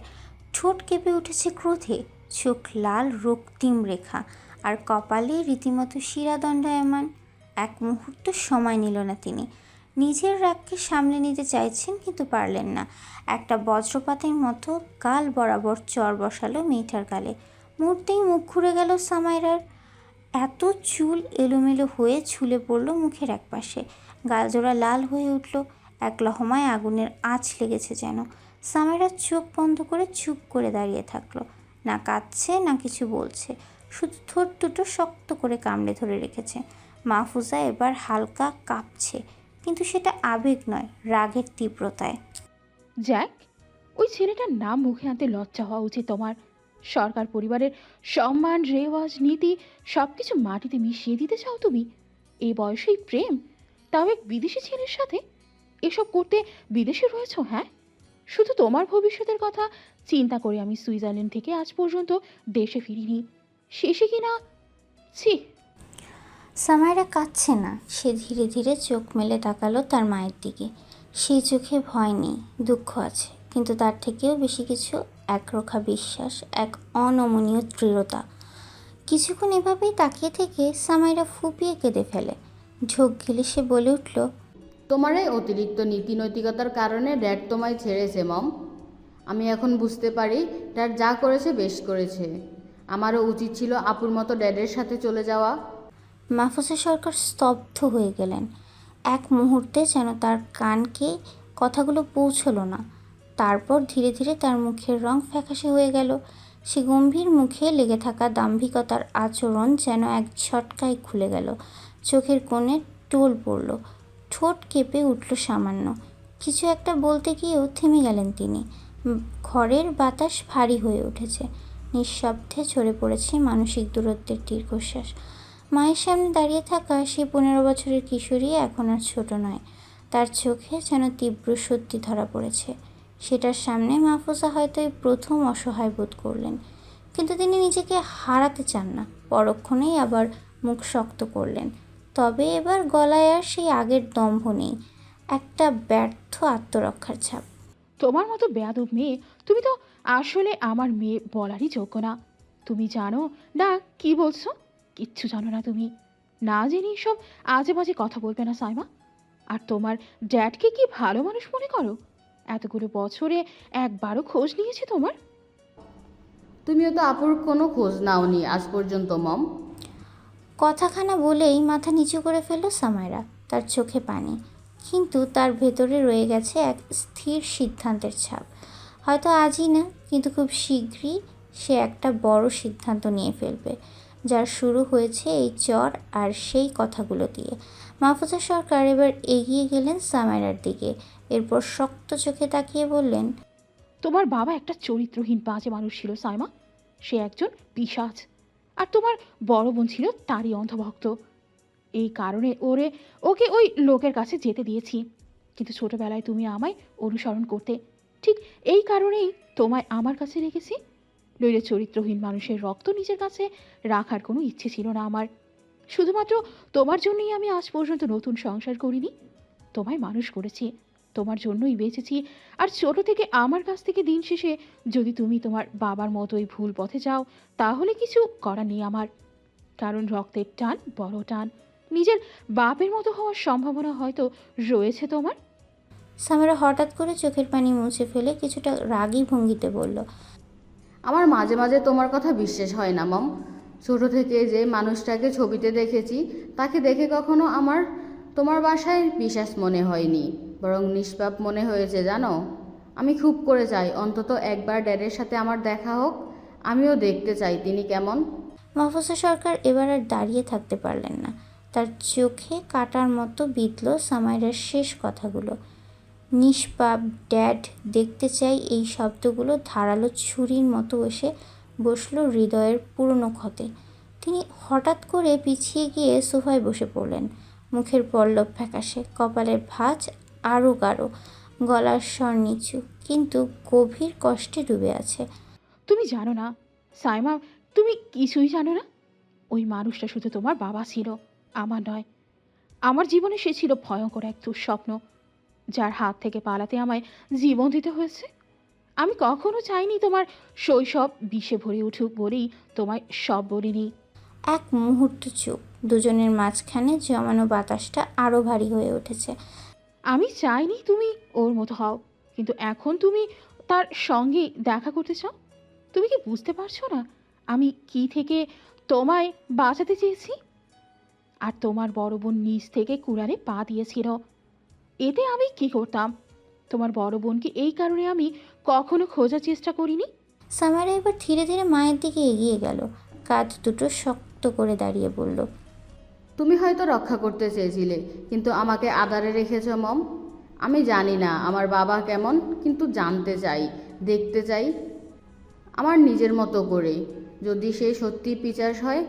ঠোঁট কেঁপে উঠেছে ক্রোধে, চোখ লাল রক্তিম রেখা, আর কপালে রীতিমতো শিরাদণ্ডায়মান। এক মুহূর্ত সময় নিল না তিনি। নিজের রাগকে সামলে নিতে চাইছেন, কিন্তু পারলেন না। একটা বজ্রপাতের মতো গাল বরাবর চর বসালো মেয়েটার গালে। মুহূর্তেই মুখ ঘুরে গেল সামাইরার। এত চুল এলোমেলো হয়ে ঝুলে পড়ল মুখের একপাশে। গালজোড়া লাল হয়ে উঠল। এক লহমায় আগুনের আঁচ লেগেছে যেন। সামাইরা চোখ বন্ধ করে চুপ করে দাঁড়িয়ে থাকলো। না কাঁদছে না কিছু বলছে, শুধু ঠোঁট দুটো শক্ত করে কামড়ে ধরে রেখেছে। মাহফুজা এবার হালকা কাঁপছে, কিন্তু সেটা আবেগ নয়, রাগের তীব্রতায়। জ্যাক, ওই ছেলেটার নাম মুখে আনতে লজ্জা হওয়া উচিত তোমার। সরকার পরিবারের সম্মান, রেওয়াজ, নীতি সব কিছু মাটিতে মিশিয়ে দিতে চাও তুমি? এই বয়সেই প্রেম, তাও এক বিদেশি ছেলের সাথে? এসব করতে বিদেশে রয়েছো? হ্যাঁ, শুধু তোমার ভবিষ্যতের কথা চিন্তা করে আমি সুইজারল্যান্ড থেকে আজ পর্যন্ত দেশে ফিরিনি। শেষে কিনা ছি। সামাইরা কাঁদছে না, সে ধীরে ধীরে চোখ মেলে তাকালো তার মায়ের দিকে। সেই চোখে ভয় নেই, দুঃখ আছে, কিন্তু তার থেকেও বেশি কিছু, একরোখা বিশ্বাস, এক অনমনীয় দৃঢ়তা। কিছুক্ষণ এভাবেই তাকিয়ে থেকে সামাইরা ফুপিয়ে কেঁদে ফেলে। ঢোক গেলে সে বলে উঠল, তোমার এই অতিরিক্ত নীতি নৈতিকতার কারণে ড্যাড তোমায় ছেড়েছে মম। আমি এখন বুঝতে পারি ড্যাড যা করেছে বেশ করেছে। আমারও উচিত ছিল আপুর মতো ড্যাডের সাথে চলে যাওয়া। মাহফুজা সরকার স্তব্ধ হয়ে গেলেন। এক মুহূর্তে যেন তার কানকে কথাগুলো পৌঁছলো না। তারপর ধীরে ধীরে তার মুখের রং ফ্যাকাশে হয়ে গেল। সে গম্ভীর মুখে লেগে থাকা দাম্ভিকতার আচরণ যেন এক ঝটকায় খুলে গেল। চোখের কোণে টোল পড়ল, ঠোঁট কেঁপে উঠল সামান্য। কিছু একটা বলতে গিয়েও থেমে গেলেন তিনি। ঘরের বাতাস ভারী হয়ে উঠেছে। নিঃশব্দে ঝরে পড়েছে মানসিক দূরত্বের দীর্ঘশ্বাস। মায়ের সামনে দাঁড়িয়ে থাকা সেই 15 বছরের কিশোরী এখন আর ছোট নয়। তার চোখে যেন তীব্র সত্যি ধরা পড়েছে। সেটার সামনে মাহফুজা হয়তো এই প্রথম অসহায় বোধ করলেন, কিন্তু তিনি নিজেকে হারাতে চান না। পরক্ষণেই আবার মুখ শক্ত করলেন, তবে এবার গলায় আর সেই আগের দম্ভ নেই, একটা ব্যর্থ আত্মরক্ষার ছাপ। তোমার মতো বেয়াদব মেয়ে, তুমি তো আসলে আমার মেয়ে বলারই যোগ্য না। তুমি জানো না কি বলছো? কিচ্ছু জানো না তুমি। না জেনে সব আজে বাজে কথা বলবে না সাইমা। আর তোমার ড্যাডকে কি ভালো মানুষ মনে করো? এতগুলো বছরে একবারও খোঁজ নিয়েছে তোমার? তুমিও তো আপুর কোনো খোঁজ নাওনি আজ পর্যন্ত মম। কথাখানা বলেই মাথা নিচু করে ফেলল সামাইরা। তার চোখে পানি, কিন্তু তার ভেতরে রয়ে গেছে এক স্থির সিদ্ধান্তের ছাপ। হয়তো আজই না, কিন্তু খুব শীঘ্রই সে একটা বড় সিদ্ধান্ত নিয়ে ফেলবে, যার শুরু হয়েছে এই চর আর সেই কথাগুলো দিয়ে। মাহফুজা সরকার এবার এগিয়ে গেলেন সামাইরার দিকে, এরপর শক্ত চোখে তাকিয়ে বললেন, তোমার বাবা একটা চরিত্রহীন বাজে মানুষ ছিল সাইমা। সে একজন পিশাচ। আর তোমার বড় বোন ছিল তারই অন্ধভক্ত। এই কারণে ওকে ওই লোকের কাছে যেতে দিয়েছি। কিন্তু ছোটবেলায় তুমি আমায় অনুসরণ করতে, ঠিক এই কারণেই তোমায় আমার কাছে রেখেছি। নইলে চরিত্রহীন মানুষের রক্ত নিজের কাছে রাখার কোনো ইচ্ছে ছিল না আমার। শুধুমাত্র তোমার জন্যই আমি আজ পর্যন্ত নতুন সংসার করিনি। তোমায় মানুষ করেছি, তোমার জন্যই বেঁচেছি। আর ছোট থেকে আমার কাছ থেকে দিন শেষে যদি তুমি তোমার বাবার মতোই ভুল পথে যাও, তাহলে কিছু করার নেই আমার। কারণ রক্তের টান বড় টান। নিজের বাপের মতো হওয়ার সম্ভাবনা হয়তো রয়েছে তোমার। সামাইরা হঠাৎ করে চোখের পানি মুছে ফেলে কিছুটা রাগী ভঙ্গিতে বলল, আমার মাঝে মাঝে তোমার কথা বিশ্বাস হয় না মম। ছোট থেকে যে মানুষটাকে ছবিতে দেখেছি, তাকে দেখে কখনো আমার তোমার বাসায় বিশ্বাস মনে হয়নি, বরং নিষ্পাপ মনে হয়েছে জানো। আমি খুব করে চাই অন্তত একবার ড্যাডের সাথে আমার দেখা হোক। আমিও দেখতে চাই তিনি কেমন। মাহফুজা সরকার এবার আর দাঁড়িয়ে থাকতে পারলেন না। তার চোখে কাটার মতো বিঁধল সামাইরার শেষ কথাগুলো। নিষ্পাপ, ড্যাড, দেখতে চাই, এই শব্দগুলো ধারালো ছুরির মতো এসে বসল হৃদয়ের পুরনো ক্ষতে। তিনি হঠাৎ করে পিছিয়ে গিয়ে সোফায় বসে পড়লেন। মুখের পল্লব ফ্যাকাশে, কপালের ভাঁজ আরও গাঢ়, গলার স্বর নিচু, কিন্তু গভীর কষ্টে ডুবে আছে। তুমি জানো না সাইমা, তুমি কিছুই জানো না। ওই মানুষটা শুধু তোমার বাবা ছিল, আমার নয়। আমার জীবনে সে ছিল ভয়ঙ্কর এক দুঃস্বপ্ন, যার হাত থেকে পালাতে আমায় জীবন দিতে হয়েছে। আমি কখনো চাইনি তোমার শৈশব বিষে ভরে উঠুক বলেই তোমায় সব বলিনি। এক মুহূর্ত চুপ, দুজনের মাঝখানে জমানো বাতাসটা আরও ভারী হয়ে উঠেছে। আমি চাইনি তুমি ওর মতো হও, কিন্তু এখন তুমি তার সঙ্গে দেখা করতে চাও। তুমি কি বুঝতে পারছো না আমি কি থেকে তোমায় বাঁচাতে চেয়েছি? আর তোমার বড় বোন নিজ থেকে কুড়ালে পা দিয়েছিল, এতে আমি কি করতাম? তোমার বড় বোনকে এই কারণে আমি কখনো খোঁজার চেষ্টা করিনি। সামাইরা এবার ধীরে ধীরে মায়ের দিকে এগিয়ে গেল, কাঁধ দুটো শক্ত করে দাঁড়িয়ে বলল, তুমি হয়তো রক্ষা করতে চেয়েছিলে, কিন্তু আমাকে আদারে রেখেছ মম। আমি জানি না আমার বাবা কেমন, কিন্তু জানতে চাই, দেখতে চাই আমার নিজের মতো করে। যদি সে সত্যি পিচাস হয়,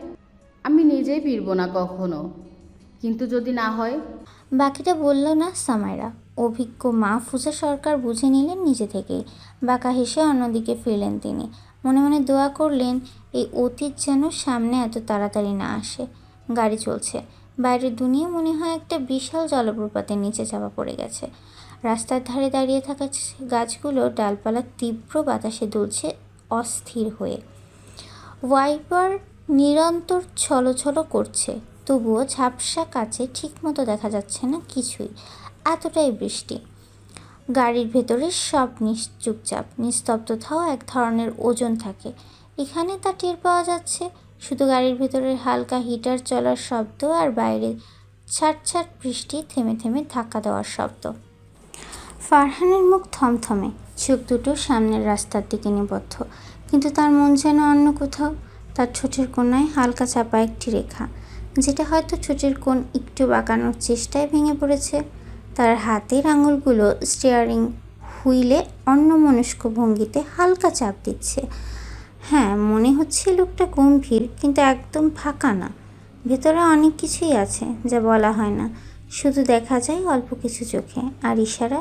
আমি নিজেই ফিরব না কখনো। কিন্তু যদি না হয়? বাকিটা বলল না সামাইরা। অভিজ্ঞ মাহফুজা সরকার বুঝে নিলেন নিজে থেকেই। বাঁকা হেসে অন্যদিকে ফিরলেন তিনি। মনে মনে দোয়া করলেন এই অতীত যেন সামনে এত তাড়াতাড়ি না আসে। গাড়ি চলছে। বাইরের দুনিয়া মনে হয় একটা বিশাল জলপ্রপাতের নিচে চাপা পড়ে গেছে। রাস্তার ধারে দাঁড়িয়ে থাকা গাছগুলো ডালপালা তীব্র বাতাসে দুলছে অস্থির হয়ে। ওয়াইপার নিরন্তর ছলছল করছে, তবুও ঝাপসা কাছে ঠিকমতো দেখা যাচ্ছে না কিছুই, এতটাই বৃষ্টি। গাড়ির ভেতরে সব চুপচাপ, নিস্তব্ধতাও এক ধরনের ওজন থাকে এখানে, তা টের পাওয়া যাচ্ছে। শুধু গাড়ির ভেতরের হালকা হিটার চলার শব্দ আর বাইরে ছাট বৃষ্টি থেমে থেমে ধাক্কা দেওয়ার শব্দ। ফারহানের মুখ থমথমে, চোখ দুটো সামনের রাস্তার দিকে নিবদ্ধ, কিন্তু তার মন যেন অন্য কোথাও। তার ঠোঁটের কোণায় হালকা চাপা একটি রেখা, যেটা হয়তো ঠোঁটের কোণ একটু বাঁকানোর চেষ্টায় ভেঙে পড়েছে। তার হাতের আঙুলগুলো স্টিয়ারিং হুইলে অন্যমনস্ক ভঙ্গিতে হালকা চাপ দিচ্ছে। হ্যাঁ, মনে হচ্ছে লোকটা গম্ভীর, কিন্তু একদম ফাঁকা না। ভেতরে অনেক কিছুই আছে যা বলা হয় না, শুধু দেখা যায় অল্প কিছু চোখে আর ইশারা।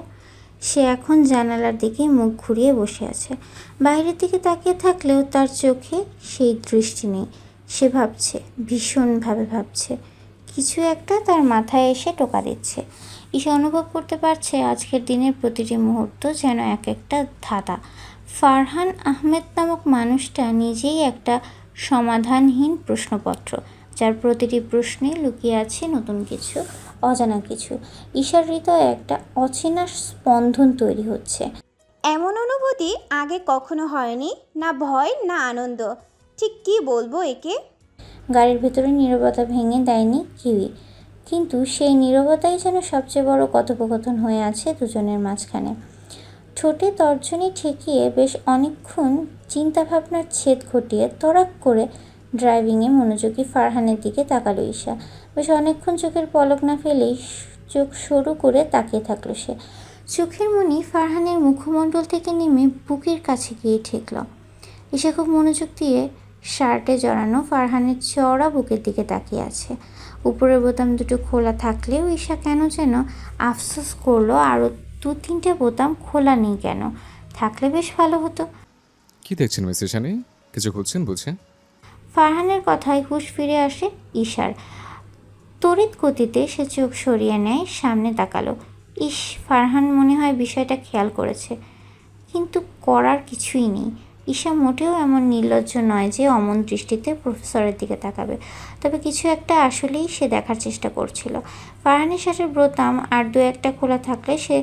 সে এখন জানালার দিকে মুখ ঘুরিয়ে বসে আছে। বাইরের দিকে তাকিয়ে থাকলেও তার চোখে সেই দৃষ্টি নেই। সে ভাবছে, ভীষণভাবে ভাবছে। কিছু একটা তার মাথায় এসে টোকা দিচ্ছে। ঈশা অনুভব করতে পারছে আজকের দিনের প্রতিটি মুহূর্ত যেন এক একটা ধাঁধা। ফারহান আহমেদ নামক মানুষটা নিজেই একটা সমাধানহীন প্রশ্নপত্র, যার প্রতিটি প্রশ্নে লুকিয়ে আছে নতুন কিছু, অজানা কিছু। ঈশার হৃদয়ে একটা অচেনা স্পন্দন তৈরি হচ্ছে। এমন অনুভূতি আগে কখনো হয়নি, না ভয় না আনন্দ, ঠিক কী বলবো একে। গাড়ির ভেতরে নীরবতা ভেঙে দেয়নি কিউই, কিন্তু সেই নীরবতাই যেন সবচেয়ে বড় কথোপকথন হয়ে আছে দুজনের মাঝখানে। ঠোঁটে তর্জনী ঠেকিয়ে বেশ অনেকক্ষণ চিন্তাভাবনার ছেদ ঘটিয়ে তড়াক করে ড্রাইভিংয়ে মনোযোগী ফারহানের দিকে তাকালো ঈশা। বেশ অনেকক্ষণ চোখের পলক না ফেলেই চোখ সরু করে তাকিয়ে থাকলো সে। চোখের মনি ফারহানের মুখমণ্ডল থেকে নেমে বুকের কাছে গিয়ে ঠেকল। ঈশা খুব মনোযোগ দিয়ে শার্টে জড়ানো ফারহানের চওড়া বুকের দিকে তাকিয়ে আছে। উপরের বোতাম দুটো খোলা থাকলেও ঈশা কেন যেন আফসোস করলো আরও 2-3টে বোতাম খোলা নেই কেন, থাকলে বেশ ভালো হতো। কি দেখছেন মিসেস শানি? কিছু খুঁজছেন বুঝে? ফারহানের কথায় হুঁশ ফিরে আসে ঈশার। তড়িৎ গতিতে সে চোখ সরিয়ে নেয়, সামনে তাকালো। ইস, ফারহান মনে হয় বিষয়টা খেয়াল করেছে, কিন্তু করার কিছুই নেই। ঈশা মোটেও এমন নির্লজ্জ নয় যে অমন দৃষ্টিতে প্রফেসরের দিকে তাকাবে। তবে কিছু একটা আসলেই সে দেখার চেষ্টা করছিল। ফারহানের শার্টের বোতাম আর 2-1টা খোলা থাকলে সে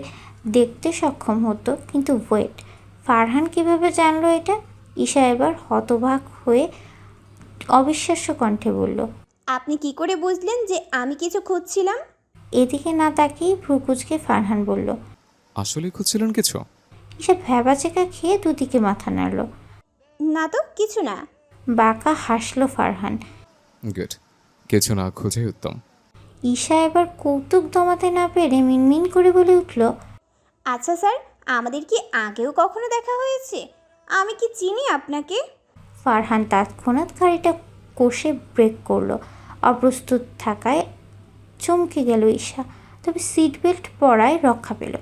দেখতে সক্ষম হতো, কিন্তু ওয়েট, ফারহান কিভাবে জানলো এটা? ঈশা এবার হতবাক হয়ে অবিশ্বাস্য কণ্ঠে বলল, আপনি কি করে বুঝলেন যে আমি কিছু খুঁজছিলাম? এদিকে না তাকিয়ে ভ্রুকুচকে ফারহান বলল। আসলে খুঁজছিলেন কিছু? ঈশা ভ্যাবাচেকা খেয়ে দুদিকে মাথা নাড়ল। না তো কিছু না। বাঁকা হাসলো ফারহান। গুড, কিছু না খুঁজেই উত্তম। ঈশা এবার কৌতুক দমাতে না পেরে মিনমিন করে বলে উঠল, আচ্ছা স্যার, আমাদের কি আগেও কখনো দেখা হয়েছে? আমি কি চিনি আপনাকে? ফারহান তৎক্ষণাৎ গাড়িটা কষে ব্রেক করলো। অপ্রস্তুত থাকায় চমকে গেল ঈশা, তবে সিট বেল্ট পরায় রক্ষা পেল।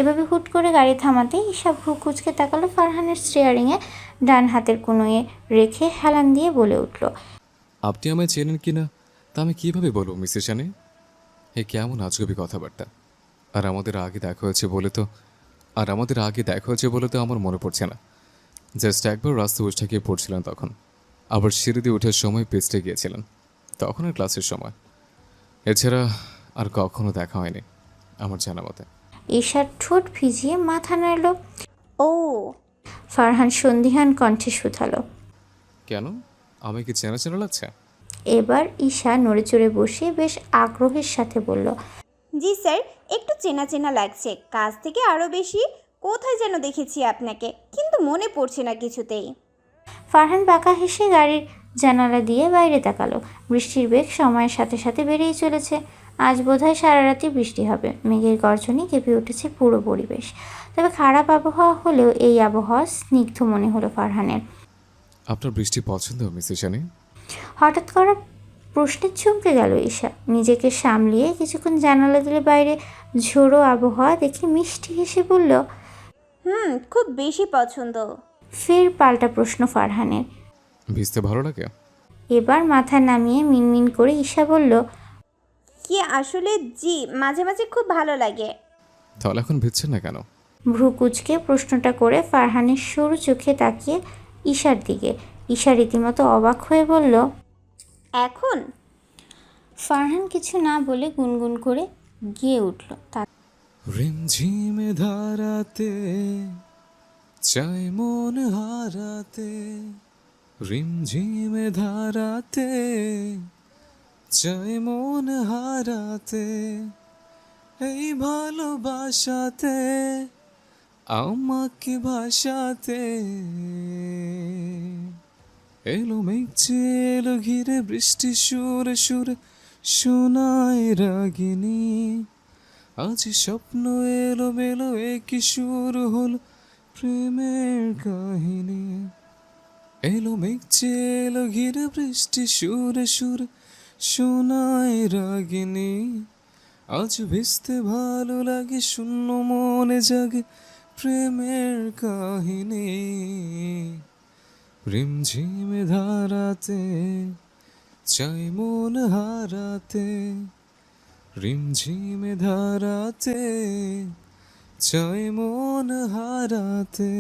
এভাবে হুট করে গাড়ি থামাতে ঈশা ভ্রু কুচকে তাকালো ফারহানের স্টিয়ারিংয়ে ডান হাতের কোনোয়ে রেখে হেলান দিয়ে বলে উঠল, আপনি আমায় চেনেন কিনা তা আমি কীভাবে বলবো মিসেস শানি? এ কেমন আজগবি কথাবার্তা। আর আমাদের আগে দেখা হয়েছে বলে তো আমার মনে পড়ছে না। জাস্ট একবার রাস্তা উঠে গিয়ে পড়ছিলেন তখন, আবার সিঁড়ি দিয়ে ওঠার সময় পেস্টে গিয়েছিলেন, তখন আর ক্লাসের সময়। এছাড়া আর কখনো দেখা হয়নি আমার জানা মতে। ঈশার ঠোঁট ভিজিয়ে মাথা নাড়ল। ও, ফারহান সন্দিহান কণ্ঠে শুধালো, কেন, আমি কি চেনা চেনা লাগছে? এবার ঈশা নড়ে চড়ে বসে বেশ আগ্রহের সাথে বলল, জি স্যার, একটু চেনা চেনা লাগছে, কাজ থেকে আরও বেশি। কোথায় যেন দেখেছি আপনাকে, কিন্তু মনে পড়ছে না কিছুতেই। ফারহান বাঁকা হেসে গাড়ির জানালা দিয়ে বাইরে তাকালো। বৃষ্টির বেগ সময়ের সাথে সাথে বেড়েই চলেছে। আজ বোধহয় সারা রাতি বৃষ্টি হবে। মেঘের গর্জনে কেঁপে উঠেছে পুরো পরিবেশ। তবে খারাপ আবহাওয়া হলেও এই আবহাওয়া স্নিগ্ধ মনে হলো ফারহানের। আপনার বৃষ্টি পছন্দ মিসেস শানি? হঠাৎ করা প্রশ্নে চমকে গেল ঈশা। নিজেকে সামলিয়ে কিছুক্ষণ জানালা দিলে বাইরে ঝোড়ো আবহাওয়া দেখে মিষ্টি হেসে বলল, খুব বেশি পছন্দ। ফের পাল্টা প্রশ্ন ফারহানের। ভিজতে ভালো লাগে? এবার মাথা নামিয়ে মিনমিন করে ঈশা বলল, কি আসলে জি, মাঝে মাঝে খুব ভালো লাগে। তাহলে এখন ভিজছেন না কেন? ভ্রু কুচকে প্রশ্নটা করে ফারহানের সরু চোখে তাকিয়ে ঈশার দিকে। ঈশা রীতিমতো অবাক হয়ে বলল, এখন? ফারহান কিছু না বলে গুনগুন করে গিয়ে উঠল। রিমঝিমে ধারাতে চাই মন হারাতে, রিমঝিমে ধারাতে চাই মন হারাতে, এই ভালোবাসাতে আমাকে ভাসাতে, এলো মেঘছে এলো ঘিরে বৃষ্টি সুরে সুরে শোনায় রাগিনী, আজ স্বপ্ন এলো মেলো একই সুর হলো প্রেমের কাহিনী, এলো মেঘছে এলো ঘিরে বৃষ্টি সুরে সুরে শোনায় রাগিনী, আজ ভিজতে ভালো লাগে, শূন্য মনে জাগে প্রেমের কাহিনী। রিমঝিমে ধারাতে চাই মন হারাতে, রিমঝিমে ধারাতে চাই মন হারাতে।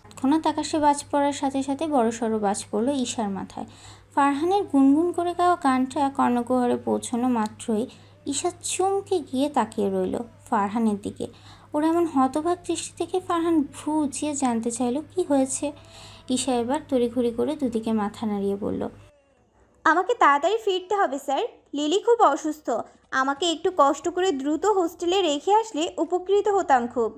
তৎক্ষণাৎ আকাশে বাজ পড়ার সাথে সাথে বড়সড় বাজ পড়ল ঈশার মাথায়। ফারহানের গুনগুন করে গাওয়া গানটা কর্ণকুহরে পৌঁছানো মাত্রই ঈশা চমকে গিয়ে তাকিয়ে রইল ফারহানের দিকে। ওর এমন হতভাগ দৃষ্টি থেকে ফারহান ভ্রু উঁচিয়ে জানতে চাইল কি হয়েছে। ঈশা এবার তড়িঘড়ি করে দুদিকে মাথা নাড়িয়ে বলল, আমাকে তাড়াতাড়ি ফিরতে হবে স্যার, লিলি খুব অসুস্থ। আমাকে একটু কষ্ট করে দ্রুত হোস্টেলে রেখে আসলে উপকৃত হতাম খুব।